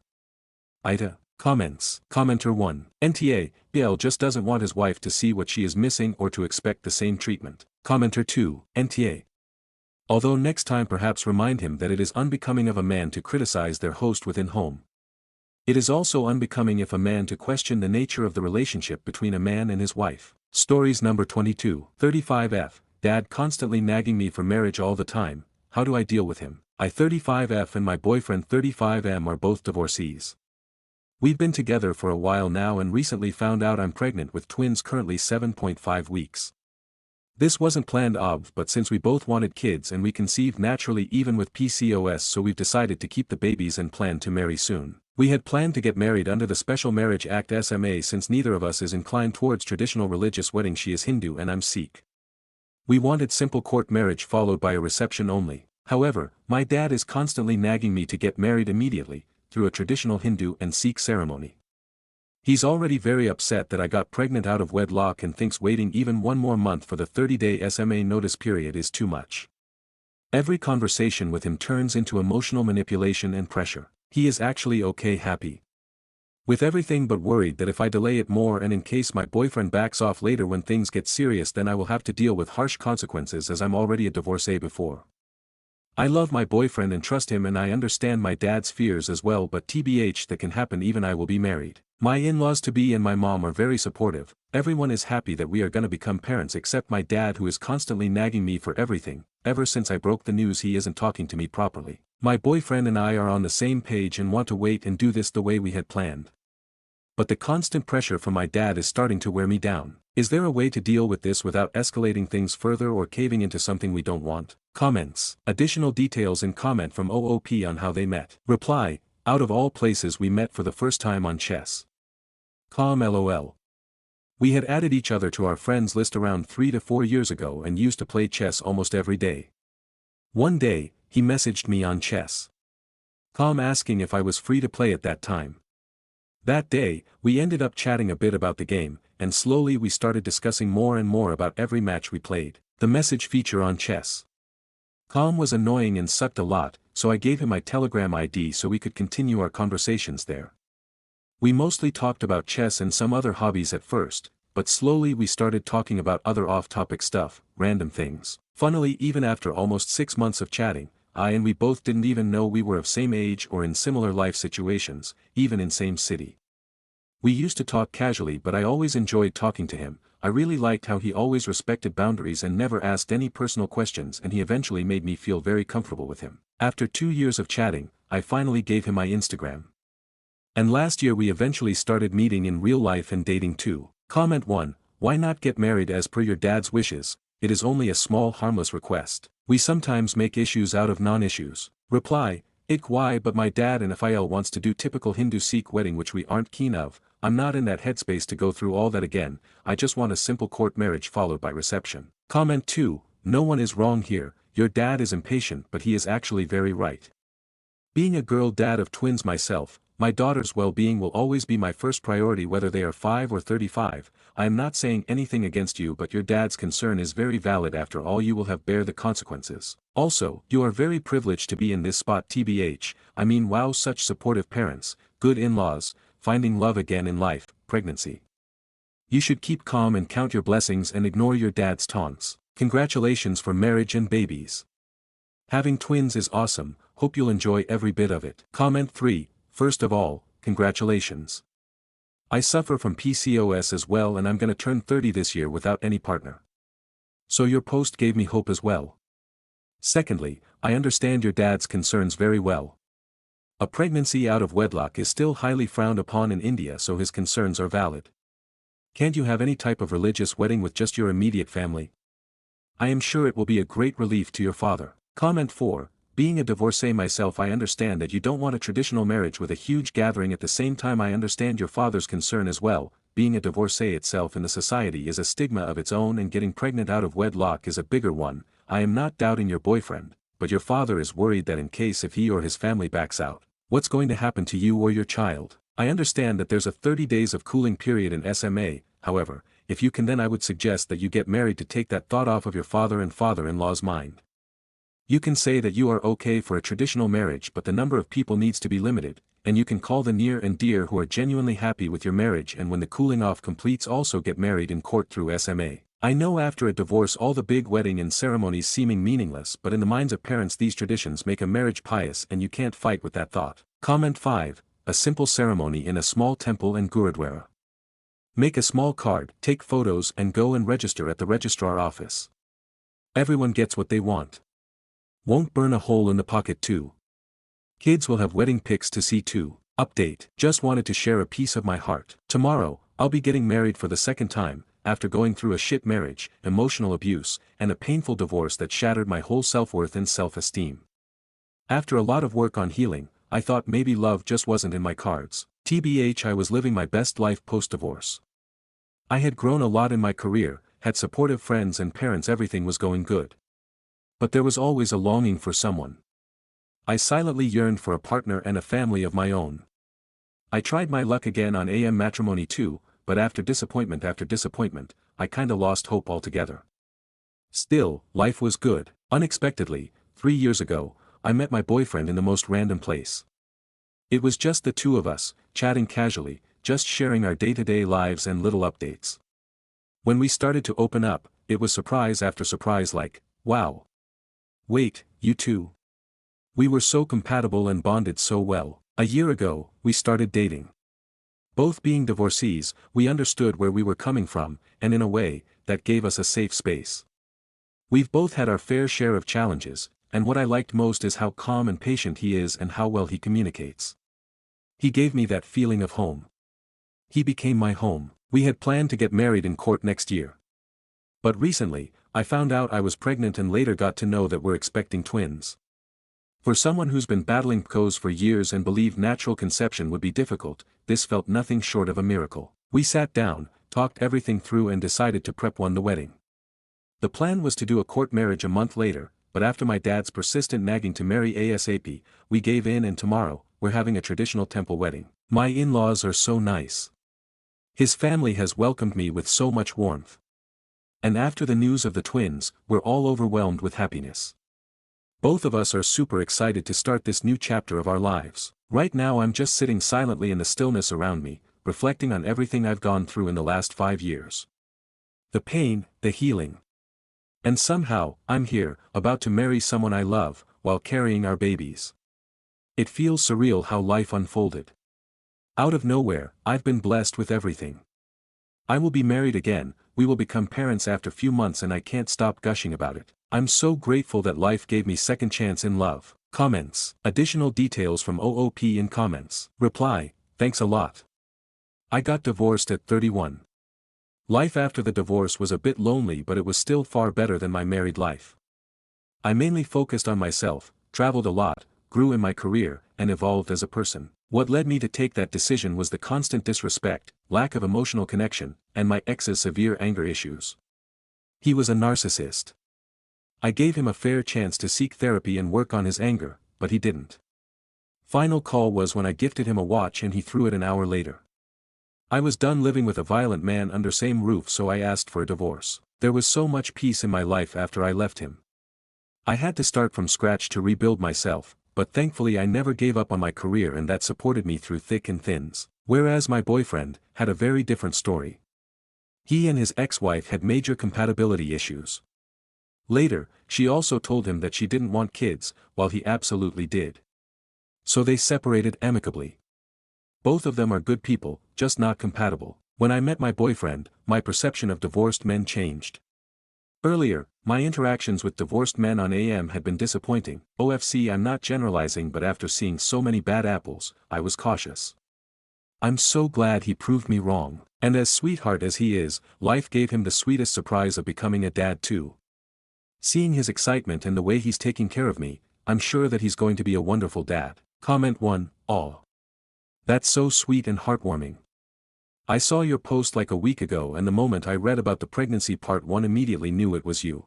Aita. Comments. Commenter 1. NTA, BL just doesn't want his wife to see what she is missing or to expect the same treatment. Commenter 2. NTA. Although next time perhaps remind him that it is unbecoming of a man to criticize their host within home. It is also unbecoming if a man to question the nature of the relationship between a man and his wife. Stories number 22. 35F. Dad constantly nagging me for marriage all the time. How do I deal with him? I 35F and my boyfriend 35M are both divorcees. We've been together for a while now and recently found out I'm pregnant with twins, currently 7.5 weeks. This wasn't planned but since we both wanted kids and we conceived naturally even with PCOS, so we've decided to keep the babies and plan to marry soon. We had planned to get married under the Special Marriage Act SMA since neither of us is inclined towards traditional religious wedding. She is Hindu and I'm Sikh. We wanted simple court marriage followed by a reception only. However, my dad is constantly nagging me to get married immediately, through a traditional Hindu and Sikh ceremony. He's already very upset that I got pregnant out of wedlock and thinks waiting even one more month for the 30-day SMA notice period is too much. Every conversation with him turns into emotional manipulation and pressure. He is actually happy with everything but worried that if I delay it more and in case my boyfriend backs off later when things get serious, then I will have to deal with harsh consequences as I'm already a divorcee before. I love my boyfriend and trust him and I understand my dad's fears as well, but TBH, that can happen even I will be married. My in-laws to be and my mom are very supportive. Everyone is happy that we are gonna become parents except my dad, who is constantly nagging me for everything. Ever since I broke the news he isn't talking to me properly. My boyfriend and I are on the same page and want to wait and do this the way we had planned. But the constant pressure from my dad is starting to wear me down. Is there a way to deal with this without escalating things further or caving into something we don't want? Comments. Additional details in comment from OOP on how they met. Reply, out of all places we met for the first time on chess. Calm LOL. We had added each other to our friends list around 3 to 4 years ago and used to play chess almost every day. One day, he messaged me on chess. Calm asking if I was free to play at that time. That day, we ended up chatting a bit about the game, and slowly we started discussing more and more about every match we played. The message feature on chess. Calm was annoying and sucked a lot, so I gave him my Telegram ID so we could continue our conversations there. We mostly talked about chess and some other hobbies at first, but slowly we started talking about other off-topic stuff, random things. Funnily, even after almost 6 months of chatting, I and we both didn't even know we were of same age or in similar life situations, even in same city. We used to talk casually, but I always enjoyed talking to him. I really liked how he always respected boundaries and never asked any personal questions, and he eventually made me feel very comfortable with him. After 2 years of chatting, I finally gave him my Instagram. And last year we eventually started meeting in real life and dating too. Comment 1, why not get married as per your dad's wishes? It is only a small harmless request. We sometimes make issues out of non-issues. Reply, why, but my dad and FIL wants to do typical Hindu Sikh wedding which we aren't keen of. I'm not in that headspace to go through all that again. I just want a simple court marriage followed by reception. Comment 2, no one is wrong here. Your dad is impatient, but he is actually very right. Being a girl dad of twins myself, my daughter's well-being will always be my first priority whether they are 5 or 35. I am not saying anything against you, but your dad's concern is very valid. After all, you will have bear the consequences. Also, you are very privileged to be in this spot tbh. I mean, wow, such supportive parents, good in-laws, finding love again in life, pregnancy. You should keep calm and count your blessings and ignore your dad's taunts. Congratulations for marriage and babies. Having twins is awesome, hope you'll enjoy every bit of it. Comment 3, first of all, congratulations. I suffer from PCOS as well and I'm gonna turn 30 this year without any partner. So your post gave me hope as well. Secondly, I understand your dad's concerns very well. A pregnancy out of wedlock is still highly frowned upon in India, so his concerns are valid. Can't you have any type of religious wedding with just your immediate family? I am sure it will be a great relief to your father. Comment 4, being a divorcee myself, I understand that you don't want a traditional marriage with a huge gathering. At the same time, I understand your father's concern as well. Being a divorcee itself in the society is a stigma of its own, and getting pregnant out of wedlock is a bigger one. I am not doubting your boyfriend, but your father is worried that in case if he or his family backs out, what's going to happen to you or your child? I understand that there's a 30 days of cooling period in SMA, however, if you can, then I would suggest that you get married to take that thought off of your father and father-in-law's mind. You can say that you are okay for a traditional marriage, but the number of people needs to be limited, and you can call the near and dear who are genuinely happy with your marriage, and when the cooling off completes also get married in court through SMA. I know after a divorce all the big wedding and ceremonies seeming meaningless, but in the minds of parents these traditions make a marriage pious, and you can't fight with that thought. Comment 5, a simple ceremony in a small temple and gurudwara. Make a small card, take photos and go and register at the registrar office. Everyone gets what they want. Won't burn a hole in the pocket too. Kids will have wedding pics to see too. Update, just wanted to share a piece of my heart. Tomorrow, I'll be getting married for the second time, after going through a shit marriage, emotional abuse, and a painful divorce that shattered my whole self-worth and self-esteem. After a lot of work on healing, I thought maybe love just wasn't in my cards. TBH, I was living my best life post-divorce. I had grown a lot in my career, had supportive friends and parents, everything was going good. But there was always a longing for someone. I silently yearned for a partner and a family of my own. I tried my luck again on AM matrimony too, but after disappointment, I kinda lost hope altogether. Still, life was good. Unexpectedly, 3 years ago, I met my boyfriend in the most random place. It was just the two of us, chatting casually, just sharing our day-to-day lives and little updates. When we started to open up, it was surprise after surprise, like, wow. Wait, you two? We were so compatible and bonded so well. A year ago, we started dating. Both being divorcees, we understood where we were coming from, and in a way, that gave us a safe space. We've both had our fair share of challenges, and what I liked most is how calm and patient he is and how well he communicates. He gave me that feeling of home. He became my home. We had planned to get married in court next year. But recently, I found out I was pregnant and later got to know that we're expecting twins. For someone who's been battling PCOS for years and believed natural conception would be difficult, this felt nothing short of a miracle. We sat down, talked everything through and decided to prep the wedding. The plan was to do a court marriage a month later, but after my dad's persistent nagging to marry ASAP, we gave in and tomorrow, we're having a traditional temple wedding. My in-laws are so nice. His family has welcomed me with so much warmth. And after the news of the twins, we're all overwhelmed with happiness. Both of us are super excited to start this new chapter of our lives. Right now I'm just sitting silently in the stillness around me, reflecting on everything I've gone through in the last 5 years. The pain, the healing. And somehow, I'm here, about to marry someone I love, while carrying our babies. It feels surreal how life unfolded. Out of nowhere, I've been blessed with everything. I will be married again, we will become parents after a few months and I can't stop gushing about it. I'm so grateful that life gave me second chance in love. Comments. Additional details from OOP in comments. Reply, thanks a lot. I got divorced at 31. Life after the divorce was a bit lonely but it was still far better than my married life. I mainly focused on myself, traveled a lot, grew in my career, and evolved as a person. What led me to take that decision was the constant disrespect, lack of emotional connection, and my ex's severe anger issues. He was a narcissist. I gave him a fair chance to seek therapy and work on his anger, but he didn't. Final call was when I gifted him a watch and he threw it an hour later. I was done living with a violent man under same roof, so I asked for a divorce. There was so much peace in my life after I left him. I had to start from scratch to rebuild myself, but thankfully I never gave up on my career and that supported me through thick and thins. Whereas my boyfriend had a very different story. He and his ex-wife had major compatibility issues. Later, she also told him that she didn't want kids, while he absolutely did. So they separated amicably. Both of them are good people, just not compatible. When I met my boyfriend, my perception of divorced men changed. Earlier, my interactions with divorced men on AM had been disappointing. OFC, I'm not generalizing, but after seeing so many bad apples, I was cautious. I'm so glad he proved me wrong. And as sweetheart as he is, life gave him the sweetest surprise of becoming a dad too. Seeing his excitement and the way he's taking care of me, I'm sure that he's going to be a wonderful dad. Comment 1, aw. That's so sweet and heartwarming. I saw your post like a week ago and the moment I read about the pregnancy part 1 immediately knew it was you.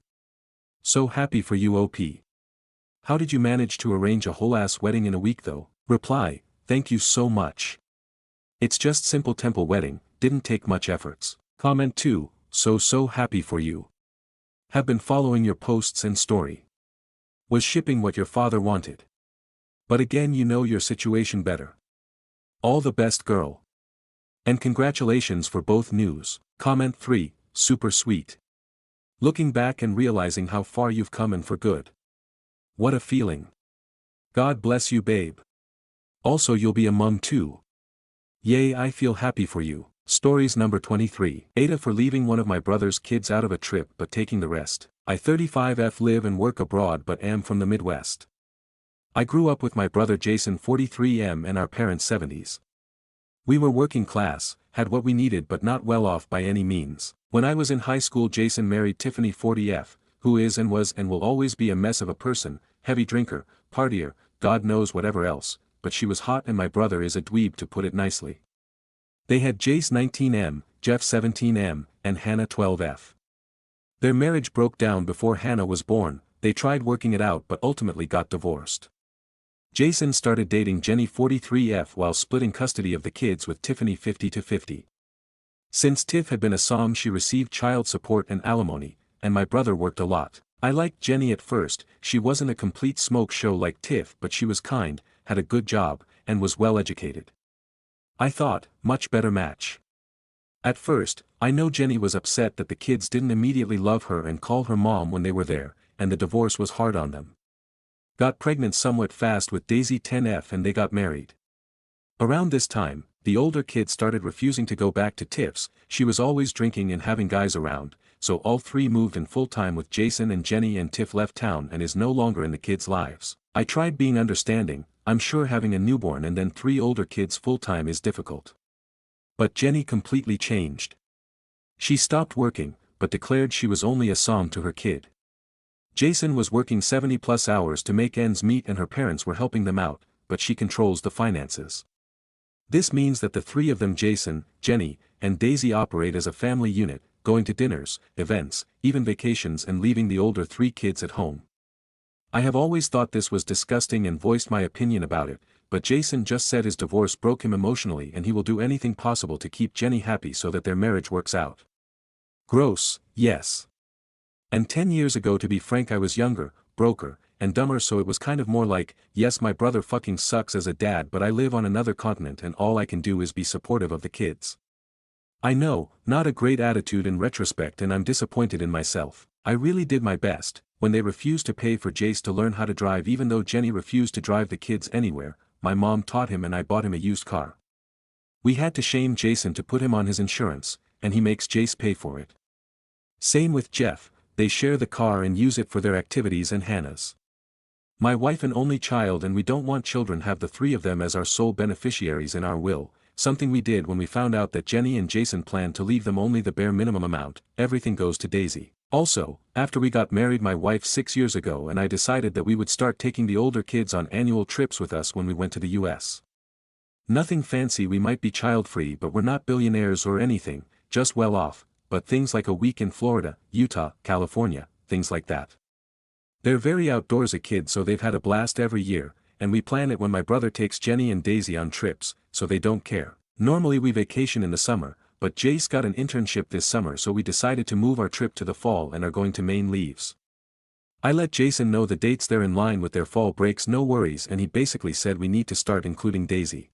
So happy for you OP. How did you manage to arrange a whole ass wedding in a week though? Reply, thank you so much. It's just simple temple wedding, didn't take much efforts. Comment 2, so happy for you. Have been following your posts and story. Was shipping what your father wanted. But again you know your situation better. All the best girl. And congratulations for both news. Comment 3, super sweet. Looking back and realizing how far you've come and for good. What a feeling. God bless you babe. Also you'll be a mom too. Yay, I feel happy for you. Stories number 23. Aita for leaving one of my brother's kids out of a trip but taking the rest. I 35F live and work abroad but am from the Midwest. I grew up with my brother Jason 43M and our parents 70s. We were working class, had what we needed but not well off by any means. When I was in high school Jason married Tiffany 40F, who is and was and will always be a mess of a person, heavy drinker, partier, God knows whatever else, but she was hot and my brother is a dweeb to put it nicely. They had Jace 19M, Jeff 17M, and Hannah 12F. Their marriage broke down before Hannah was born, they tried working it out but ultimately got divorced. Jason started dating Jenny 43F while splitting custody of the kids with Tiffany 50-50. Since Tiff had been a SOM she received child support and alimony, and my brother worked a lot. I liked Jenny at first, she wasn't a complete smoke show like Tiff but she was kind, had a good job, and was well educated. I thought, much better match. At first, I know Jenny was upset that the kids didn't immediately love her and call her mom when they were there, and the divorce was hard on them. Got pregnant somewhat fast with Daisy 10F and they got married. Around this time, the older kid started refusing to go back to Tiff's, she was always drinking and having guys around, so all three moved in full-time with Jason and Jenny and Tiff left town and is no longer in the kids' lives. I tried being understanding, I'm sure having a newborn and then 3 older kids full-time is difficult. But Jenny completely changed. She stopped working, but declared she was only a song to her kid. Jason was working 70+ hours to make ends meet and her parents were helping them out, but she controls the finances. This means that the three of them, Jason, Jenny, and Daisy, operate as a family unit, going to dinners, events, even vacations, and leaving the older three kids at home. I have always thought this was disgusting and voiced my opinion about it, but Jason just said his divorce broke him emotionally and he will do anything possible to keep Jenny happy so that their marriage works out. Gross, yes. And 10 years ago, to be frank, I was younger, broker, and dumber, so it was kind of more like, yes, my brother fucking sucks as a dad, but I live on another continent and all I can do is be supportive of the kids. I know, not a great attitude in retrospect, and I'm disappointed in myself. I really did my best. When they refused to pay for Jace to learn how to drive, even though Jenny refused to drive the kids anywhere, my mom taught him and I bought him a used car. We had to shame Jason to put him on his insurance, and he makes Jace pay for it. Same with Jeff, they share the car and use it for their activities, and Hannah's my wife and only child, and we don't want children have the three of them as our sole beneficiaries in our will, something we did when we found out that Jenny and Jason planned to leave them only the bare minimum amount. Everything goes to Daisy. Also, after we got married my wife 6 years ago, and I decided that we would start taking the older kids on annual trips with us when we went to the US. Nothing fancy, we might be child-free, but we're not billionaires or anything, just well off, but things like a week in Florida, Utah, California, things like that. They're very outdoorsy kids, so they've had a blast every year, and we plan it when my brother takes Jenny and Daisy on trips, so they don't care. Normally we vacation in the summer, but Jace got an internship this summer, so we decided to move our trip to the fall and are going to Maine leaves. I let Jason know the dates, they're in line with their fall breaks, no worries, and he basically said we need to start including Daisy.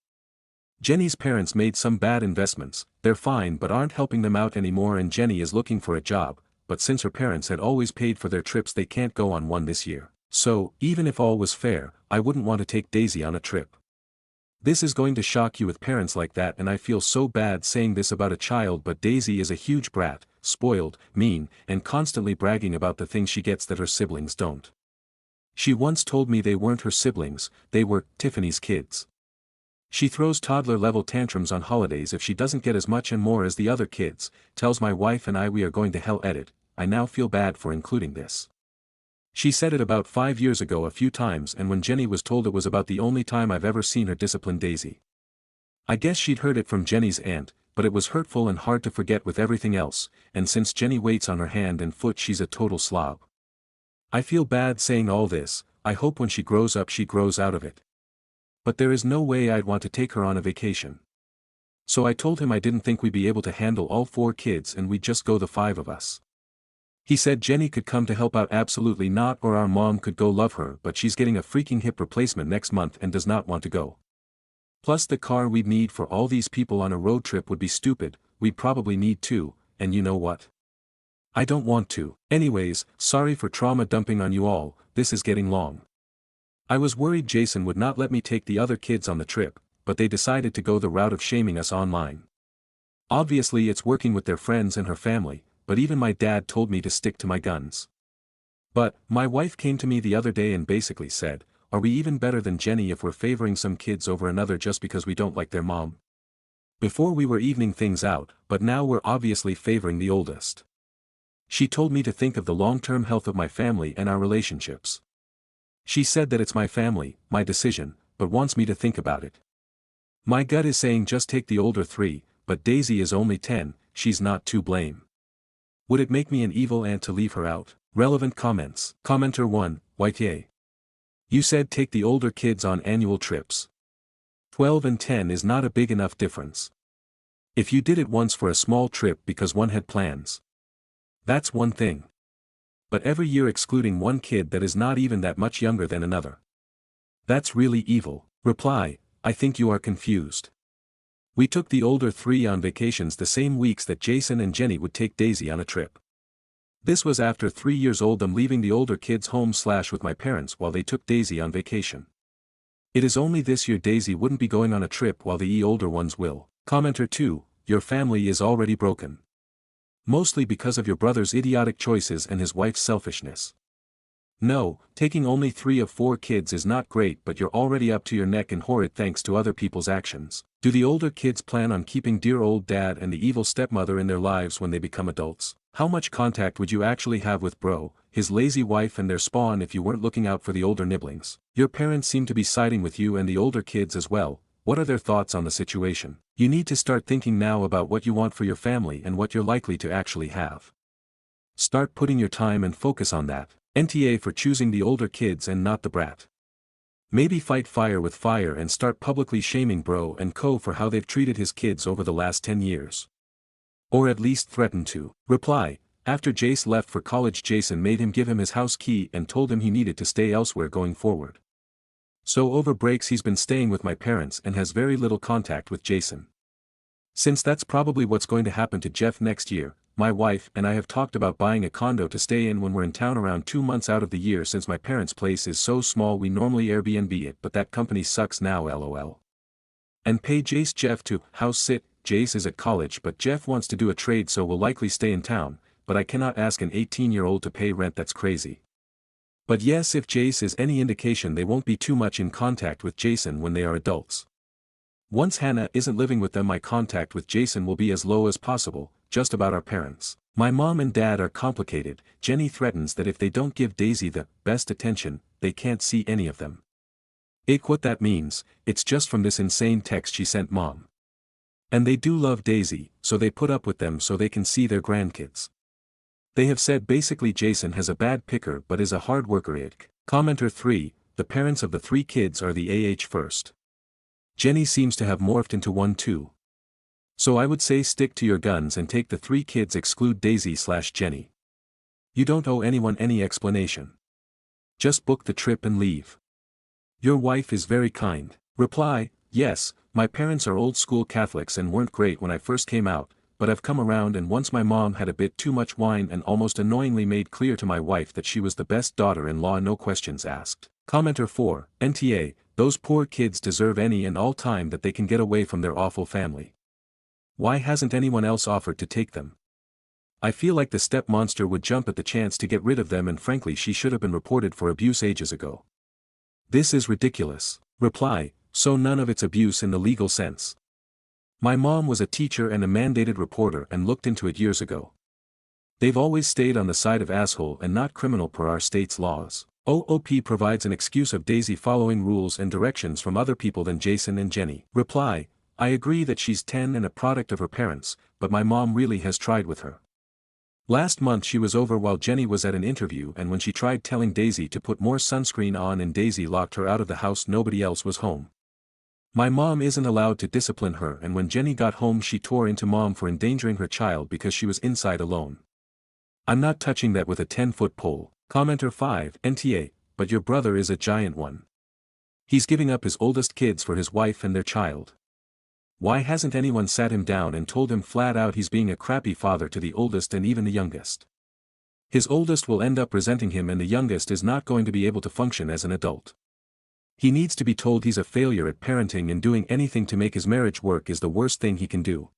Jenny's parents made some bad investments, they're fine but aren't helping them out anymore, and Jenny is looking for a job, but since her parents had always paid for their trips they can't go on one this year. So, even if all was fair, I wouldn't want to take Daisy on a trip. This is going to shock you with parents like that, and I feel so bad saying this about a child, but Daisy is a huge brat, spoiled, mean, and constantly bragging about the things she gets that her siblings don't. She once told me they weren't her siblings, they were Tiffany's kids. She throws toddler-level tantrums on holidays if she doesn't get as much and more as the other kids, tells my wife and I we are going to hell edit. I now feel bad for including this. She said it about 5 years ago a few times, and when Jenny was told, it was about the only time I've ever seen her discipline Daisy. I guess she'd heard it from Jenny's aunt, but it was hurtful and hard to forget with everything else, and since Jenny waits on her hand and foot, she's a total slob. I feel bad saying all this. I hope when she grows up she grows out of it. But there is no way I'd want to take her on a vacation. So I told him I didn't think we'd be able to handle all 4 kids and we'd just go the 5 of us. He said Jenny could come to help out. Absolutely not, or our mom could go love her, but she's getting a freaking hip replacement next month and does not want to go. Plus the car we'd need for all these people on a road trip would be stupid, we'd probably need 2, and you know what? I don't want to. Anyways, sorry for trauma dumping on you all, this is getting long. I was worried Jason would not let me take the other kids on the trip, but they decided to go the route of shaming us online. Obviously it's working with their friends and her family, but even my dad told me to stick to my guns. But, my wife came to me the other day and basically said, are we even better than Jenny if we're favoring some kids over another just because we don't like their mom? Before we were evening things out, but now we're obviously favoring the oldest. She told me to think of the long-term health of my family and our relationships. She said that it's my family, my decision, but wants me to think about it. My gut is saying just take the older 3, but Daisy is only 10, she's not to blame. Would it make me an evil aunt to leave her out? Relevant comments. Commenter 1, YTA. You said take the older kids on annual trips. 12 and 10 is not a big enough difference. If you did it once for a small trip because one had plans, that's one thing. But every year excluding one kid that is not even that much younger than another, that's really evil. Reply, I think you are confused. We took the older 3 on vacations the same weeks that Jason and Jenny would take Daisy on a trip. This was after 3 years old, them leaving the older kids home / with my parents while they took Daisy on vacation. It is only this year Daisy wouldn't be going on a trip while the older ones will. Commenter 2, your family is already broken. Mostly because of your brother's idiotic choices and his wife's selfishness. No, taking only 3 of 4 kids is not great, but you're already up to your neck in horrid thanks to other people's actions. Do the older kids plan on keeping dear old dad and the evil stepmother in their lives when they become adults? How much contact would you actually have with bro, his lazy wife and their spawn if you weren't looking out for the older nibblings? Your parents seem to be siding with you and the older kids as well. What are their thoughts on the situation? You need to start thinking now about what you want for your family and what you're likely to actually have. Start putting your time and focus on that. NTA for choosing the older kids and not the brat. Maybe fight fire with fire and start publicly shaming bro and co for how they've treated his kids over the last 10 years. Or at least threaten to. Reply, after Jace left for college Jason made him give him his house key and told him he needed to stay elsewhere going forward. So over breaks he's been staying with my parents and has very little contact with Jason. Since that's probably what's going to happen to Jeff next year, my wife and I have talked about buying a condo to stay in when we're in town around 2 months out of the year since my parents' place is so small we normally Airbnb it but that company sucks now lol. And pay Jeff to house sit. Jace is at college but Jeff wants to do a trade so will likely stay in town, but I cannot ask an 18-year-old to pay rent, that's crazy. But yes, if Jace is any indication they won't be too much in contact with Jason when they are adults. Once Hannah isn't living with them my contact with Jason will be as low as possible, just about our parents. My mom and dad are complicated. Jenny threatens that if they don't give Daisy the best attention, they can't see any of them. What that means, it's just from this insane text she sent mom. And they do love Daisy, so they put up with them so they can see their grandkids. They have said basically Jason has a bad picker but is a hard worker. Commenter 3, the parents of the 3 kids are the first. Jenny seems to have morphed into one too. So I would say stick to your guns and take the 3 kids, exclude Daisy/Jenny. You don't owe anyone any explanation. Just book the trip and leave. Your wife is very kind. Reply, yes, my parents are old school Catholics and weren't great when I first came out, but I've come around and once my mom had a bit too much wine and almost annoyingly made clear to my wife that she was the best daughter-in-law, no questions asked. Commenter 4, NTA, those poor kids deserve any and all time that they can get away from their awful family. Why hasn't anyone else offered to take them? I feel like the step monster would jump at the chance to get rid of them and frankly she should have been reported for abuse ages ago. This is ridiculous. Reply, so none of it's abuse in the legal sense. My mom was a teacher and a mandated reporter and looked into it years ago. They've always stayed on the side of asshole and not criminal per our state's laws. OOP provides an excuse of Daisy following rules and directions from other people than Jason and Jenny. Reply, I agree that she's 10 and a product of her parents, but my mom really has tried with her. Last month she was over while Jenny was at an interview and when she tried telling Daisy to put more sunscreen on and Daisy locked her out of the house, nobody else was home. My mom isn't allowed to discipline her and when Jenny got home she tore into mom for endangering her child because she was inside alone. I'm not touching that with a 10-foot pole. Commenter 5, NTA, but your brother is a giant one. He's giving up his oldest kids for his wife and their child. Why hasn't anyone sat him down and told him flat out he's being a crappy father to the oldest and even the youngest? His oldest will end up resenting him and the youngest is not going to be able to function as an adult. He needs to be told he's a failure at parenting and doing anything to make his marriage work is the worst thing he can do.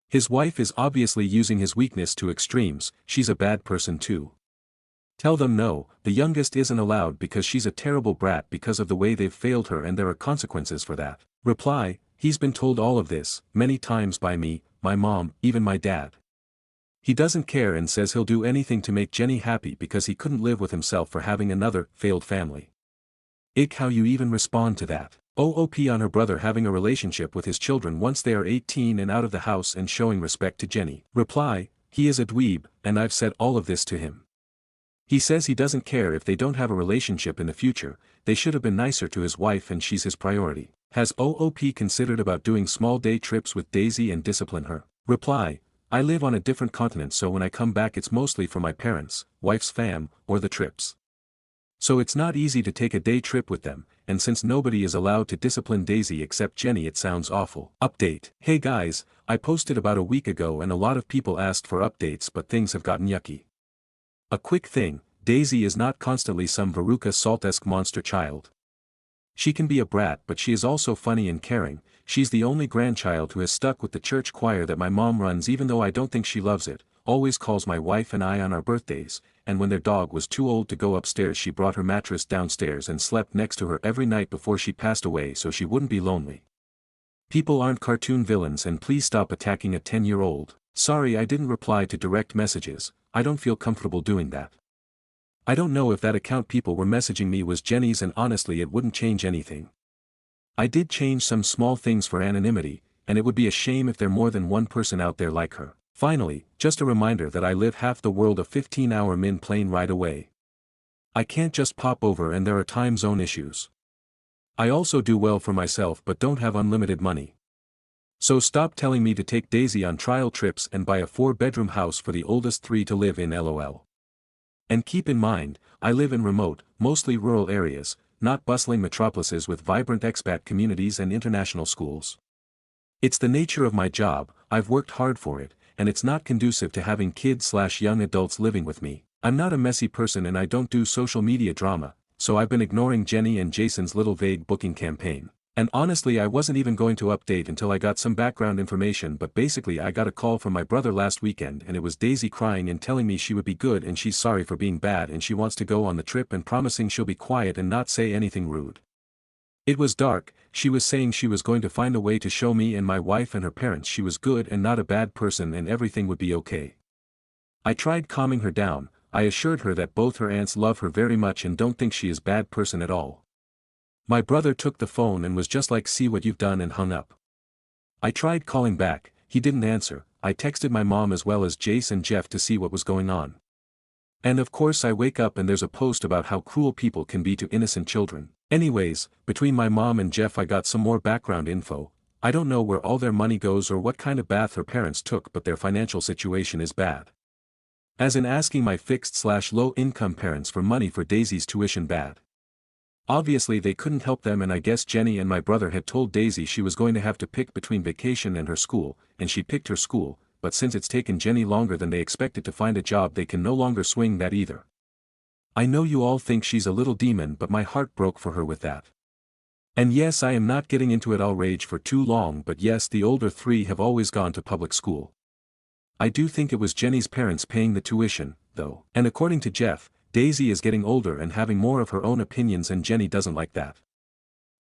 His wife is obviously using his weakness to extremes, she's a bad person too. Tell them no, the youngest isn't allowed because she's a terrible brat because of the way they've failed her and there are consequences for that. Reply, he's been told all of this, many times by me, my mom, even my dad. He doesn't care and says he'll do anything to make Jenny happy because he couldn't live with himself for having another, failed family. How you even respond to that? OOP on her brother having a relationship with his children once they are 18 and out of the house and showing respect to Jenny. Reply, he is a dweeb, and I've said all of this to him. He says he doesn't care if they don't have a relationship in the future, they should have been nicer to his wife and she's his priority. Has OOP considered about doing small day trips with Daisy and discipline her? Reply, I live on a different continent so when I come back it's mostly for my parents, wife's fam, or the trips. So it's not easy to take a day trip with them, and since nobody is allowed to discipline Daisy except Jenny it sounds awful. Update. Hey guys, I posted about a week ago and a lot of people asked for updates but things have gotten yucky. A quick thing, Daisy is not constantly some Veruca Salt-esque monster child. She can be a brat but she is also funny and caring, she's the only grandchild who has stuck with the church choir that my mom runs even though I don't think she loves it, always calls my wife and I on our birthdays, and when their dog was too old to go upstairs she brought her mattress downstairs and slept next to her every night before she passed away so she wouldn't be lonely. People aren't cartoon villains and please stop attacking a 10-year-old. Sorry I didn't reply to direct messages, I don't feel comfortable doing that. I don't know if that account people were messaging me was Jenny's and honestly it wouldn't change anything. I did change some small things for anonymity, and it would be a shame if there more than one person out there like her. Finally, just a reminder that I live half the world a 15-hour min plane ride away. I can't just pop over and there are time zone issues. I also do well for myself but don't have unlimited money. So stop telling me to take Daisy on trial trips and buy a 4-bedroom house for the oldest 3 to live in LOL. And keep in mind, I live in remote, mostly rural areas, not bustling metropolises with vibrant expat communities and international schools. It's the nature of my job, I've worked hard for it, and it's not conducive to having kids/young adults living with me. I'm not a messy person and I don't do social media drama, so I've been ignoring Jenny and Jason's little vague booking campaign. And honestly I wasn't even going to update until I got some background information but basically I got a call from my brother last weekend and it was Daisy crying and telling me she would be good and she's sorry for being bad and she wants to go on the trip and promising she'll be quiet and not say anything rude. It was dark, she was saying she was going to find a way to show me and my wife and her parents she was good and not a bad person and everything would be okay. I tried calming her down, I assured her that both her aunts love her very much and don't think she is a bad person at all. My brother took the phone and was just like see what you've done and hung up. I tried calling back, he didn't answer, I texted my mom as well as Jace and Jeff to see what was going on. And of course I wake up and there's a post about how cruel people can be to innocent children. Anyways, between my mom and Jeff I got some more background info. I don't know where all their money goes or what kind of bath her parents took but their financial situation is bad. As in asking my fixed/low income parents for money for Daisy's tuition bad. Obviously they couldn't help them and I guess Jenny and my brother had told Daisy she was going to have to pick between vacation and her school, and she picked her school, but since it's taken Jenny longer than they expected to find a job they can no longer swing that either. I know you all think she's a little demon but my heart broke for her with that. And yes I am not getting into it I'll rage for too long but yes the older 3 have always gone to public school. I do think it was Jenny's parents paying the tuition, though. And according to Jeff, Daisy is getting older and having more of her own opinions and Jenny doesn't like that.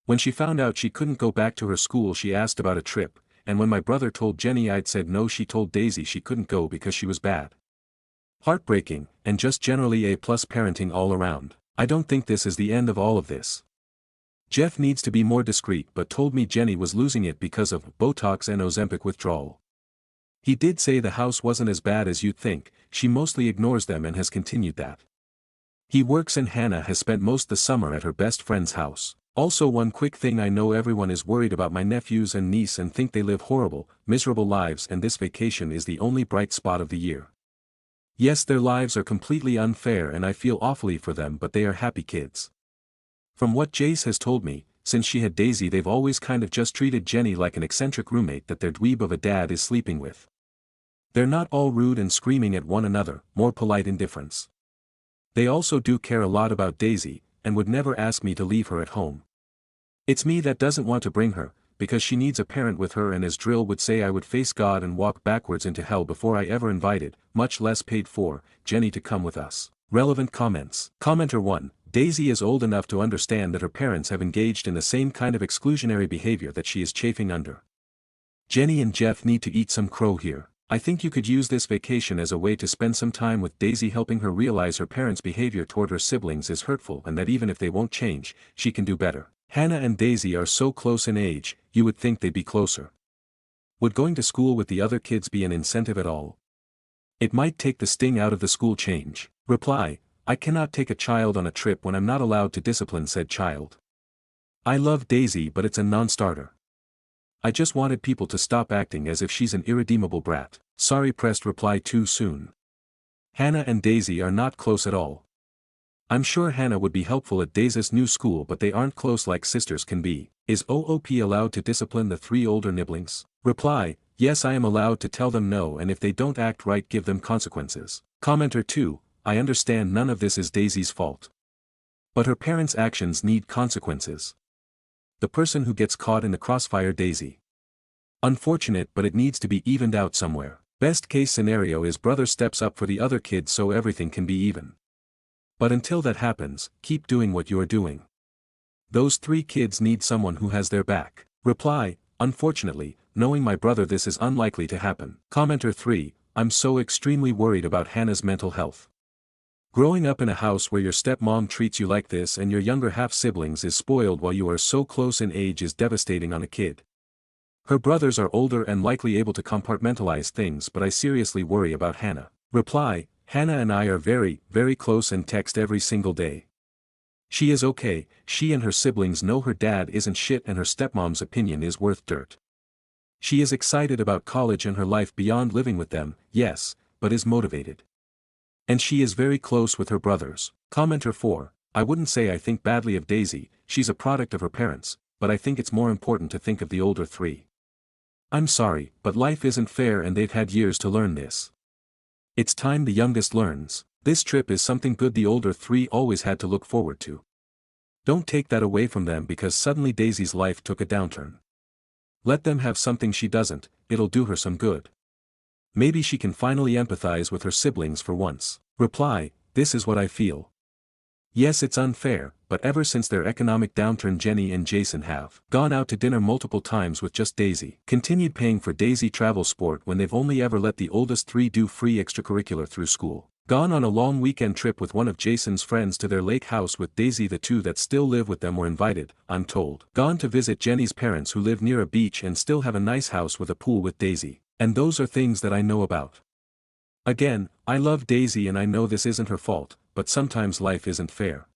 When she found out she couldn't go back to her school she asked about a trip, and when my brother told Jenny I'd said no she told Daisy she couldn't go because she was bad. Heartbreaking, and just generally A+ parenting all around. I don't think this is the end of all of this. Jeff needs to be more discreet but told me Jenny was losing it because of Botox and Ozempic withdrawal. He did say the house wasn't as bad as you'd think, she mostly ignores them and has continued that. He works and Hannah has spent most the summer at her best friend's house. Also one quick thing I know everyone is worried about my nephews and niece and think they live horrible, miserable lives and this vacation is the only bright spot of the year. Yes their lives are completely unfair and I feel awfully for them but they are happy kids. From what Jace has told me, since she had Daisy they've always kind of just treated Jenny like an eccentric roommate that their dweeb of a dad is sleeping with. They're not all rude and screaming at one another, more polite indifference. They also do care a lot about Daisy, and would never ask me to leave her at home. It's me that doesn't want to bring her, because she needs a parent with her and as Drill would say I would face God and walk backwards into hell before I ever invited, much less paid for, Jenny to come with us. Relevant comments. Commenter 1. Daisy is old enough to understand that her parents have engaged in the same kind of exclusionary behavior that she is chafing under. Jenny and Jeff need to eat some crow here. I think you could use this vacation as a way to spend some time with Daisy helping her realize her parents' behavior toward her siblings is hurtful and that even if they won't change, she can do better. Hannah and Daisy are so close in age, you would think they'd be closer. Would going to school with the other kids be an incentive at all? It might take the sting out of the school change. Reply, I cannot take a child on a trip when I'm not allowed to discipline said child. I love Daisy but it's a non-starter. I just wanted people to stop acting as if she's an irredeemable brat. Sorry pressed reply too soon. Hannah and Daisy are not close at all. I'm sure Hannah would be helpful at Daisy's new school but they aren't close like sisters can be. Is OOP allowed to discipline the 3 older nibblings? Reply, yes I am allowed to tell them no and if they don't act right give them consequences. Commenter 2, I understand none of this is Daisy's fault. But her parents' actions need consequences. The person who gets caught in the crossfire Daisy. Unfortunate but it needs to be evened out somewhere. Best case scenario is brother steps up for the other kid so everything can be even. But until that happens, keep doing what you're doing. Those 3 kids need someone who has their back. Reply, unfortunately, knowing my brother this is unlikely to happen. Commenter 3, I'm so extremely worried about Hannah's mental health. Growing up in a house where your stepmom treats you like this and your younger half-siblings is spoiled while you are so close in age is devastating on a kid. Her brothers are older and likely able to compartmentalize things, but I seriously worry about Hannah. Reply, Hannah and I are very, very close and text every single day. She is okay, she and her siblings know her dad isn't shit and her stepmom's opinion is worth dirt. She is excited about college and her life beyond living with them, yes, but is motivated. And she is very close with her brothers. Commenter 4, I wouldn't say I think badly of Daisy, she's a product of her parents, but I think it's more important to think of the older 3. I'm sorry, but life isn't fair and they've had years to learn this. It's time the youngest learns. This trip is something good the older 3 always had to look forward to. Don't take that away from them because suddenly Daisy's life took a downturn. Let them have something she doesn't, it'll do her some good. Maybe she can finally empathize with her siblings for once. Reply, this is what I feel. Yes, it's unfair, but ever since their economic downturn Jenny and Jason have gone out to dinner multiple times with just Daisy, continued paying for Daisy travel sport when they've only ever let the oldest 3 do free extracurricular through school. Gone on a long weekend trip with one of Jason's friends to their lake house with Daisy. The 2 that still live with them were invited, I'm told. Gone to visit Jenny's parents who live near a beach and still have a nice house with a pool with Daisy. And those are things that I know about. Again, I love Daisy and I know this isn't her fault, but sometimes life isn't fair.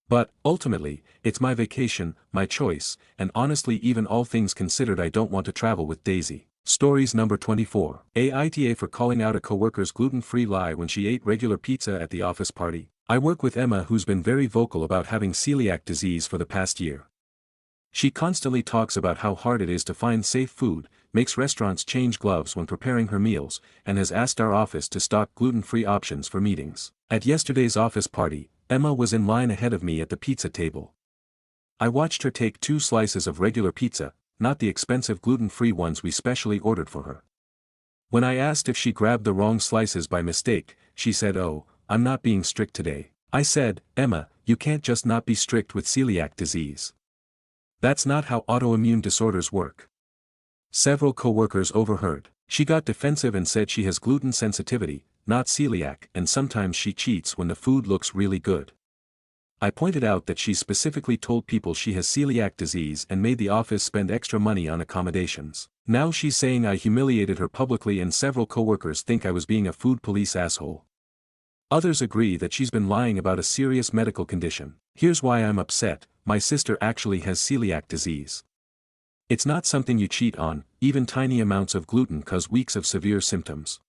But, ultimately, it's my vacation, my choice, and honestly even all things considered I don't want to travel with Daisy. Stories number 24. Aita for calling out a coworker's gluten-free lie when she ate regular pizza at the office party. I work with Emma who's been very vocal about having celiac disease for the past year. She constantly talks about how hard it is to find safe food, makes restaurants change gloves when preparing her meals, and has asked our office to stock gluten-free options for meetings. At yesterday's office party, Emma was in line ahead of me at the pizza table. I watched her take 2 slices of regular pizza, not the expensive gluten-free ones we specially ordered for her. When I asked if she grabbed the wrong slices by mistake, she said, "Oh, I'm not being strict today." I said, "Emma, you can't just not be strict with celiac disease. That's not how autoimmune disorders work." Several coworkers overheard. She got defensive and said she has gluten sensitivity, not celiac, and sometimes she cheats when the food looks really good. I pointed out that she specifically told people she has celiac disease and made the office spend extra money on accommodations. Now she's saying I humiliated her publicly and several coworkers think I was being a food police asshole. Others agree that she's been lying about a serious medical condition. Here's why I'm upset, my sister actually has celiac disease. It's not something you cheat on, even tiny amounts of gluten cause weeks of severe symptoms.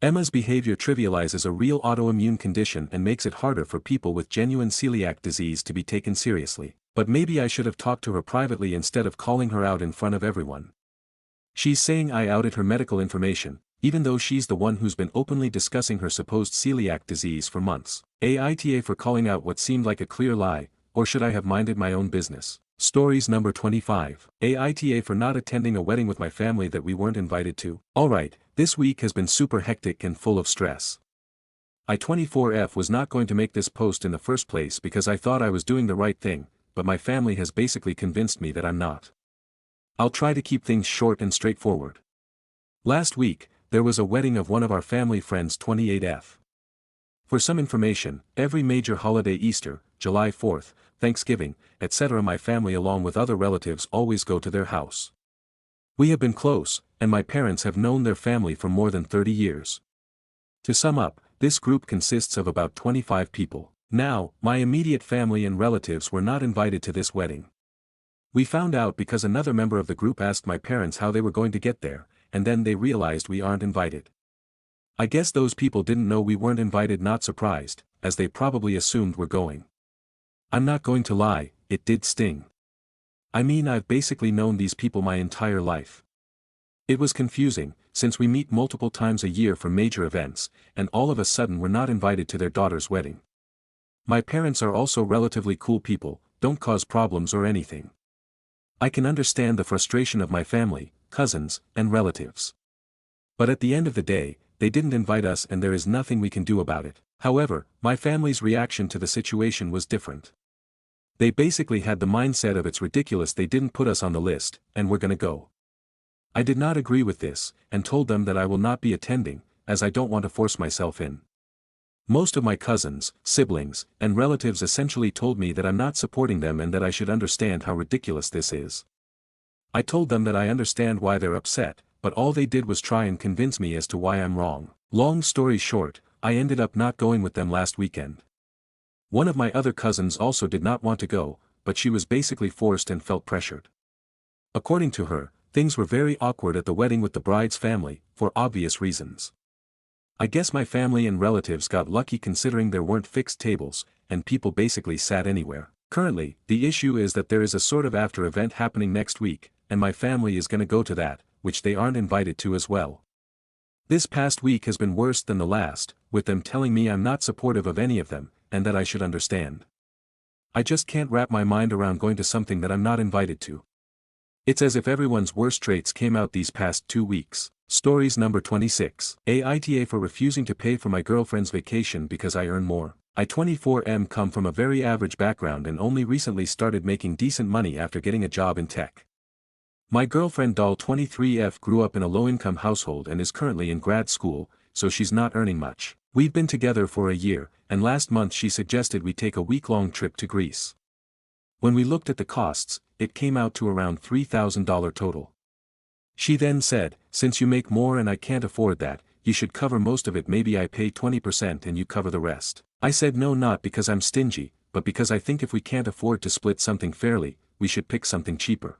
Emma's behavior trivializes a real autoimmune condition and makes it harder for people with genuine celiac disease to be taken seriously. But maybe I should have talked to her privately instead of calling her out in front of everyone. She's saying I outed her medical information, even though she's the one who's been openly discussing her supposed celiac disease for months. Aita for calling out what seemed like a clear lie, or should I have minded my own business? Stories number 25. Aita for not attending a wedding with my family that we weren't invited to. Alright, this week has been super hectic and full of stress. I 24F was not going to make this post in the first place because I thought I was doing the right thing, but my family has basically convinced me that I'm not. I'll try to keep things short and straightforward. Last week, there was a wedding of one of our family friends 28F. For some information, every major holiday Easter, July 4th, Thanksgiving, etc. my family along with other relatives always go to their house. We have been close, and my parents have known their family for more than 30 years. To sum up, this group consists of about 25 people. Now, my immediate family and relatives were not invited to this wedding. We found out because another member of the group asked my parents how they were going to get there, and then they realized we aren't invited. I guess those people didn't know we weren't invited, not surprised, as they probably assumed we're going. I'm not going to lie, it did sting. I mean, I've basically known these people my entire life. It was confusing, since we meet multiple times a year for major events, and all of a sudden we're not invited to their daughter's wedding. My parents are also relatively cool people, don't cause problems or anything. I can understand the frustration of my family, cousins, and relatives. But at the end of the day, they didn't invite us and there is nothing we can do about it. However, my family's reaction to the situation was different. They basically had the mindset of it's ridiculous they didn't put us on the list, and we're gonna go. I did not agree with this, and told them that I will not be attending, as I don't want to force myself in. Most of my cousins, siblings, and relatives essentially told me that I'm not supporting them and that I should understand how ridiculous this is. I told them that I understand why they're upset, but all they did was try and convince me as to why I'm wrong. Long story short, I ended up not going with them last weekend. One of my other cousins also did not want to go, but she was basically forced and felt pressured. According to her, things were very awkward at the wedding with the bride's family, for obvious reasons. I guess my family and relatives got lucky considering there weren't fixed tables, and people basically sat anywhere. Currently, the issue is that there is a sort of after event happening next week, and my family is gonna go to that, which they aren't invited to as well. This past week has been worse than the last, with them telling me I'm not supportive of any of them, and that I should understand. I just can't wrap my mind around going to something that I'm not invited to. It's as if everyone's worst traits came out these past 2 weeks. Stories number 26. Aita for refusing to pay for my girlfriend's vacation because I earn more. I 24M come from a very average background and only recently started making decent money after getting a job in tech. My girlfriend doll 23F grew up in a low-income household and is currently in grad school, so she's not earning much. We've been together for a year, and last month she suggested we take a week-long trip to Greece. When we looked at the costs, it came out to around $3,000 total. She then said, since you make more and I can't afford that, you should cover most of it, maybe I pay 20% and you cover the rest. I said no, not because I'm stingy, but because I think if we can't afford to split something fairly, we should pick something cheaper.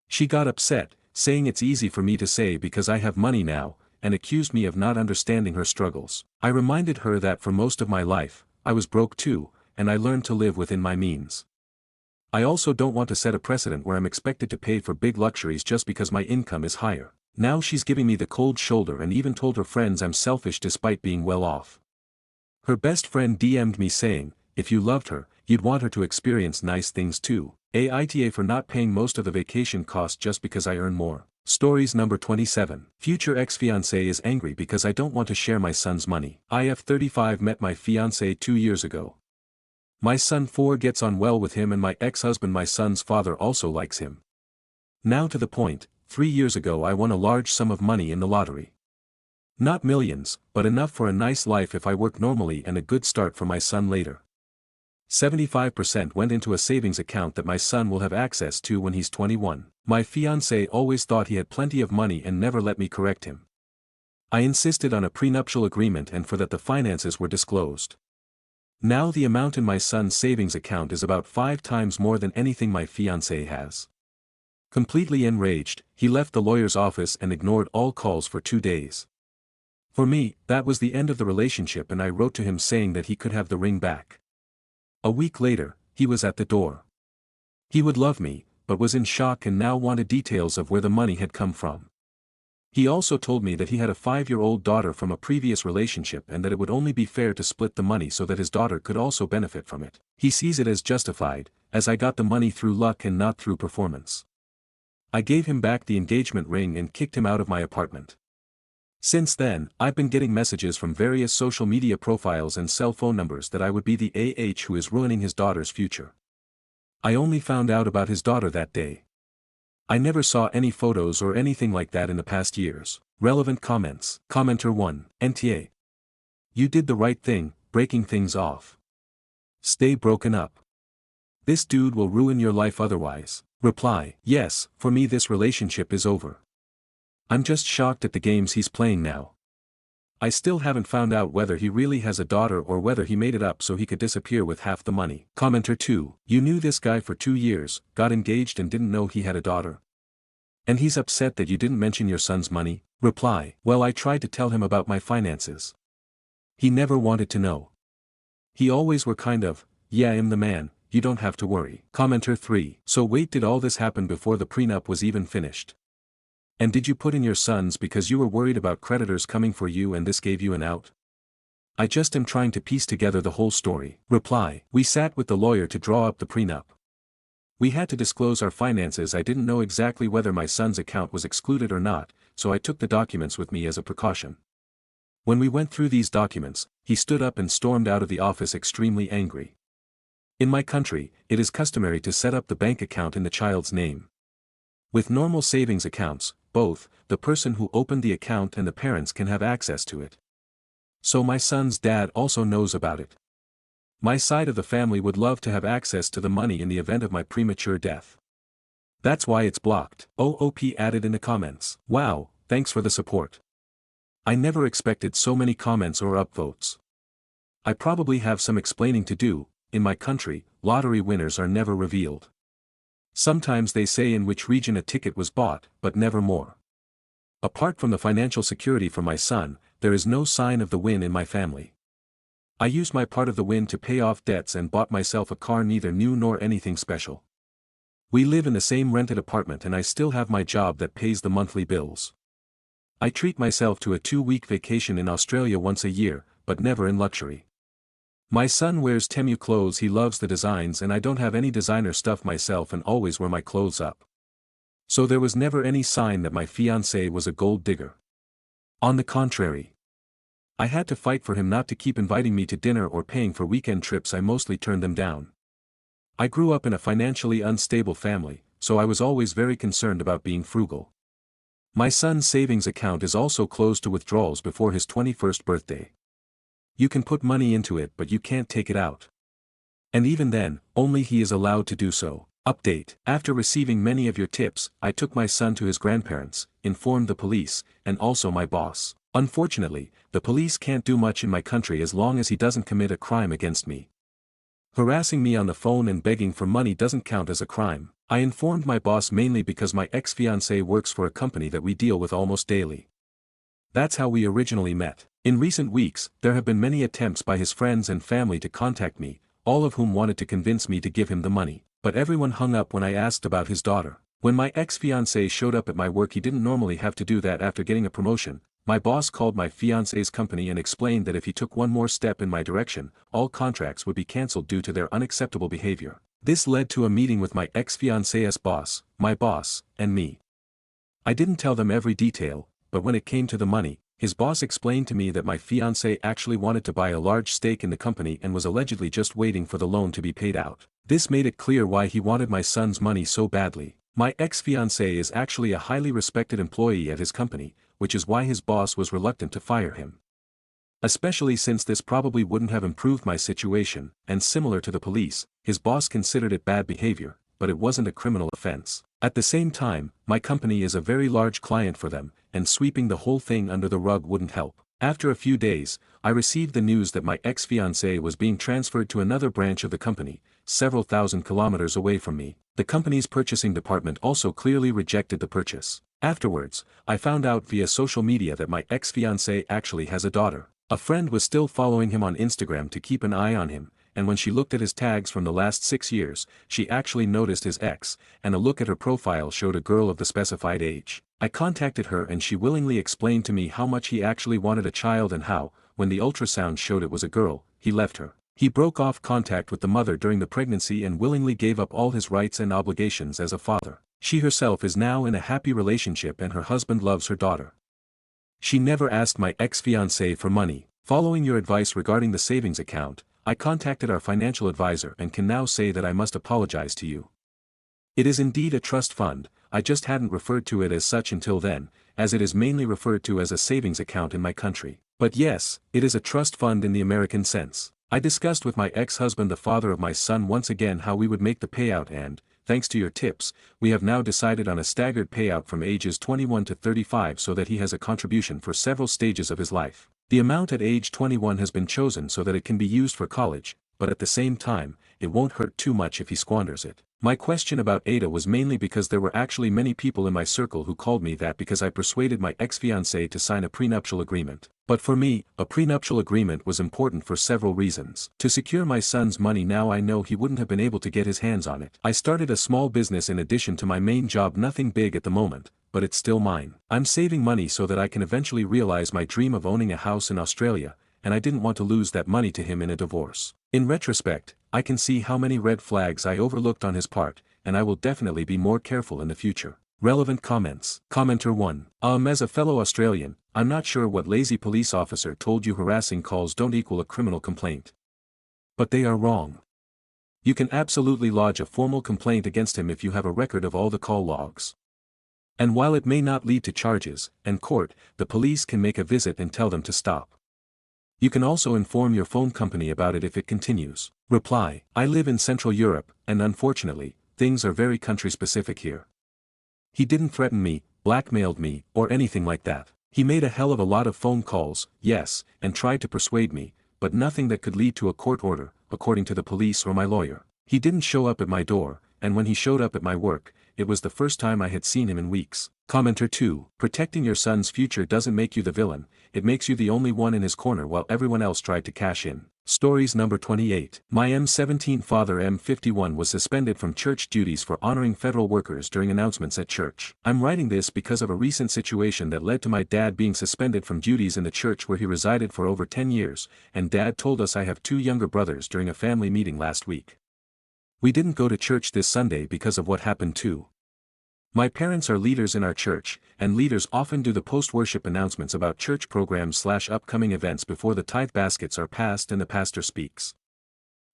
She got upset, saying it's easy for me to say because I have money now, and accused me of not understanding her struggles. I reminded her that for most of my life, I was broke too, and I learned to live within my means. I also don't want to set a precedent where I'm expected to pay for big luxuries just because my income is higher. Now she's giving me the cold shoulder and even told her friends I'm selfish despite being well off. Her best friend DM'd me saying, if you loved her, you'd want her to experience nice things too. Aita for not paying most of the vacation cost just because I earn more. Stories number 27. Future ex-fiancé is angry because I don't want to share my son's money. IF35 met my fiancé 2 years ago. My son 4 gets on well with him and my ex-husband, my son's father, also likes him. Now to the point, 3 years ago I won a large sum of money in the lottery. Not millions, but enough for a nice life if I work normally and a good start for my son later. 75% went into a savings account that my son will have access to when he's 21. My fiancé always thought he had plenty of money and never let me correct him. I insisted on a prenuptial agreement and for that the finances were disclosed. Now the amount in my son's savings account is about 5 times more than anything my fiancé has. Completely enraged, he left the lawyer's office and ignored all calls for 2 days. For me, that was the end of the relationship and I wrote to him saying that he could have the ring back. A week later, he was at the door. He would love me, but was in shock and now wanted details of where the money had come from. He also told me that he had a 5-year-old daughter from a previous relationship and that it would only be fair to split the money so that his daughter could also benefit from it. He sees it as justified, as I got the money through luck and not through performance. I gave him back the engagement ring and kicked him out of my apartment. Since then, I've been getting messages from various social media profiles and cell phone numbers that I would be the AH who is ruining his daughter's future. I only found out about his daughter that day. I never saw any photos or anything like that in the past years. Relevant comments. Commenter 1. NTA. You did the right thing, breaking things off. Stay broken up. This dude will ruin your life otherwise. Reply. Yes, for me this relationship is over. I'm just shocked at the games he's playing now. I still haven't found out whether he really has a daughter or whether he made it up so he could disappear with half the money. Commenter 2. You knew this guy for 2 years, got engaged and didn't know he had a daughter. And he's upset that you didn't mention your son's money? Reply. Well, I tried to tell him about my finances. He never wanted to know. He always were kind of, yeah, I'm the man, you don't have to worry. Commenter 3. So wait, did all this happen before the prenup was even finished? And did you put in your sons because you were worried about creditors coming for you and this gave you an out? I just am trying to piece together the whole story. Reply. We sat with the lawyer to draw up the prenup. We had to disclose our finances. I didn't know exactly whether my son's account was excluded or not, so I took the documents with me as a precaution. When we went through these documents, he stood up and stormed out of the office extremely angry. In my country, it is customary to set up the bank account in the child's name. With normal savings accounts, both the person who opened the account and the parents can have access to it. So my son's dad also knows about it. My side of the family would love to have access to the money in the event of my premature death. That's why it's blocked. OOP added in the comments. Wow, thanks for the support. I never expected so many comments or upvotes. I probably have some explaining to do. In my country, lottery winners are never revealed. Sometimes they say in which region a ticket was bought, but never more. Apart from the financial security for my son, there is no sign of the win in my family. I used my part of the win to pay off debts and bought myself a car neither new nor anything special. We live in the same rented apartment and I still have my job that pays the monthly bills. I treat myself to a 2-week vacation in Australia once a year, but never in luxury. My son wears Temu clothes, he loves the designs, and I don't have any designer stuff myself and always wear my clothes up. So there was never any sign that my fiancé was a gold digger. On the contrary. I had to fight for him not to keep inviting me to dinner or paying for weekend trips. I mostly turned them down. I grew up in a financially unstable family, so I was always very concerned about being frugal. My son's savings account is also closed to withdrawals before his 21st birthday. You can put money into it but you can't take it out. And even then, only he is allowed to do so. Update. After receiving many of your tips, I took my son to his grandparents, informed the police, and also my boss. Unfortunately, the police can't do much in my country as long as he doesn't commit a crime against me. Harassing me on the phone and begging for money doesn't count as a crime. I informed my boss mainly because my ex-fiancé works for a company that we deal with almost daily. That's how we originally met. In recent weeks, there have been many attempts by his friends and family to contact me, all of whom wanted to convince me to give him the money, but everyone hung up when I asked about his daughter. When my ex-fiancé showed up at my work, he didn't normally have to do that after getting a promotion. My boss called my fiancé's company and explained that if he took one more step in my direction, all contracts would be cancelled due to their unacceptable behavior. This led to a meeting with my ex-fiancé's boss, my boss, and me. I didn't tell them every detail, but when it came to the money, his boss explained to me that my fiancé actually wanted to buy a large stake in the company and was allegedly just waiting for the loan to be paid out. This made it clear why he wanted my son's money so badly. My ex-fiancé is actually a highly respected employee at his company, which is why his boss was reluctant to fire him. Especially since this probably wouldn't have improved my situation, and similar to the police, his boss considered it bad behavior, but it wasn't a criminal offense. At the same time, my company is a very large client for them, and sweeping the whole thing under the rug wouldn't help. After a few days, I received the news that my ex-fiancé was being transferred to another branch of the company, several thousand kilometers away from me. The company's purchasing department also clearly rejected the purchase. Afterwards, I found out via social media that my ex-fiancé actually has a daughter. A friend was still following him on Instagram to keep an eye on him, and when she looked at his tags from the last 6 years, she actually noticed his ex, and a look at her profile showed a girl of the specified age. I contacted her and she willingly explained to me how much he actually wanted a child and how, when the ultrasound showed it was a girl, he left her. He broke off contact with the mother during the pregnancy and willingly gave up all his rights and obligations as a father. She herself is now in a happy relationship and her husband loves her daughter. She never asked my ex-fiancé for money. Following your advice regarding the savings account, I contacted our financial advisor and can now say that I must apologize to you. It is indeed a trust fund, I just hadn't referred to it as such until then, as it is mainly referred to as a savings account in my country. But yes, it is a trust fund in the American sense. I discussed with my ex-husband, the father of my son, once again how we would make the payout and, thanks to your tips, we have now decided on a staggered payout from ages 21 to 35 so that he has a contribution for several stages of his life. The amount at age 21 has been chosen so that it can be used for college, but at the same time, it won't hurt too much if he squanders it. My question about Aita was mainly because there were actually many people in my circle who called me that because I persuaded my ex-fiancé to sign a prenuptial agreement. But for me, a prenuptial agreement was important for several reasons. To secure my son's money now I know he wouldn't have been able to get his hands on it. I started a small business in addition to my main job, nothing big at the moment, but it's still mine. I'm saving money so that I can eventually realize my dream of owning a house in Australia, and I didn't want to lose that money to him in a divorce. In retrospect, I can see how many red flags I overlooked on his part, and I will definitely be more careful in the future. Relevant comments. Commenter 1. As a fellow Australian, I'm not sure what lazy police officer told you harassing calls don't equal a criminal complaint. But they are wrong. You can absolutely lodge a formal complaint against him if you have a record of all the call logs. And while it may not lead to charges and court, the police can make a visit and tell them to stop. You can also inform your phone company about it if it continues. Reply. I live in Central Europe, and unfortunately, things are very country-specific here. He didn't threaten me, blackmailed me, or anything like that. He made a hell of a lot of phone calls, yes, and tried to persuade me, but nothing that could lead to a court order, according to the police or my lawyer. He didn't show up at my door, and when he showed up at my work, it was the first time I had seen him in weeks. Commenter 2. Protecting your son's future doesn't make you the villain, it makes you the only one in his corner while everyone else tried to cash in. Stories number 28. My M17 father M51 was suspended from church duties for honoring federal workers during announcements at church. I'm writing this because of a recent situation that led to my dad being suspended from duties in the church where he resided for over 10 years, and Dad told us I have 2 younger brothers during a family meeting last week. We didn't go to church this Sunday because of what happened too. My parents are leaders in our church, and leaders often do the post-worship announcements about church programs/upcoming events before the tithe baskets are passed and the pastor speaks.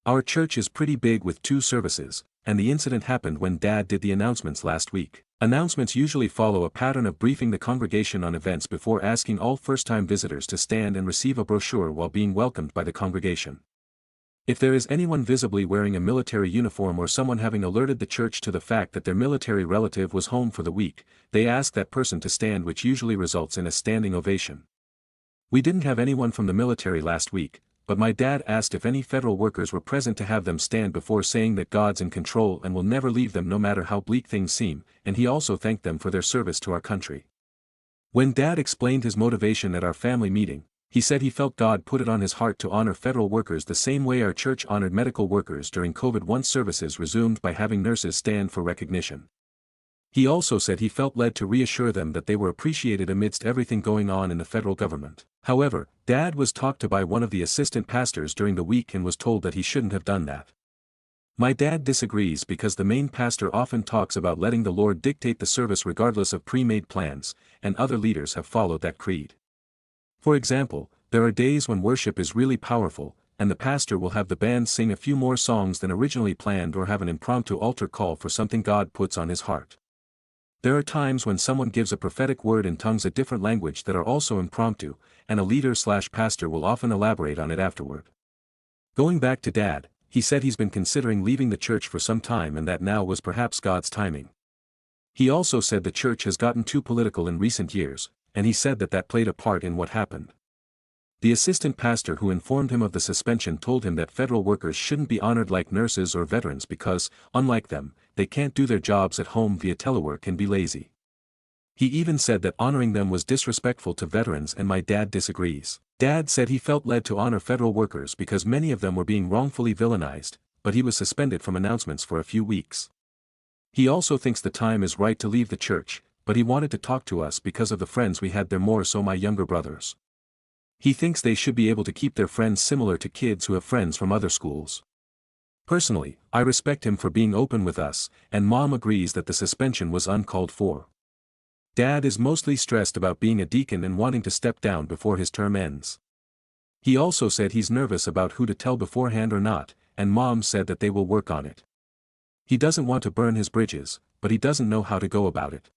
Our church is pretty big with 2 services, and the incident happened when Dad did the announcements last week. Announcements usually follow a pattern of briefing the congregation on events before asking all first-time visitors to stand and receive a brochure while being welcomed by the congregation. If there is anyone visibly wearing a military uniform or someone having alerted the church to the fact that their military relative was home for the week, they ask that person to stand, which usually results in a standing ovation. We didn't have anyone from the military last week, but my dad asked if any federal workers were present to have them stand before saying that God's in control and will never leave them no matter how bleak things seem, and he also thanked them for their service to our country. When Dad explained his motivation at our family meeting, he said he felt God put it on his heart to honor federal workers the same way our church honored medical workers during COVID once services resumed by having nurses stand for recognition. He also said he felt led to reassure them that they were appreciated amidst everything going on in the federal government. However, Dad was talked to by one of the assistant pastors during the week and was told that he shouldn't have done that. My dad disagrees because the main pastor often talks about letting the Lord dictate the service regardless of pre-made plans, and other leaders have followed that creed. For example, there are days when worship is really powerful, and the pastor will have the band sing a few more songs than originally planned or have an impromptu altar call for something God puts on his heart. There are times when someone gives a prophetic word in tongues, a different language, that are also impromptu, and a leader/pastor will often elaborate on it afterward. Going back to Dad, he said he's been considering leaving the church for some time and that now was perhaps God's timing. He also said the church has gotten too political in recent years, and he said that played a part in what happened. The assistant pastor who informed him of the suspension told him that federal workers shouldn't be honored like nurses or veterans because, unlike them, they can't do their jobs at home via telework and be lazy. He even said that honoring them was disrespectful to veterans, and my dad disagrees. Dad said he felt led to honor federal workers because many of them were being wrongfully villainized, but he was suspended from announcements for a few weeks. He also thinks the time is right to leave the church, but he wanted to talk to us because of the friends we had there, more so my younger brothers. He thinks they should be able to keep their friends similar to kids who have friends from other schools. Personally, I respect him for being open with us, and Mom agrees that the suspension was uncalled for. Dad is mostly stressed about being a deacon and wanting to step down before his term ends. He also said he's nervous about who to tell beforehand or not, and Mom said that they will work on it. He doesn't want to burn his bridges, but he doesn't know how to go about it.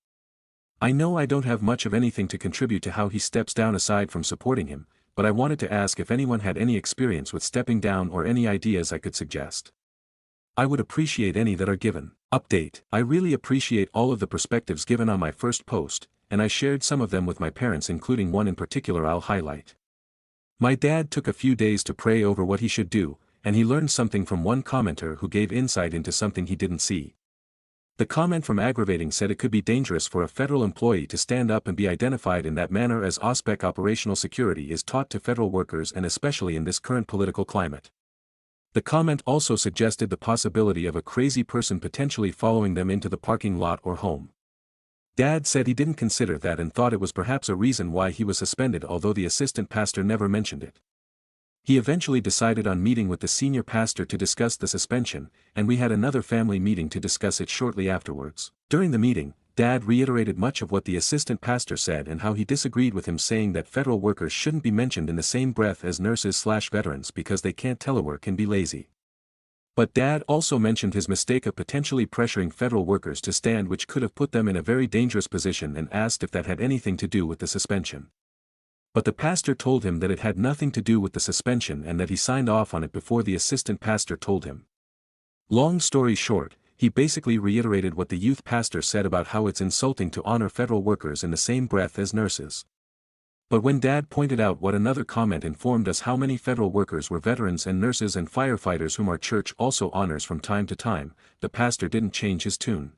I know I don't have much of anything to contribute to how he steps down aside from supporting him, but I wanted to ask if anyone had any experience with stepping down or any ideas I could suggest. I would appreciate any that are given. Update. I really appreciate all of the perspectives given on my first post, and I shared some of them with my parents, including one in particular I'll highlight. My dad took a few days to pray over what he should do, and he learned something from one commenter who gave insight into something he didn't see. The comment from Aggravating said it could be dangerous for a federal employee to stand up and be identified in that manner, as OSPEC operational security is taught to federal workers and especially in this current political climate. The comment also suggested the possibility of a crazy person potentially following them into the parking lot or home. Dad said he didn't consider that and thought it was perhaps a reason why he was suspended, although the assistant pastor never mentioned it. He eventually decided on meeting with the senior pastor to discuss the suspension, and we had another family meeting to discuss it shortly afterwards. During the meeting, Dad reiterated much of what the assistant pastor said and how he disagreed with him, saying that federal workers shouldn't be mentioned in the same breath as nurses/veterans because they can't telework and be lazy. But Dad also mentioned his mistake of potentially pressuring federal workers to stand, which could have put them in a very dangerous position, and asked if that had anything to do with the suspension. But the pastor told him that it had nothing to do with the suspension and that he signed off on it before the assistant pastor told him. Long story short, he basically reiterated what the youth pastor said about how it's insulting to honor federal workers in the same breath as nurses. But when Dad pointed out what another comment informed us how many federal workers were veterans and nurses and firefighters whom our church also honors from time to time, the pastor didn't change his tune.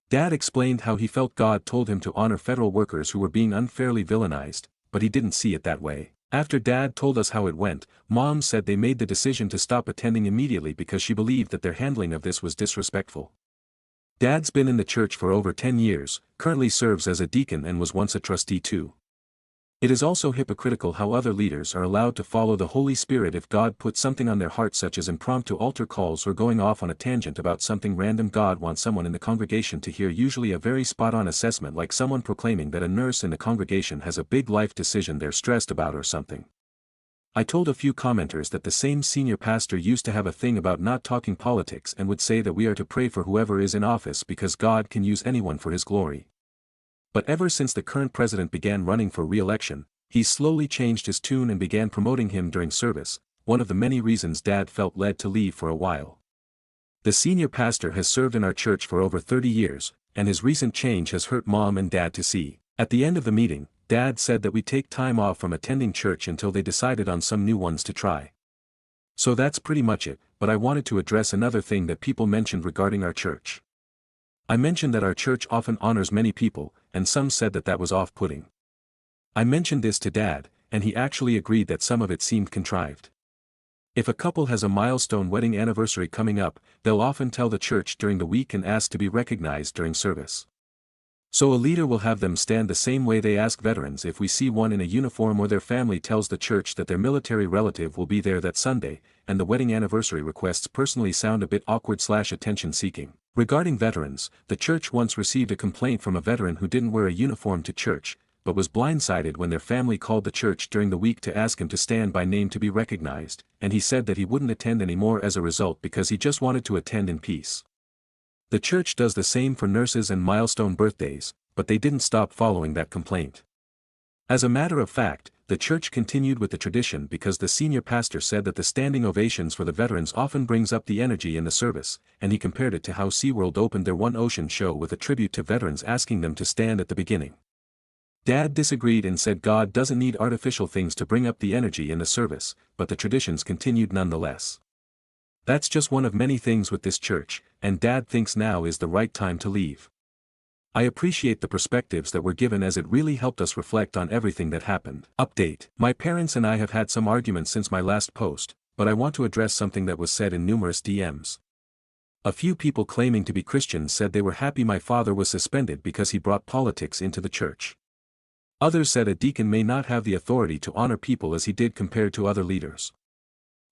Dad explained how he felt God told him to honor federal workers who were being unfairly villainized, but he didn't see it that way. After Dad told us how it went, Mom said they made the decision to stop attending immediately because she believed that their handling of this was disrespectful. Dad's been in the church for over 10 years, currently serves as a deacon and was once a trustee too. It is also hypocritical how other leaders are allowed to follow the Holy Spirit if God puts something on their heart, such as impromptu altar calls or going off on a tangent about something random. God wants someone in the congregation to hear, usually a very spot-on assessment, like someone proclaiming that a nurse in the congregation has a big life decision they're stressed about or something. I told a few commenters that the same senior pastor used to have a thing about not talking politics and would say that we are to pray for whoever is in office because God can use anyone for his glory. But ever since the current president began running for re-election, he's slowly changed his tune and began promoting him during service, one of the many reasons Dad felt led to leave for a while. The senior pastor has served in our church for over 30 years, and his recent change has hurt Mom and Dad to see. At the end of the meeting, Dad said that we take time off from attending church until they decided on some new ones to try. So that's pretty much it, but I wanted to address another thing that people mentioned regarding our church. I mentioned that our church often honors many people, and some said that that was off-putting. I mentioned this to Dad, and he actually agreed that some of it seemed contrived. If a couple has a milestone wedding anniversary coming up, they'll often tell the church during the week and ask to be recognized during service. So a leader will have them stand the same way they ask veterans if we see one in a uniform, or their family tells the church that their military relative will be there that Sunday, and the wedding anniversary requests personally sound a bit awkward/attention-seeking. Regarding veterans, the church once received a complaint from a veteran who didn't wear a uniform to church, but was blindsided when their family called the church during the week to ask him to stand by name to be recognized, and he said that he wouldn't attend anymore as a result because he just wanted to attend in peace. The church does the same for nurses and milestone birthdays, but they didn't stop following that complaint. As a matter of fact, the church continued with the tradition because the senior pastor said that the standing ovations for the veterans often brings up the energy in the service, and he compared it to how SeaWorld opened their One Ocean show with a tribute to veterans, asking them to stand at the beginning. Dad disagreed and said God doesn't need artificial things to bring up the energy in the service, but the traditions continued nonetheless. That's just one of many things with this church, and Dad thinks now is the right time to leave. I appreciate the perspectives that were given, as it really helped us reflect on everything that happened. Update: my parents and I have had some arguments since my last post, but I want to address something that was said in numerous DMs. A few people claiming to be Christians said they were happy my father was suspended because he brought politics into the church. Others said a deacon may not have the authority to honor people as he did compared to other leaders.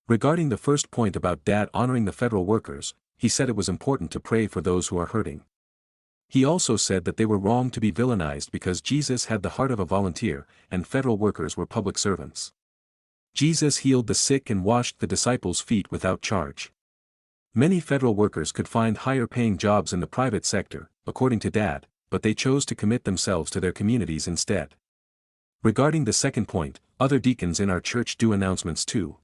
Regarding the first point about Dad honoring the federal workers, he said it was important to pray for those who are hurting. He also said that they were wrong to be villainized because Jesus had the heart of a volunteer, and federal workers were public servants. Jesus healed the sick and washed the disciples' feet without charge. Many federal workers could find higher-paying jobs in the private sector, according to Dad, but they chose to commit themselves to their communities instead. Regarding the second point, other deacons in our church do announcements too.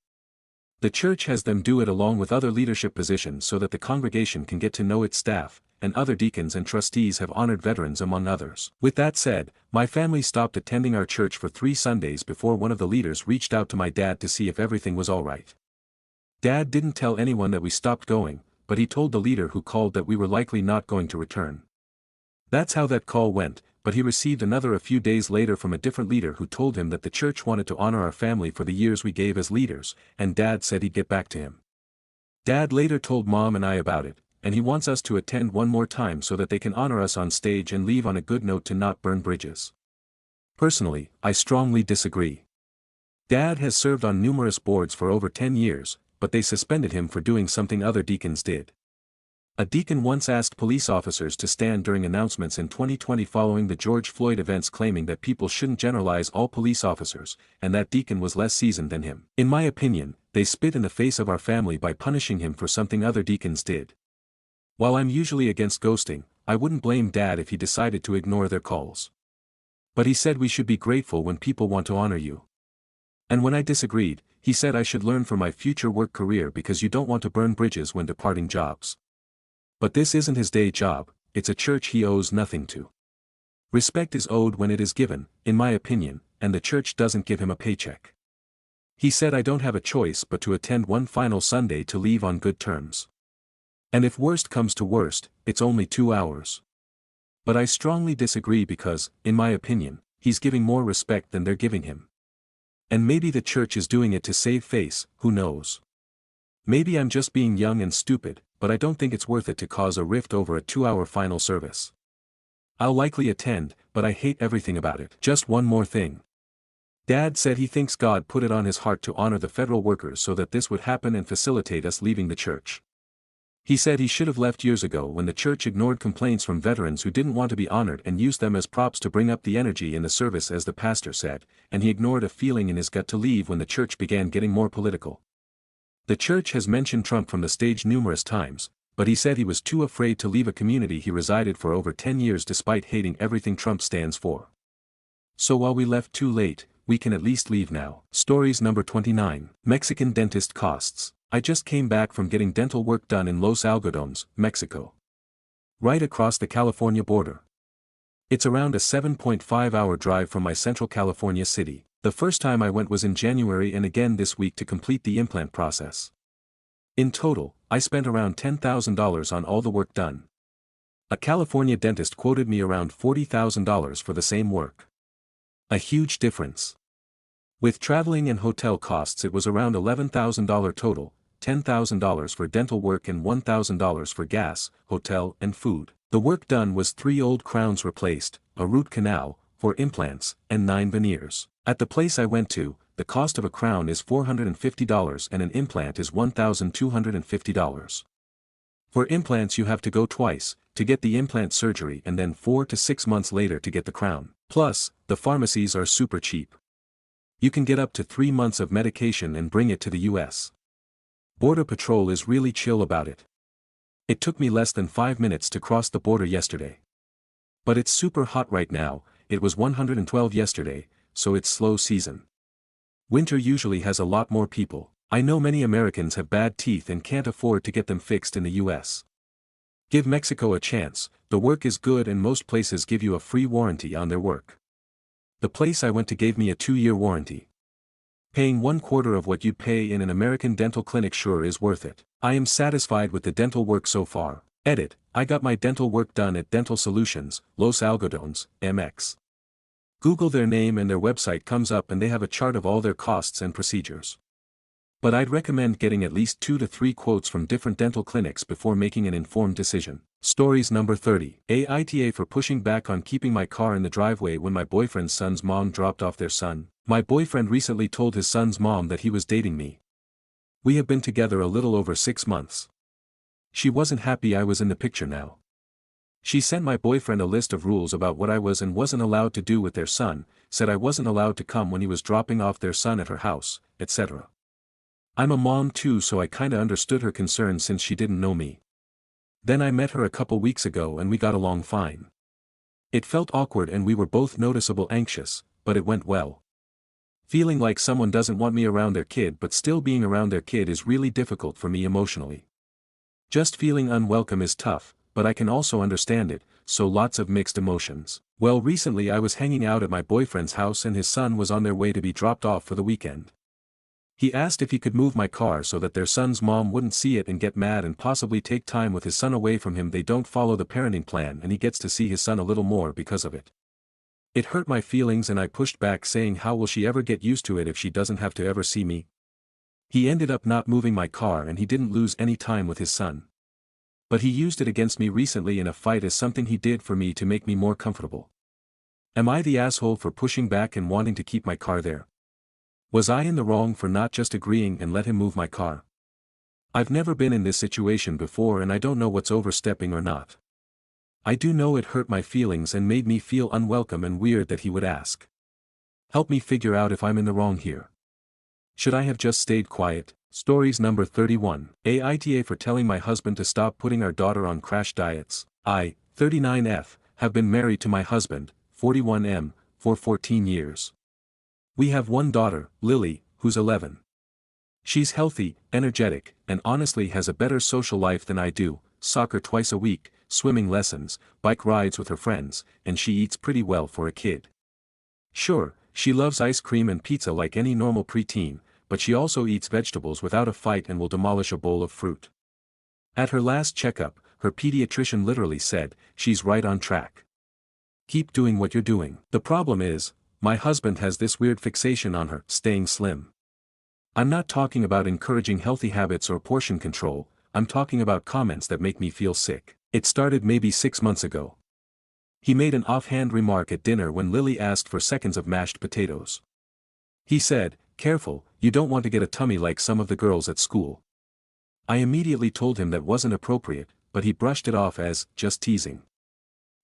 The church has them do it along with other leadership positions so that the congregation can get to know its staff, and other deacons and trustees have honored veterans among others. With that said, my family stopped attending our church for 3 Sundays before one of the leaders reached out to my dad to see if everything was alright. Dad didn't tell anyone that we stopped going, but he told the leader who called that we were likely not going to return. That's how that call went, but he received another a few days later from a different leader who told him that the church wanted to honor our family for the years we gave as leaders, and Dad said he'd get back to him. Dad later told Mom and I about it, and he wants us to attend one more time so that they can honor us on stage and leave on a good note to not burn bridges. Personally, I strongly disagree. Dad has served on numerous boards for over 10 years, but they suspended him for doing something other deacons did. A deacon once asked police officers to stand during announcements in 2020 following the George Floyd events, claiming that people shouldn't generalize all police officers, and that deacon was less seasoned than him. In my opinion, they spit in the face of our family by punishing him for something other deacons did. While I'm usually against ghosting, I wouldn't blame Dad if he decided to ignore their calls. But he said we should be grateful when people want to honor you. And when I disagreed, he said I should learn for my future work career because you don't want to burn bridges when departing jobs. But this isn't his day job, it's a church he owes nothing to. Respect is owed when it is given, in my opinion, and the church doesn't give him a paycheck. He said I don't have a choice but to attend one final Sunday to leave on good terms. And if worst comes to worst, it's only 2 hours. But I strongly disagree because, in my opinion, he's giving more respect than they're giving him. And maybe the church is doing it to save face, who knows? Maybe I'm just being young and stupid, but I don't think it's worth it to cause a rift over a 2-hour final service. I'll likely attend, but I hate everything about it. Just one more thing. Dad said he thinks God put it on his heart to honor the federal workers so that this would happen and facilitate us leaving the church. He said he should have left years ago when the church ignored complaints from veterans who didn't want to be honored and used them as props to bring up the energy in the service, as the pastor said, and he ignored a feeling in his gut to leave when the church began getting more political. The church has mentioned Trump from the stage numerous times, but he said he was too afraid to leave a community he resided for over 10 years despite hating everything Trump stands for. So while we left too late, we can at least leave now. Stories number 29. Mexican dentist costs. I just came back from getting dental work done in Los Algodones, Mexico. Right across the California border. It's around a 7.5-hour drive from my Central California city. The first time I went was in January and again this week to complete the implant process. In total, I spent around $10,000 on all the work done. A California dentist quoted me around $40,000 for the same work. A huge difference. With traveling and hotel costs it was around $11,000 total, $10,000 for dental work and $1,000 for gas, hotel, and food. The work done was 3 old crowns replaced, a root canal, 4 implants, and 9 veneers. At the place I went to, the cost of a crown is $450 and an implant is $1,250. For implants you have to go twice, to get the implant surgery and then 4 to 6 months later to get the crown. Plus, the pharmacies are super cheap. You can get up to 3 months of medication and bring it to the US. Border Patrol is really chill about it. It took me less than 5 minutes to cross the border yesterday. But it's super hot right now, it was 112 yesterday, so it's slow season. Winter usually has a lot more people. I know many Americans have bad teeth and can't afford to get them fixed in the US. Give Mexico a chance, the work is good and most places give you a free warranty on their work. The place I went to gave me a 2-year warranty. Paying 1/4 of what you'd pay in an American dental clinic sure is worth it. I am satisfied with the dental work so far. Edit, I got my dental work done at Dental Solutions, Los Algodones, MX. Google their name and their website comes up and they have a chart of all their costs and procedures. But I'd recommend getting at least 2 to 3 quotes from different dental clinics before making an informed decision. Stories number 30. Aita for pushing back on keeping my car in the driveway when my boyfriend's son's mom dropped off their son. My boyfriend recently told his son's mom that he was dating me. We have been together a little over 6 months. She wasn't happy I was in the picture now. She sent my boyfriend a list of rules about what I was and wasn't allowed to do with their son, said I wasn't allowed to come when he was dropping off their son at her house, etc. I'm a mom too, so I kinda understood her concern since she didn't know me. Then I met her a couple weeks ago and we got along fine. It felt awkward and we were both noticeable anxious, but it went well. Feeling like someone doesn't want me around their kid but still being around their kid is really difficult for me emotionally. Just feeling unwelcome is tough, but I can also understand it, so lots of mixed emotions. Well, recently I was hanging out at my boyfriend's house and his son was on their way to be dropped off for the weekend. He asked if he could move my car so that their son's mom wouldn't see it and get mad and possibly take time with his son away from him. They don't follow the parenting plan and he gets to see his son a little more because of it. It hurt my feelings and I pushed back saying how will she ever get used to it if she doesn't have to ever see me? He ended up not moving my car and he didn't lose any time with his son. But he used it against me recently in a fight as something he did for me to make me more comfortable. Am I the asshole for pushing back and wanting to keep my car there? Was I in the wrong for not just agreeing and let him move my car? I've never been in this situation before and I don't know what's overstepping or not. I do know it hurt my feelings and made me feel unwelcome and weird that he would ask. Help me figure out if I'm in the wrong here. Should I have just stayed quiet? Stories number 31. Aita for telling my husband to stop putting our daughter on crash diets. I, 39F, have been married to my husband, 41M, for 14 years. We have one daughter, Lily, who's 11. She's healthy, energetic, and honestly has a better social life than I do, soccer twice a week, swimming lessons, bike rides with her friends, and she eats pretty well for a kid. Sure, she loves ice cream and pizza like any normal preteen, but she also eats vegetables without a fight and will demolish a bowl of fruit. At her last checkup, her pediatrician literally said, "She's right on track. Keep doing what you're doing." The problem is, my husband has this weird fixation on her staying slim. I'm not talking about encouraging healthy habits or portion control, I'm talking about comments that make me feel sick. It started maybe 6 months ago. He made an offhand remark at dinner when Lily asked for seconds of mashed potatoes. He said, "Careful, you don't want to get a tummy like some of the girls at school." I immediately told him that wasn't appropriate, but he brushed it off as, just teasing.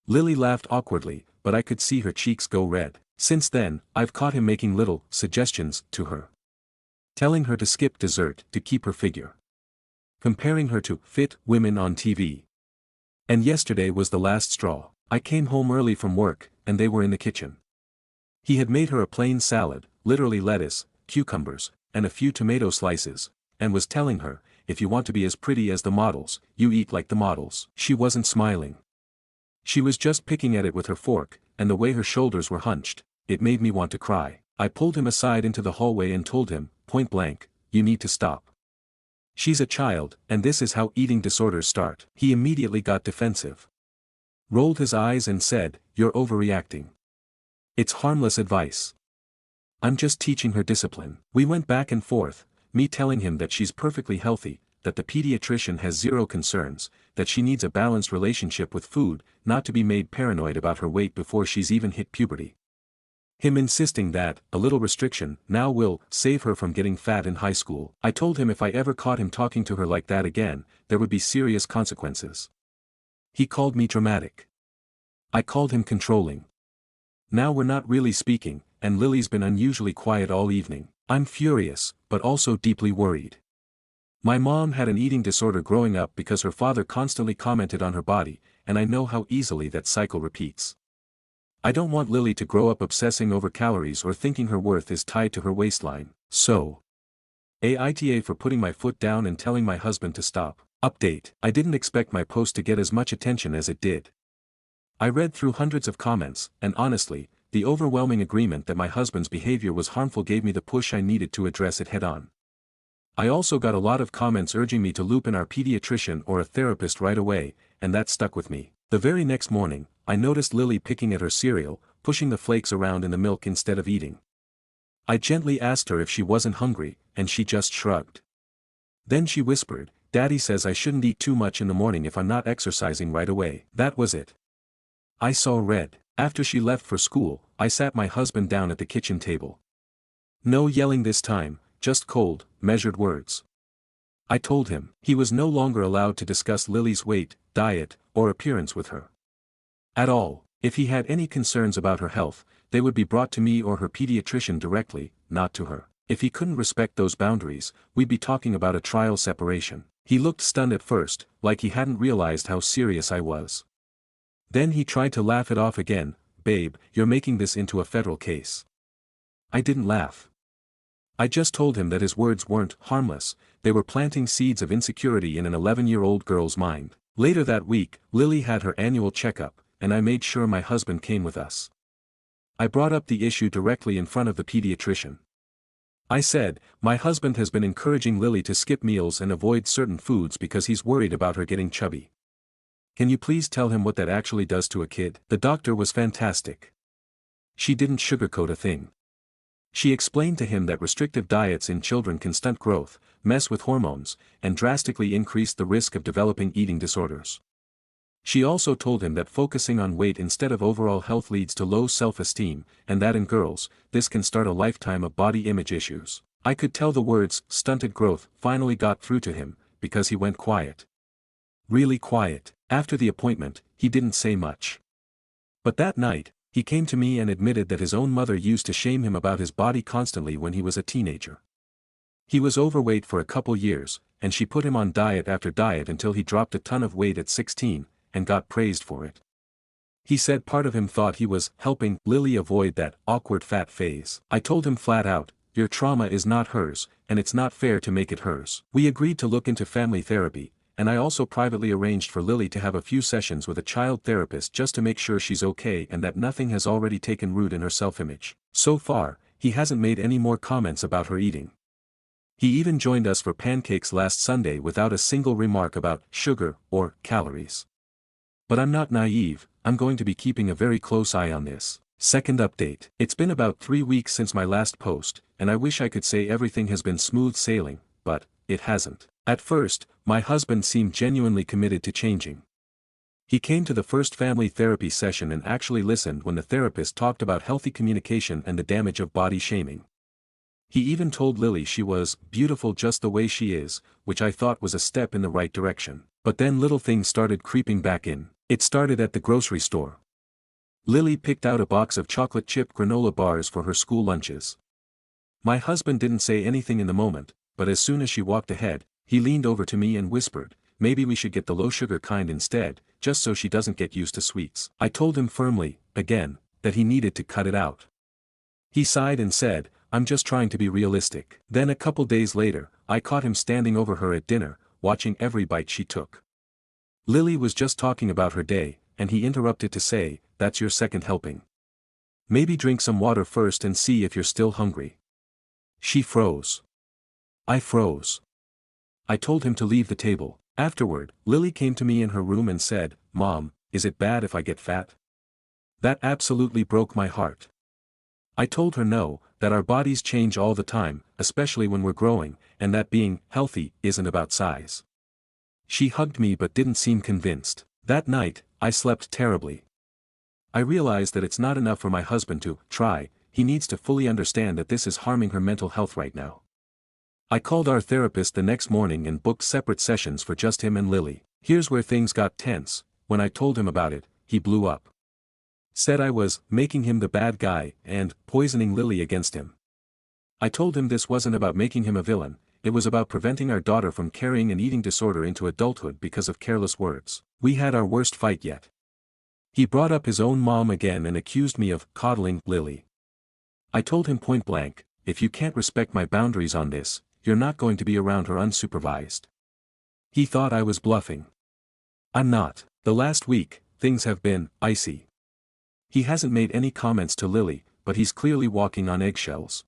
Lily laughed awkwardly, but I could see her cheeks go red. Since then, I've caught him making little suggestions to her. Telling her to skip dessert to keep her figure. Comparing her to fit women on TV. And yesterday was the last straw. I came home early from work, and they were in the kitchen. He had made her a plain salad, literally lettuce, cucumbers, and a few tomato slices, and was telling her, "If you want to be as pretty as the models, you eat like the models." She wasn't smiling. She was just picking at it with her fork, and the way her shoulders were hunched, it made me want to cry. I pulled him aside into the hallway and told him, point blank, "You need to stop. She's a child, and this is how eating disorders start." He immediately got defensive. Rolled his eyes and said, "You're overreacting. It's harmless advice. I'm just teaching her discipline." We went back and forth, me telling him that she's perfectly healthy, that the pediatrician has zero concerns, that she needs a balanced relationship with food, not to be made paranoid about her weight before she's even hit puberty. Him insisting that, a little restriction, now will, save her from getting fat in high school. I told him if I ever caught him talking to her like that again, there would be serious consequences. He called me dramatic. I called him controlling. Now we're not really speaking, and Lily's been unusually quiet all evening. I'm furious, but also deeply worried. My mom had an eating disorder growing up because her father constantly commented on her body, and I know how easily that cycle repeats. I don't want Lily to grow up obsessing over calories or thinking her worth is tied to her waistline. So, Aita for putting my foot down and telling my husband to stop. Update: I didn't expect my post to get as much attention as it did. I read through hundreds of comments, and honestly, the overwhelming agreement that my husband's behavior was harmful gave me the push I needed to address it head-on. I also got a lot of comments urging me to loop in our pediatrician or a therapist right away, and that stuck with me. The very next morning, I noticed Lily picking at her cereal, pushing the flakes around in the milk instead of eating. I gently asked her if she wasn't hungry, and she just shrugged. Then she whispered, "Daddy says I shouldn't eat too much in the morning if I'm not exercising right away." That was it. I saw red. After she left for school, I sat my husband down at the kitchen table. No yelling this time, just cold, measured words. I told him he was no longer allowed to discuss Lily's weight, diet, or appearance with her. At all. If he had any concerns about her health, they would be brought to me or her pediatrician directly, not to her. If he couldn't respect those boundaries, we'd be talking about a trial separation. He looked stunned at first, like he hadn't realized how serious I was. Then he tried to laugh it off again. "Babe, you're making this into a federal case." I didn't laugh. I just told him that his words weren't harmless, they were planting seeds of insecurity in an 11-year-old girl's mind. Later that week, Lily had her annual checkup, and I made sure my husband came with us. I brought up the issue directly in front of the pediatrician. I said, "My husband has been encouraging Lily to skip meals and avoid certain foods because he's worried about her getting chubby. Can you please tell him what that actually does to a kid?" The doctor was fantastic. She didn't sugarcoat a thing. She explained to him that restrictive diets in children can stunt growth, mess with hormones, and drastically increase the risk of developing eating disorders. She also told him that focusing on weight instead of overall health leads to low self-esteem, and that in girls, this can start a lifetime of body image issues. I could tell the words, stunted growth, finally got through to him, because he went quiet. Really quiet. After the appointment, he didn't say much. But that night, he came to me and admitted that his own mother used to shame him about his body constantly when he was a teenager. He was overweight for a couple years, and she put him on diet after diet until he dropped a ton of weight at 16, and got praised for it. He said part of him thought he was helping Lily avoid that awkward fat phase. I told him flat out, your trauma is not hers, and it's not fair to make it hers. We agreed to look into family therapy, and I also privately arranged for Lily to have a few sessions with a child therapist just to make sure she's okay and that nothing has already taken root in her self-image. So far, he hasn't made any more comments about her eating. He even joined us for pancakes last Sunday without a single remark about sugar or calories. But I'm not naive, I'm going to be keeping a very close eye on this. Second update. It's been about 3 weeks since my last post, and I wish I could say everything has been smooth sailing, but it hasn't. At first, my husband seemed genuinely committed to changing. He came to the first family therapy session and actually listened when the therapist talked about healthy communication and the damage of body shaming. He even told Lily she was beautiful just the way she is, which I thought was a step in the right direction. But then little things started creeping back in. It started at the grocery store. Lily picked out a box of chocolate chip granola bars for her school lunches. My husband didn't say anything in the moment, but as soon as she walked ahead, he leaned over to me and whispered, maybe we should get the low-sugar kind instead, just so she doesn't get used to sweets. I told him firmly, again, that he needed to cut it out. He sighed and said, I'm just trying to be realistic. Then a couple days later, I caught him standing over her at dinner, watching every bite she took. Lily was just talking about her day, and he interrupted to say, that's your second helping. Maybe drink some water first and see if you're still hungry. She froze. I froze. I told him to leave the table. Afterward, Lily came to me in her room and said, Mom, is it bad if I get fat? That absolutely broke my heart. I told her no, that our bodies change all the time, especially when we're growing, and that being healthy isn't about size. She hugged me but didn't seem convinced. That night, I slept terribly. I realized that it's not enough for my husband to try, he needs to fully understand that this is harming her mental health right now. I called our therapist the next morning and booked separate sessions for just him and Lily. Here's where things got tense. When I told him about it, he blew up. Said I was making him the bad guy and poisoning Lily against him. I told him this wasn't about making him a villain, it was about preventing our daughter from carrying an eating disorder into adulthood because of careless words. We had our worst fight yet. He brought up his own mom again and accused me of coddling Lily. I told him point blank, if you can't respect my boundaries on this, you're not going to be around her unsupervised. He thought I was bluffing. I'm not. The last week, things have been icy. He hasn't made any comments to Lily, but he's clearly walking on eggshells.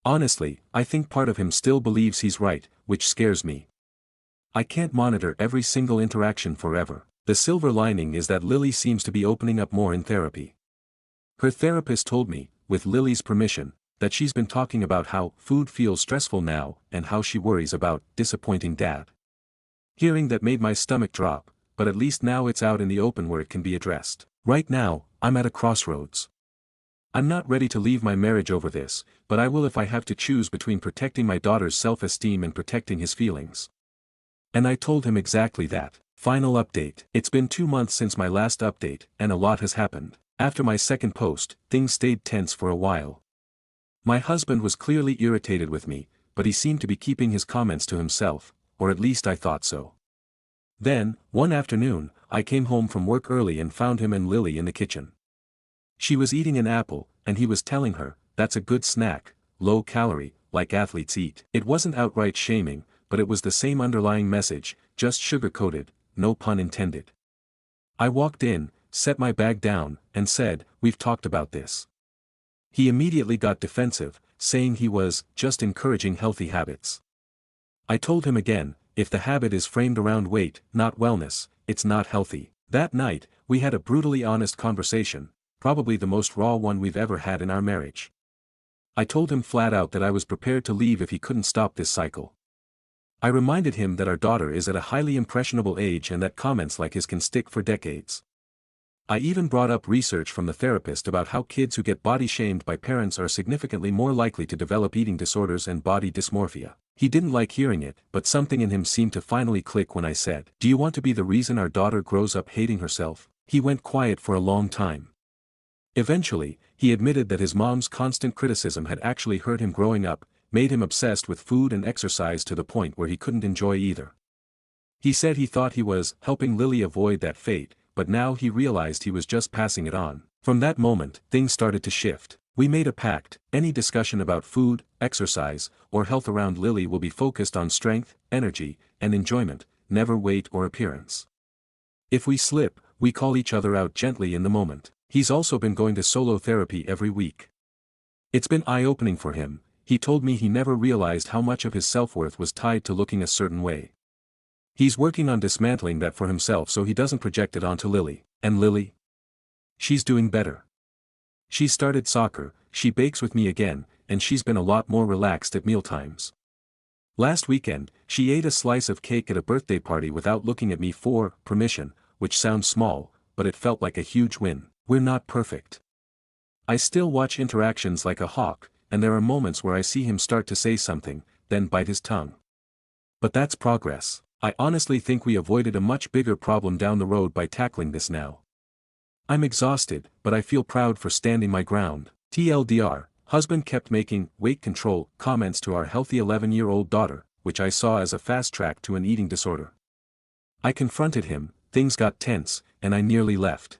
Honestly, I think part of him still believes he's right, which scares me. I can't monitor every single interaction forever. The silver lining is that Lily seems to be opening up more in therapy. Her therapist told me, with Lily's permission, that she's been talking about how food feels stressful now and how she worries about disappointing Dad. Hearing that made my stomach drop, but at least now it's out in the open where it can be addressed. Right now, I'm at a crossroads. I'm not ready to leave my marriage over this, but I will if I have to choose between protecting my daughter's self-esteem and protecting his feelings. And I told him exactly that. Final update. It's been 2 months since my last update, and a lot has happened. After my second post, things stayed tense for a while. My husband was clearly irritated with me, but he seemed to be keeping his comments to himself, or at least I thought so. Then, one afternoon, I came home from work early and found him and Lily in the kitchen. She was eating an apple, and he was telling her, that's a good snack, low calorie, like athletes eat. It wasn't outright shaming, but it was the same underlying message, just sugar-coated, no pun intended. I walked in, set my bag down, and said, we've talked about this. He immediately got defensive, saying he was just encouraging healthy habits. I told him again, if the habit is framed around weight, not wellness, it's not healthy. That night, we had a brutally honest conversation, probably the most raw one we've ever had in our marriage. I told him flat out that I was prepared to leave if he couldn't stop this cycle. I reminded him that our daughter is at a highly impressionable age and that comments like his can stick for decades. I even brought up research from the therapist about how kids who get body shamed by parents are significantly more likely to develop eating disorders and body dysmorphia. He didn't like hearing it, but something in him seemed to finally click when I said, "Do you want to be the reason our daughter grows up hating herself?" He went quiet for a long time. Eventually, he admitted that his mom's constant criticism had actually hurt him growing up, made him obsessed with food and exercise to the point where he couldn't enjoy either. He said he thought he was helping Lily avoid that fate, but now he realized he was just passing it on. From that moment, things started to shift. We made a pact: any discussion about food, exercise, or health around Lily will be focused on strength, energy, and enjoyment, never weight or appearance. If we slip, we call each other out gently in the moment. He's also been going to solo therapy every week. It's been eye-opening for him. He told me he never realized how much of his self-worth was tied to looking a certain way. He's working on dismantling that for himself so he doesn't project it onto Lily. And Lily? She's doing better. She started soccer, she bakes with me again, and she's been a lot more relaxed at mealtimes. Last weekend, she ate a slice of cake at a birthday party without looking at me for permission, which sounds small, but it felt like a huge win. We're not perfect. I still watch interactions like a hawk, and there are moments where I see him start to say something, then bite his tongue. But that's progress. I honestly think we avoided a much bigger problem down the road by tackling this now. I'm exhausted, but I feel proud for standing my ground. TLDR, husband kept making weight control comments to our healthy 11-year-old daughter, which I saw as a fast track to an eating disorder. I confronted him, things got tense, and I nearly left.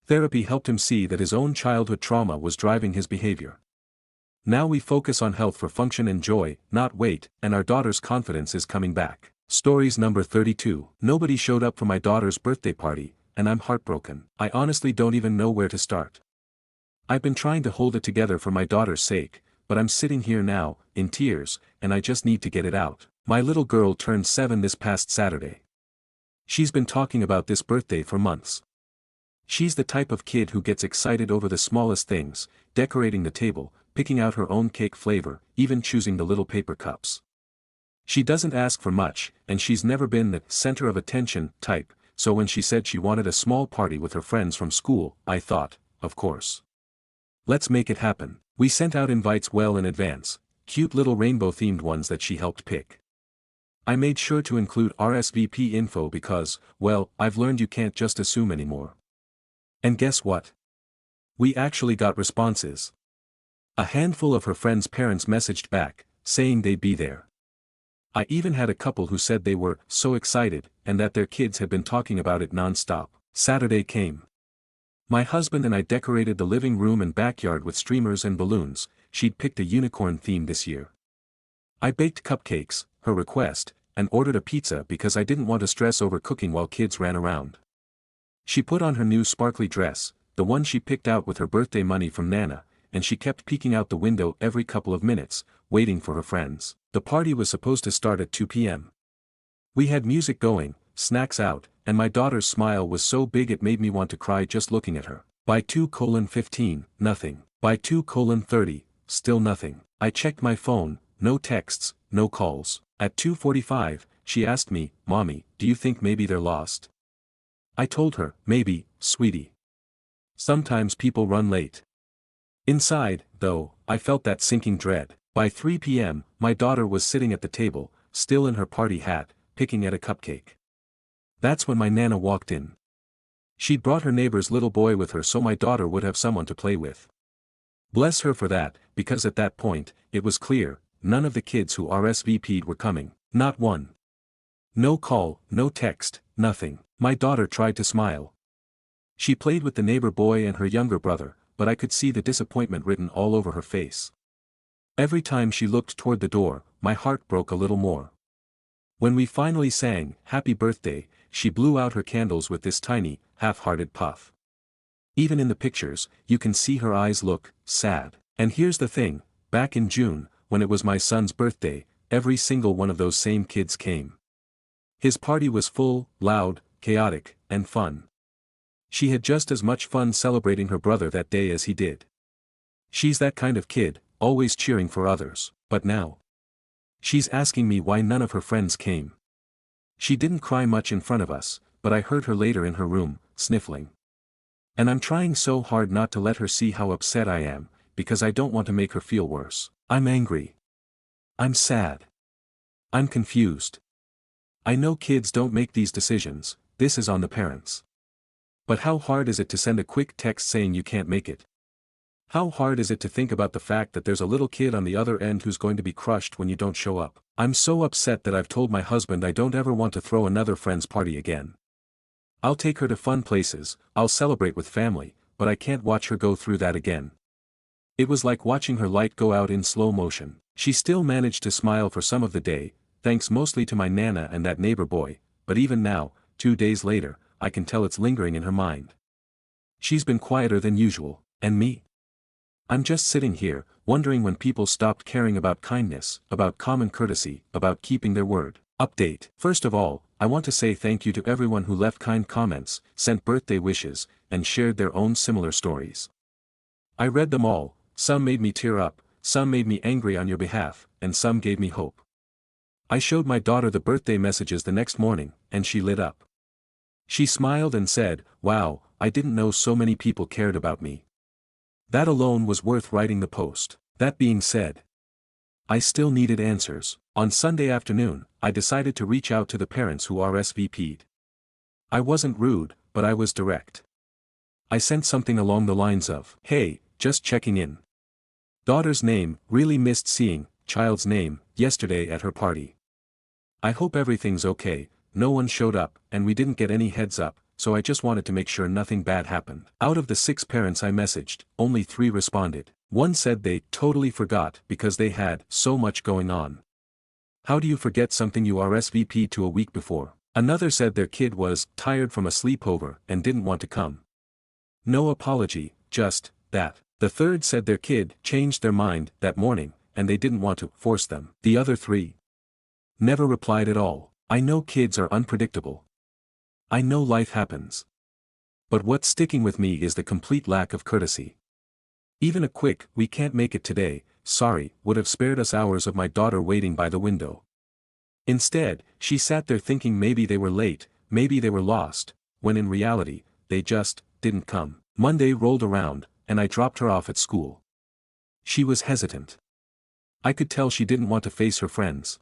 Therapy helped him see that his own childhood trauma was driving his behavior. Now we focus on health for function and joy, not weight, and our daughter's confidence is coming back. Stories number 32. Nobody showed up for my daughter's birthday party, and I'm heartbroken. I honestly don't even know where to start. I've been trying to hold it together for my daughter's sake, but I'm sitting here now, in tears, and I just need to get it out. My little girl turned 7 this past Saturday. She's been talking about this birthday for months. She's the type of kid who gets excited over the smallest things, decorating the table, picking out her own cake flavor, even choosing the little paper cups. She doesn't ask for much, and she's never been the center of attention type, so when she said she wanted a small party with her friends from school, I thought, of course. Let's make it happen. We sent out invites well in advance, cute little rainbow-themed ones that she helped pick. I made sure to include RSVP info because, well, I've learned you can't just assume anymore. And guess what? We actually got responses. A handful of her friends' parents messaged back, saying they'd be there. I even had a couple who said they were so excited, and that their kids had been talking about it non-stop. Saturday came. My husband and I decorated the living room and backyard with streamers and balloons. She'd picked a unicorn theme this year. I baked cupcakes, her request, and ordered a pizza because I didn't want to stress over cooking while kids ran around. She put on her new sparkly dress, the one she picked out with her birthday money from Nana, and she kept peeking out the window every couple of minutes, waiting for her friends. The party was supposed to start at 2 p.m. We had music going, snacks out, and my daughter's smile was so big it made me want to cry just looking at her. By 2:15, nothing. By 2:30, still nothing. I checked my phone, no texts, no calls. At 2:45, she asked me, "Mommy, do you think maybe they're lost?" I told her, "Maybe, sweetie. Sometimes people run late." Inside, though, I felt that sinking dread. By 3 p.m., my daughter was sitting at the table, still in her party hat, picking at a cupcake. That's when my Nana walked in. She'd brought her neighbor's little boy with her so my daughter would have someone to play with. Bless her for that, because at that point, it was clear, none of the kids who RSVP'd were coming. Not one. No call, no text, nothing. My daughter tried to smile. She played with the neighbor boy and her younger brother, but I could see the disappointment written all over her face. Every time she looked toward the door, my heart broke a little more. When we finally sang, "Happy Birthday," she blew out her candles with this tiny, half-hearted puff. Even in the pictures, you can see her eyes look sad. And here's the thing, back in June, when it was my son's birthday, every single one of those same kids came. His party was full, loud, chaotic, and fun. She had just as much fun celebrating her brother that day as he did. She's that kind of kid, always cheering for others, but now she's asking me why none of her friends came. She didn't cry much in front of us, but I heard her later in her room, sniffling. And I'm trying so hard not to let her see how upset I am, because I don't want to make her feel worse. I'm angry. I'm sad. I'm confused. I know kids don't make these decisions, this is on the parents. But how hard is it to send a quick text saying you can't make it? How hard is it to think about the fact that there's a little kid on the other end who's going to be crushed when you don't show up? I'm so upset that I've told my husband I don't ever want to throw another friend's party again. I'll take her to fun places, I'll celebrate with family, but I can't watch her go through that again. It was like watching her light go out in slow motion. She still managed to smile for some of the day, thanks mostly to my nana and that neighbor boy, but even now, 2 days later, I can tell it's lingering in her mind. She's been quieter than usual, and me? I'm just sitting here, wondering when people stopped caring about kindness, about common courtesy, about keeping their word. Update. First of all, I want to say thank you to everyone who left kind comments, sent birthday wishes, and shared their own similar stories. I read them all, some made me tear up, some made me angry on your behalf, and some gave me hope. I showed my daughter the birthday messages the next morning, and she lit up. She smiled and said, "Wow, I didn't know so many people cared about me." That alone was worth writing the post. That being said, I still needed answers. On Sunday afternoon, I decided to reach out to the parents who RSVP'd. I wasn't rude, but I was direct. I sent something along the lines of, "Hey, just checking in. Daughter's name, really missed seeing, child's name, yesterday at her party. I hope everything's okay, no one showed up, and we didn't get any heads up, so I just wanted to make sure nothing bad happened." Out of the 6 parents I messaged, only 3 responded. One said they totally forgot because they had so much going on. How do you forget something you RSVP'd to a week before? Another said their kid was tired from a sleepover and didn't want to come. No apology, just that. The third said their kid changed their mind that morning, and they didn't want to force them. The other 3 never replied at all. I know kids are unpredictable. I know life happens. But what's sticking with me is the complete lack of courtesy. Even a quick, "We can't make it today, sorry," would have spared us hours of my daughter waiting by the window. Instead, she sat there thinking maybe they were late, maybe they were lost, when in reality, they just didn't come. Monday rolled around, and I dropped her off at school. She was hesitant. I could tell she didn't want to face her friends.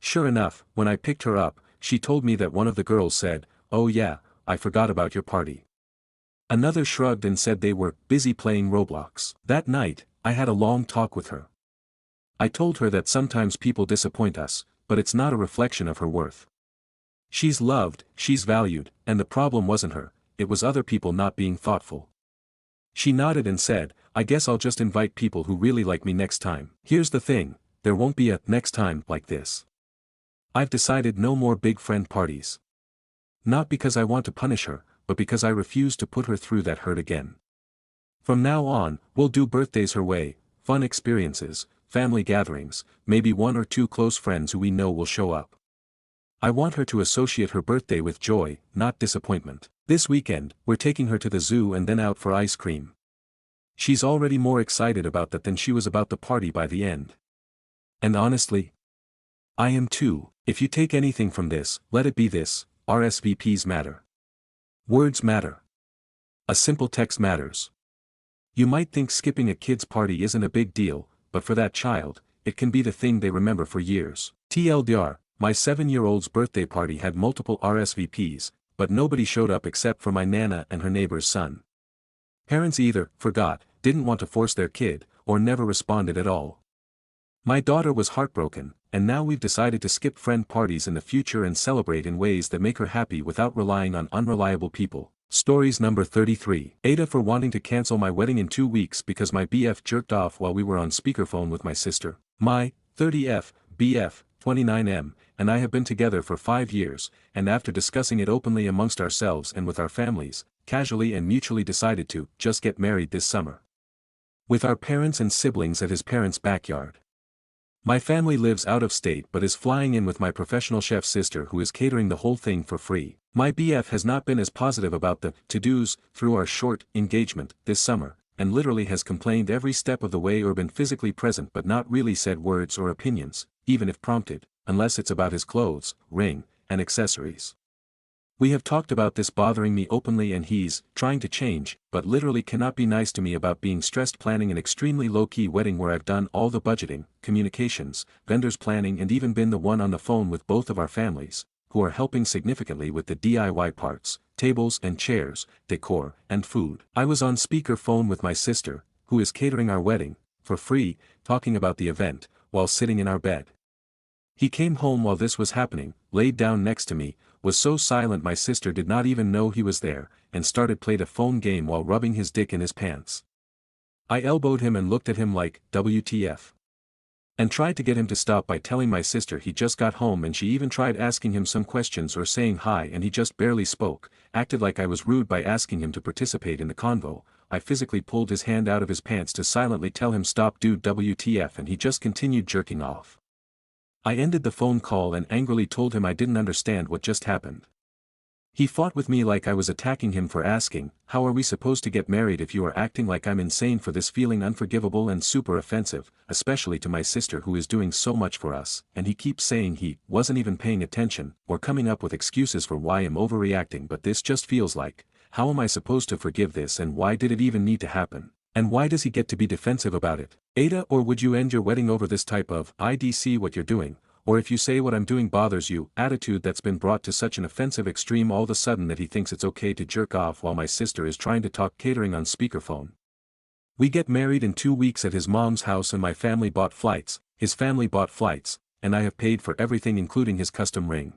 Sure enough, when I picked her up, she told me that one of the girls said, "Oh yeah, I forgot about your party." Another shrugged and said they were busy playing Roblox. That night, I had a long talk with her. I told her that sometimes people disappoint us, but it's not a reflection of her worth. She's loved, she's valued, and the problem wasn't her, it was other people not being thoughtful. She nodded and said, "I guess I'll just invite people who really like me next time." Here's the thing, there won't be a next time like this. I've decided no more big friend parties. Not because I want to punish her, but because I refuse to put her through that hurt again. From now on, we'll do birthdays her way, fun experiences, family gatherings, maybe 1 or 2 close friends who we know will show up. I want her to associate her birthday with joy, not disappointment. This weekend, we're taking her to the zoo and then out for ice cream. She's already more excited about that than she was about the party by the end. And honestly, I am too. If you take anything from this, let it be this: RSVPs matter. Words matter. A simple text matters. You might think skipping a kid's party isn't a big deal, but for that child, it can be the thing they remember for years. TLDR, my 7-year-old's birthday party had multiple RSVPs, but nobody showed up except for my nana and her neighbor's son. Parents either forgot, didn't want to force their kid, or never responded at all. My daughter was heartbroken, and now we've decided to skip friend parties in the future and celebrate in ways that make her happy without relying on unreliable people. Stories number 33. Aita for wanting to cancel my wedding in 2 weeks because my BF jerked off while we were on speakerphone with my sister. My 30F, BF, 29M, and I have been together for 5 years, and after discussing it openly amongst ourselves and with our families, casually and mutually decided to just get married this summer. With our parents and siblings at his parents' backyard. My family lives out of state but is flying in with my professional chef sister who is catering the whole thing for free. My BF has not been as positive about the to-dos through our short engagement this summer, and literally has complained every step of the way or been physically present but not really said words or opinions, even if prompted, unless it's about his clothes, ring, and accessories. We have talked about this bothering me openly and he's trying to change, but literally cannot be nice to me about being stressed planning an extremely low-key wedding where I've done all the budgeting, communications, vendors planning and even been the one on the phone with both of our families, who are helping significantly with the DIY parts, tables and chairs, decor, and food. I was on speaker phone with my sister, who is catering our wedding, for free, talking about the event, while sitting in our bed. He came home while this was happening, laid down next to me, was so silent my sister did not even know he was there, and started played a phone game while rubbing his dick in his pants. I elbowed him and looked at him like, WTF. And tried to get him to stop by telling my sister he just got home and she even tried asking him some questions or saying hi and he just barely spoke, acted like I was rude by asking him to participate in the convo. I physically pulled his hand out of his pants to silently tell him stop dude WTF and he just continued jerking off. I ended the phone call and angrily told him I didn't understand what just happened. He fought with me like I was attacking him for asking, how are we supposed to get married if you are acting like I'm insane for this, feeling unforgivable and super offensive, especially to my sister who is doing so much for us, and he keeps saying he wasn't even paying attention, or coming up with excuses for why I'm overreacting, but this just feels like, how am I supposed to forgive this and why did it even need to happen? And why does he get to be defensive about it? Ada, or would you end your wedding over this type of, I see what you're doing, or if you say what I'm doing bothers you, attitude that's been brought to such an offensive extreme all of a sudden that he thinks it's okay to jerk off while my sister is trying to talk catering on speakerphone. We get married in 2 weeks at his mom's house and my family bought flights, his family bought flights, and I have paid for everything including his custom ring.